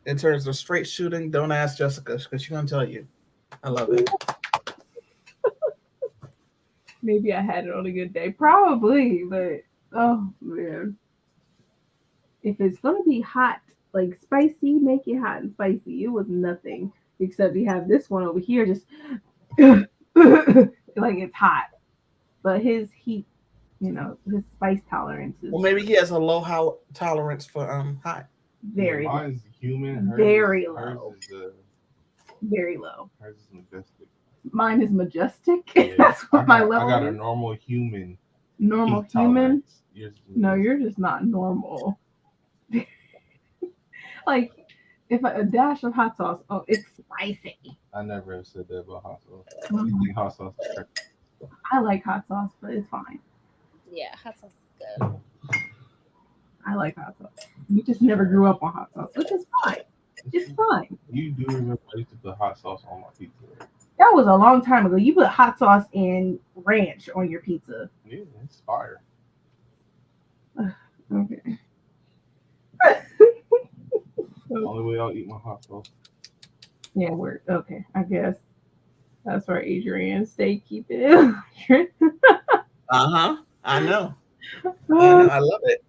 in terms of straight shooting, don't ask Jessica because she's gonna tell you. I love it. Maybe I had it on a good day. Probably, but oh man. If it's gonna be hot, like spicy, make it hot and spicy. It was nothing. Except we have this one over here just like it's hot. But his heat, his spice tolerance is Well, maybe he has a low tolerance for hot. very Mine's human. Very hers low. Is, very low. hers is majestic. Mine is majestic. Yeah. That's what my I level got a is. normal human. Normal heat human. tolerance. Yours is No, majestic. you're just not normal. Like if a dash of hot sauce, oh, it's spicy. I never have said that about hot sauce. I Mhm. think hot sauce is trash. I like hot sauce, but it's fine. Yeah, hot sauce is good. I like hot sauce. You just never grew up on hot sauce, which is fine. It's fine. You do remember I used to put hot sauce on my pizza, right? That was a long time ago. You put hot sauce and ranch on your pizza. Yeah, it's fire. Okay. Only way I'll eat my hot sauce. Yeah, we're okay. I guess that's where Adrian stay keep it. I know. I love it.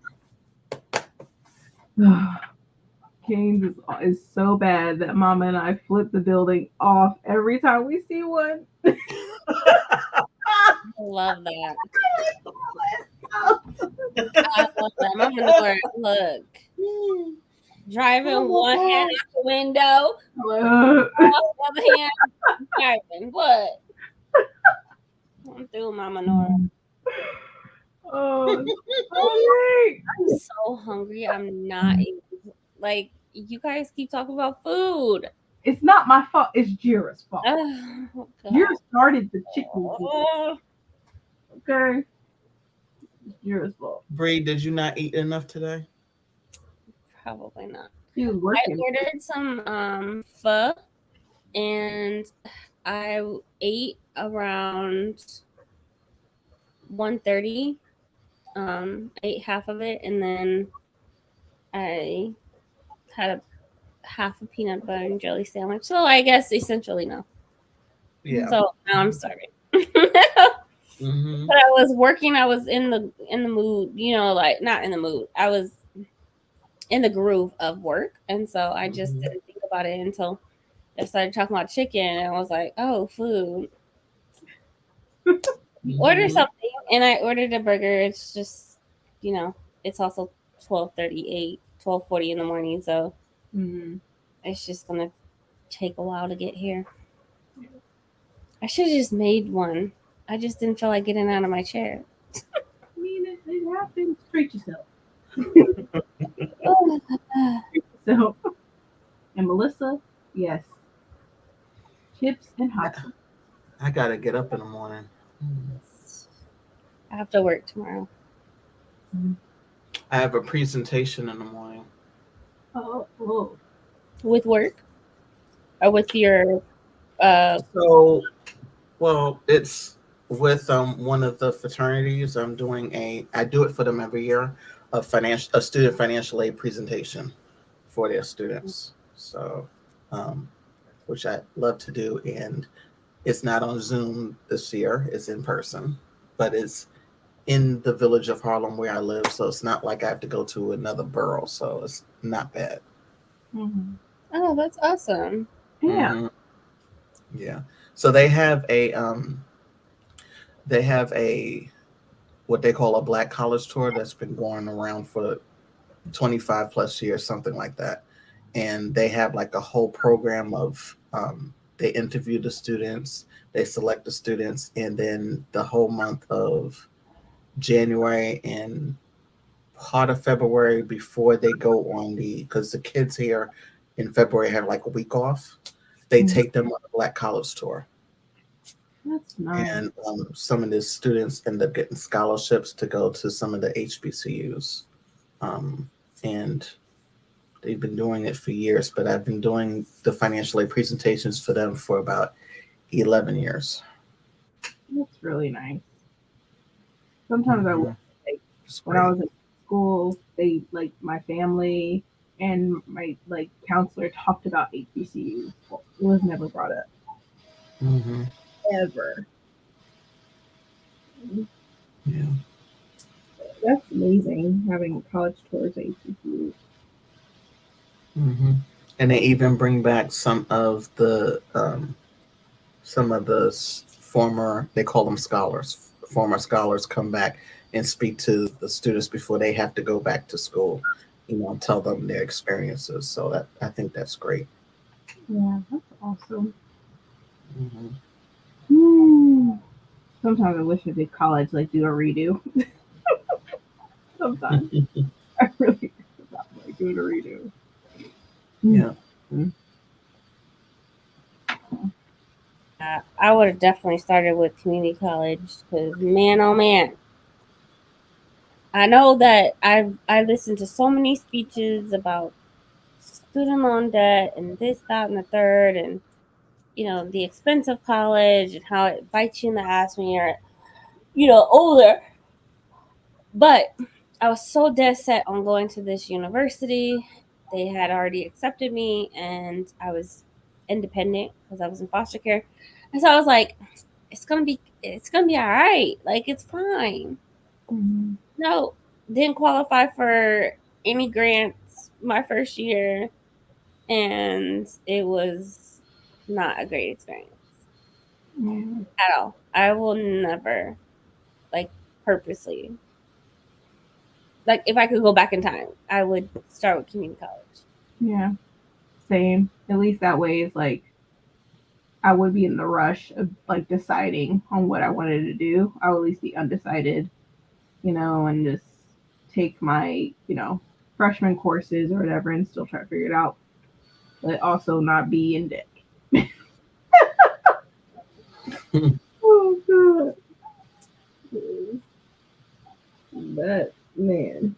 Cane's is so bad that Mama and I flip the building off every time we see one. I love that. I love that. Mama Nora, look, driving one hand out the window, the other hand driving. What? I'm through, Mama Nora. Oh, sorry. I'm so hungry. I'm not even, like, you guys keep talking about food. It's not my fault. It's Jira's fault. Oh, God. Jira started the chicken. Oh, Okay. It's Jira's fault. Bree, did you not eat enough today? probably not. She was I working. ordered some pho, and I ate around 1:30. Ate half of it, and then I had a half a peanut butter and jelly sandwich. So I guess essentially no. Yeah. So now I'm starving. Mm-hmm. But I was working. I was in the mood, like not in the mood. I was in the groove of work, and so I just Mhm. didn't think about it until I started talking about chicken, and I was like, "Oh, food." Order Mhm. something, and I ordered a burger. It's just, it's also 12:38, 12:40 in the morning, so Mm-hmm. it's just gonna take a while to get here. I should have just made one. I just didn't feel like getting out of my chair. I mean, it happens. Treat yourself. Oh, So, and Melissa, yes, chips and hot sauce. I gotta get up in the morning. I have to work tomorrow. I have a presentation in the morning. Oh. With work? Or with your So, well, it's with one of the fraternities. I do it for them every year, a student financial aid presentation for their students. So, which I love to do, and it's not on Zoom this year; it's in person, but it's in the village of Harlem where I live, so it's not like I have to go to another borough, so it's not bad. Mm-hmm. Oh, that's awesome. Yeah. Mhm. Yeah. So they have a what they call a Black College Tour that's been going around for 25 plus years, something like that. And they have like a whole program of they interview the students, they select the students, and then the whole month of January and part of February before they go on because the kids here in February have like a week off, they Mhm. take them on a Black College Tour. That's nice. And some of the students end up getting scholarships to go to some of the HBCUs. And they've been doing it for years, but I've been doing the financial aid presentations for them for about 11 years. That's really nice. Sometimes I wish, like, It's when I great. was in school, they like my family and my counselor talked about HBCUs. Well, it was never brought up Mhm. ever. Yeah. That's amazing having college tours at HBCUs. Hmm. And they even bring back some of the former, they call them scholars. Former scholars come back and speak to the students before they have to go back to school, and tell them their experiences. So I think that's great. Yeah, that's awesome. Hmm. Sometimes I wish I did college, like do a redo. Sometimes I really think about like doing a redo. Yeah. I would have definitely started with community college because, man, oh man, I know that I listened to so many speeches about student loan debt and this, that, and the third, and the expense of college and how it bites you in the ass when you're older. But I was so dead set on going to this university. They had already accepted me, and I was independent because I was in foster care, and so I was like, it's gonna be all right. Like, it's fine. Mm-hmm. No, didn't qualify for any grants my first year, and it was not a great experience Yeah. at all. I will never, purposely Like if I could go back in time, I would start with community college. Yeah, same. At least that way it's like I would be in the rush of like deciding on what I wanted to do. I would at least be undecided, and just take my, freshman courses or whatever and still try to figure it out, but also not be in debt. Oh god. But man,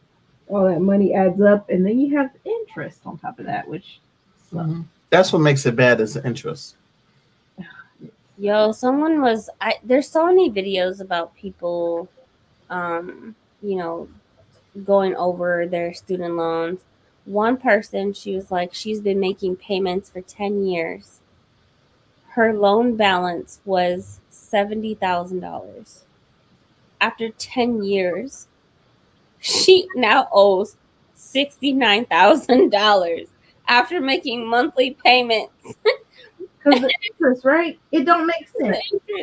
all that money adds up, and then you have interest on top of that, which sucks. That's what makes it bad is the interest. Yo, there's so many videos about people, going over their student loans. One person, she was like, she's been making payments for 10 years. Her loan balance was $70,000. After 10 years, she now owes $69,000 after making monthly payments. Because the interest, right? It don't make sense.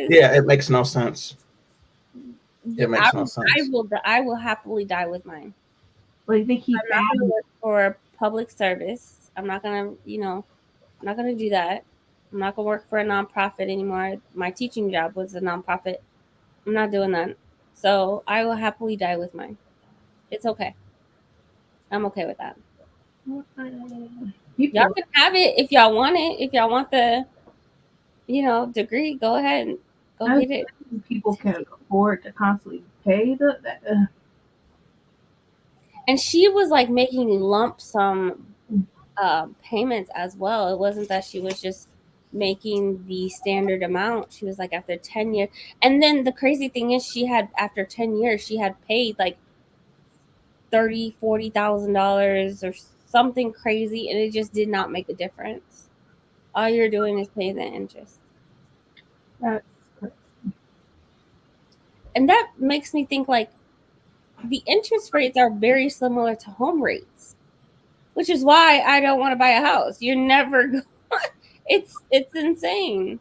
Yeah, it makes no sense. It makes no sense. I will happily die with mine. Like they keep I'm not going to work for public service. I'm not going to, I'm not going to do that. I'm not going to work for a nonprofit anymore. My teaching job was a nonprofit. I'm not doing that. So I will happily die with mine. It's okay. I'm okay with that. Y'all can have it if y'all want it. If y'all want the, degree, go ahead and go get it. People can afford to constantly pay And she was like making lump sum payments as well. It wasn't that she was just making the standard amount. She was like after 10 years. And then the crazy thing is after 10 years, she had paid like $30,000-$40,000 or something crazy, and it just did not make a difference. All you're doing is paying the interest. That's crazy. And that makes me think like the interest rates are very similar to home rates, which is why I don't want to buy a house. You're never going. It's insane.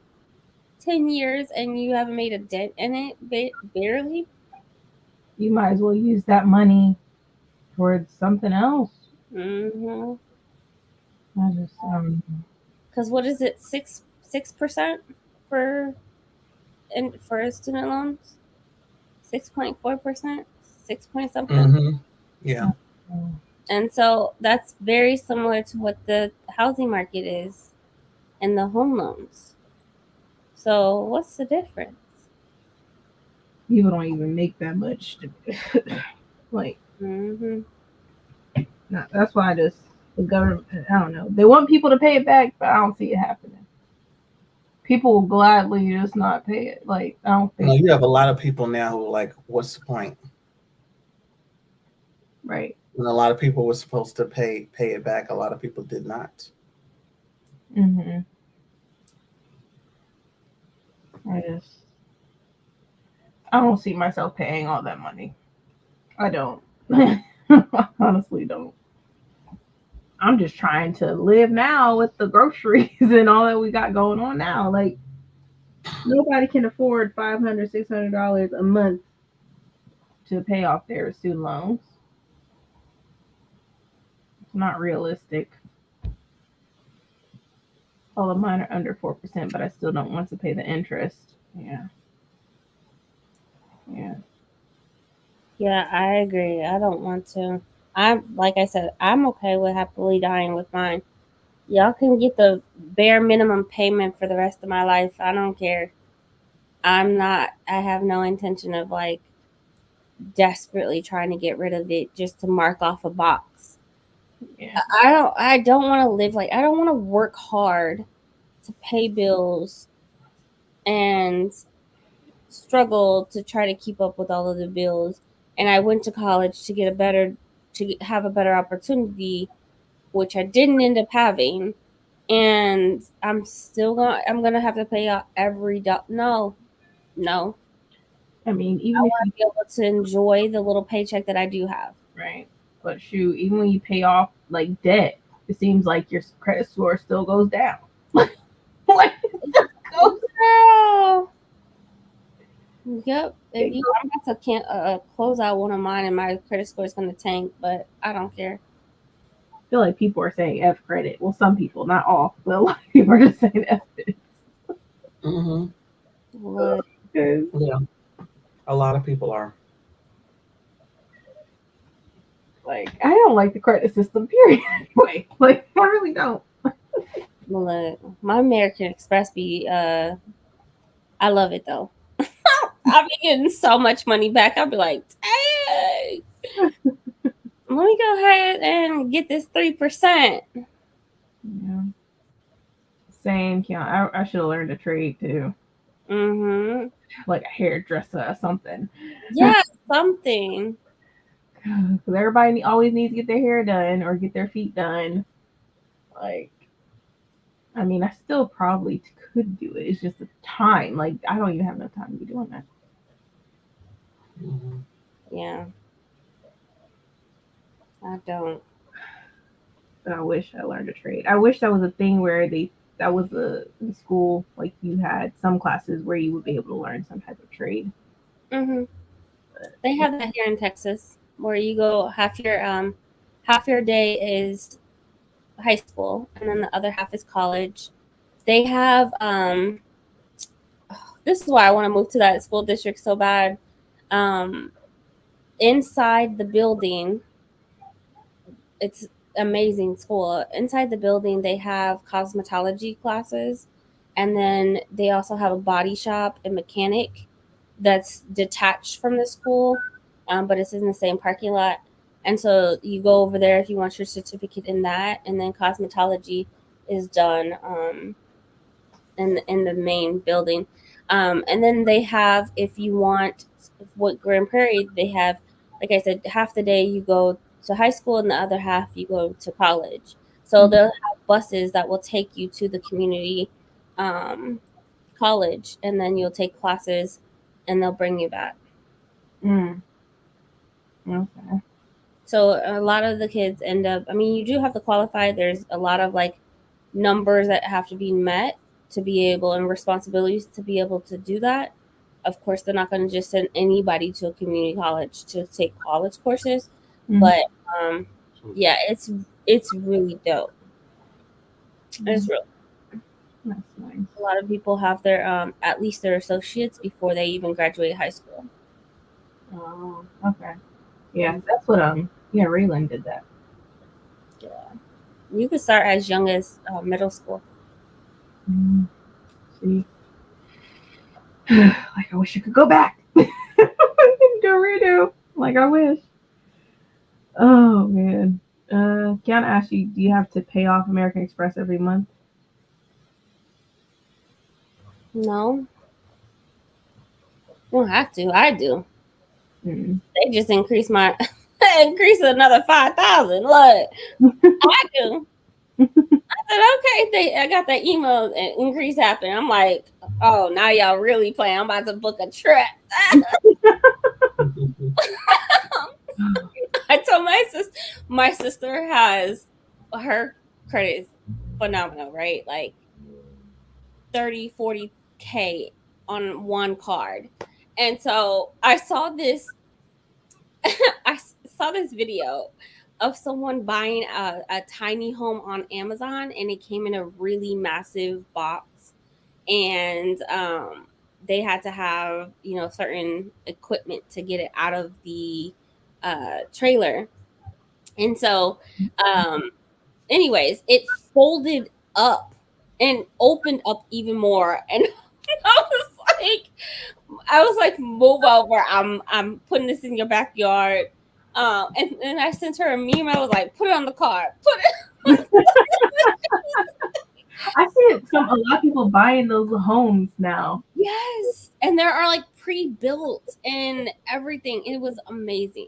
10 years and you haven't made a dent in it, barely. You might as well use that money towards something else. Mm-hmm. I just because what is it, 6% for student loans? 6.4%, 6 point something. Mm-hmm. Yeah. And so that's very similar to what the housing market is and the home loans. So what's the difference? People don't even make that much. Like, Mm-hmm. no, that's why the government, I don't know. They want people to pay it back, but I don't see it happening. People will gladly just not pay it. Like, I don't think. You have a lot of people now who are like, what's the point? Right. And a lot of people were supposed to pay it back. A lot of people did not. Mm-hmm. I don't see myself paying all that money. I don't. Honestly don't. I'm just trying to live now with the groceries and all that we got going on now. Like, nobody can afford $500, $600 a month to pay off their student loans. It's not realistic. All of mine are under 4%, but I still don't want to pay the interest. Yeah. Yeah, I agree. I don't want to. Like I said, I'm okay with happily dying with mine. Y'all can get the bare minimum payment for the rest of my life. I don't care. I have no intention of like desperately trying to get rid of it just to mark off a box. Yeah. I don't want to live like, I don't want to work hard to pay bills and struggle to try to keep up with all of the bills. And I went to college to have a better opportunity, which I didn't end up having. And I'm gonna have to pay out every No. I mean, I want to be able to enjoy the little paycheck that I do have. Right. But shoot, even when you pay off like debt, it seems like your credit score still goes down. Like, it just goes down. Yep. If you, I'm about to close out one of mine, and my credit score is going to tank, but I don't care. I feel like people are saying F credit. Well, some people, not all, but a lot of people are just saying F it. Mm-hmm. What? Yeah, a lot of people are. Like, I don't like the credit system, period. Anyway, like, I really don't. Look, my American Express be I love it though. I'll be getting so much money back. I'll be like, hey, let me go ahead and get this 3%. Yeah. Same, Keon. I should have learned a trade too. Mm-hmm. Like a hairdresser or something. Yeah, something. Because everybody always needs to get their hair done or get their feet done. Like, I mean, I still probably could do it. It's just the time. Like, I don't even have enough time to be doing that. Mhm. Yeah. I don't. But I wish I learned a trade. I wish that was a thing where that was in school, like you had some classes where you would be able to learn some type of trade. Mm-hmm. They have that here in Texas, where you go half your day is high school, and then the other half is college. They have this is why I want to move to that school district so bad. Inside the building, it's amazing school. Inside the building, they have cosmetology classes, and then they also have a body shop and mechanic that's detached from the school, but it's in the same parking lot. And so you go over there if you want your certificate in that, and then cosmetology is done in the main building. And then they have, if you want, what Grand Prairie, they have, like I said, half the day you go to high school and the other half you go to college. So they'll have buses that will take you to the community college, and then you'll take classes and they'll bring you back. Okay. So a lot of the kids end up, I mean, you do have to qualify. There's a lot of like numbers that have to be met to be able, and responsibilities to be able to do that. Of course, they're not going to just send anybody to a community college to take college courses, but yeah, it's really dope. It's real. That's nice. A lot of people have their at least their associates before they even graduate high school. Oh, okay. Yeah, that's what Raylan did that. Yeah, you could start as young as middle school. See, like I wish I could go back. Do redo. Like I wish. Oh man. Kiana asked you, do you have to pay off American Express every month? No, you don't have to. I do. They just increased increase another 5,000. Look, I do. I said, okay. I got that email increase happening. I'm like, oh, now y'all really playing. I'm about to book a trip. I told my sister has her credit is phenomenal, right? Like 30, 40K on one card. And so I saw this video of someone buying a tiny home on Amazon, and it came in a really massive box, and they had to have certain equipment to get it out of the trailer. And so anyways, it folded up and opened up even more, and I was like, move over. I'm putting this in your backyard. And then I sent her a meme. I was like, put it on the card. Put it. I see a lot of people buying those homes now. Yes, and there are like pre-built and everything. It was amazing.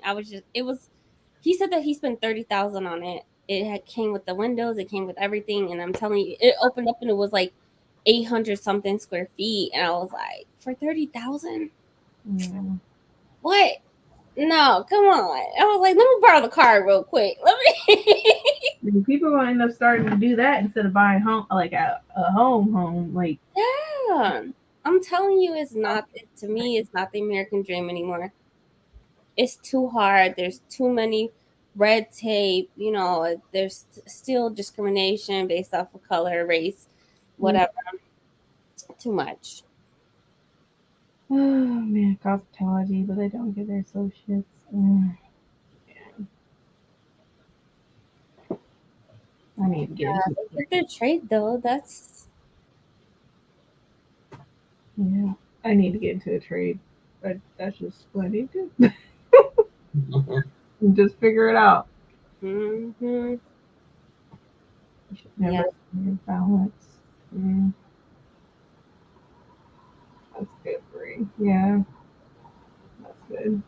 He said that he spent $30,000 on it. It came with the windows. It came with everything. And I'm telling you, it opened up and it was like 800 something square feet. And I was like, for 30,000? Yeah. What? No, come on. I was like, let me borrow the card real quick. People are gonna end up starting to do that instead of buying home, like a home. Like, yeah. I'm telling you, it's not. To me, it's not the American dream anymore. It's too hard. There's too many red tape. You know, there's still discrimination based off of color, race, whatever. Too much. Oh man, cosmetology, but they don't get their associates. I need to get into it. Get their trade though. That's Yeah, I need to get into a trade. But that's just what I need to do. And just figure it out. hmm You should never Yeah. balance. That's good, Bree. Yeah, that's good.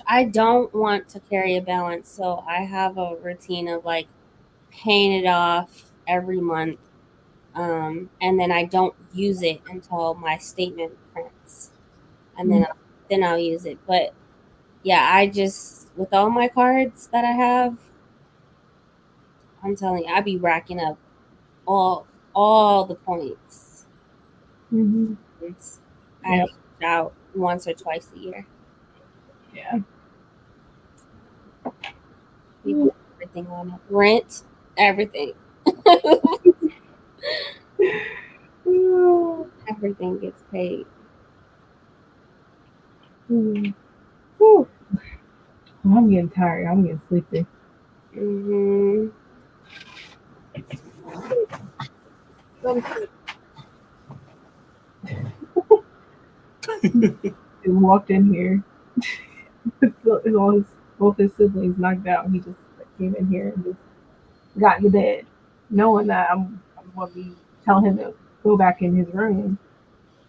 I don't want to carry a balance, so I have a routine of like paying it off every month, and then I don't use it until my statement prints, and then I'll use it. But yeah, I just with all my cards that I have, I'm telling you, I be racking up all the points. Mm-hmm. I Yep. cash out once or twice a year. Yeah. We put everything on it. Rent, everything. Everything gets paid. Whew. I'm getting tired. I'm getting sleepy. Mm-hmm. He walked in here. Both his siblings knocked out, and he just came in here and just got in the bed, knowing that I'm gonna be telling him to go back in his room.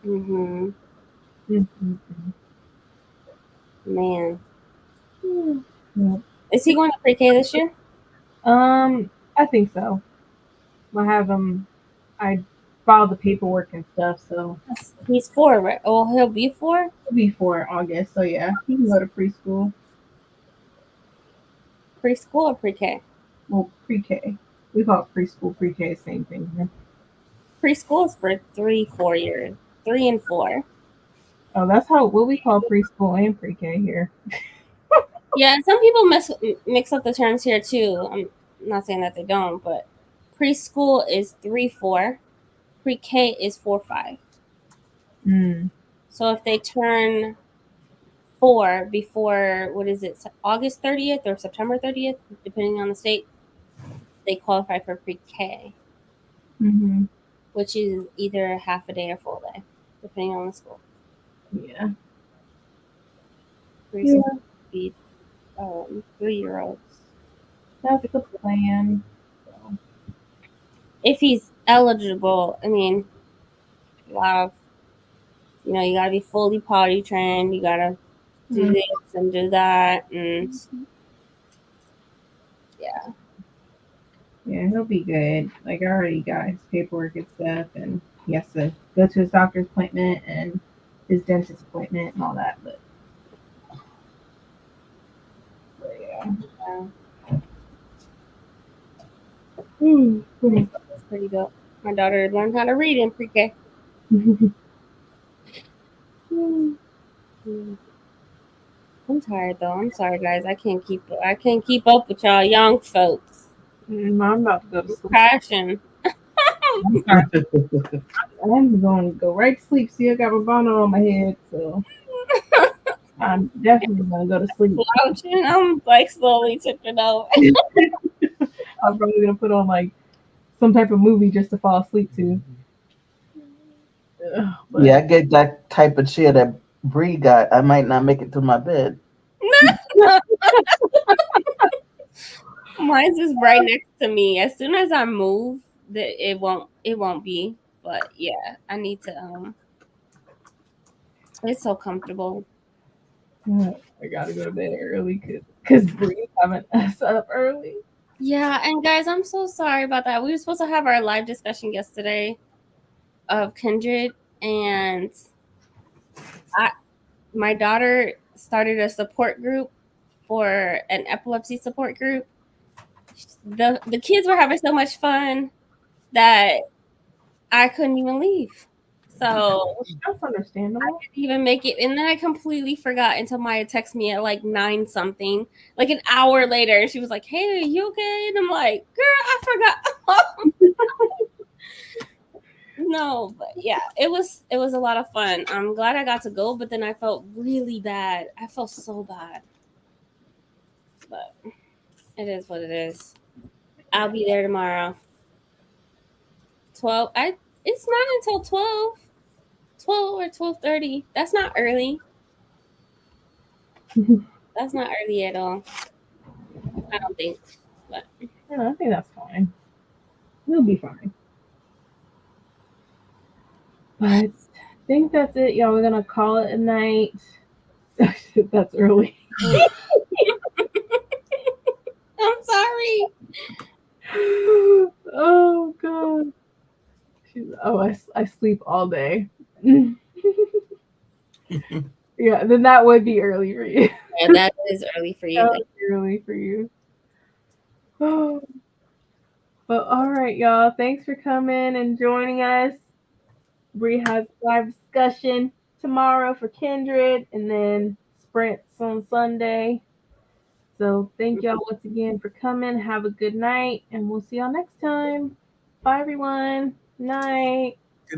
Mm-hmm. Mm-hmm. Man. Yeah. Is he going to pre-K this year? I think so. I have him. I filed the paperwork and stuff, so He's 4, right? Oh, he'll be 4? before August. So yeah, he can go to preschool. Preschool or pre-K? Well, pre-K. We call it preschool, pre-K, same thing here. Preschool is for 3-4 years. 3 and 4. Oh, that's what we call preschool and pre-K here. Yeah, some people mix up the terms here too. I'm not saying that they don't, but preschool is 3-4. Pre-K is 4-5. So if they turn 4 before, what is it, August 30th or September 30th, depending on the state, they qualify for pre-K, which is either half a day or full day, depending on the school. Yeah. Preschool would be 3-year-olds. That's the plan. So. If he's eligible, I mean, a lot of, you know, you gotta be fully potty trained, you gotta do this and do that, and yeah. Yeah, he'll be good. Like, I already got his paperwork and stuff, and he has to go to his doctor's appointment and his dentist appointment and all that. But yeah. That's pretty dope. My daughter learned how to read in pre-K. I'm tired though. I'm sorry, guys. I can't keep up with y'all young folks. I'm about to go to sleep. Crashing. I'm going to go right to sleep. See, I got my bonnet on my head, so I'm definitely going to go to sleep. Slouching. I'm like slowly tipping over. I'm probably going to put on like some type of movie just to fall asleep to. Yeah, I get that type of chair that Bree got. I might not make it to my bed. Mine's is right next to me. As soon as I move, it won't be. But yeah, I need to. It's so comfortable. I gotta go to bed early because Bree's having us up early. Yeah, and guys, I'm so sorry about that. We were supposed to have our live discussion yesterday of Kindred, and my daughter started a support group for an epilepsy support group. The kids were having so much fun that I couldn't even leave. So That's understandable. didn't even make it. And then I completely forgot until Maya texted me at like 9 something, like an hour later. She was like, "Hey, are you okay?" And I'm like, "Girl, I forgot." No, but yeah, it was a lot of fun. I'm glad I got to go, but then I felt really bad. I felt so bad. But it is what it is. I'll be there tomorrow. 12. It's not until 12. 12 or 12:30. That's not early. That's not early at all. I don't think. But Yeah, I think that's fine. We'll be fine. But I think that's it, y'all. We're gonna call it a night. That's early. I'm sorry. Oh god. I sleep all day. Yeah, then that would be early for you. Yeah, that is early for you. That would be early for you. Oh. But all right, y'all. Thanks for coming and joining us. We have live discussion tomorrow for Kindred and then sprints on Sunday. So thank y'all once again for coming. Have a good night and we'll see y'all next time. Bye everyone. Night.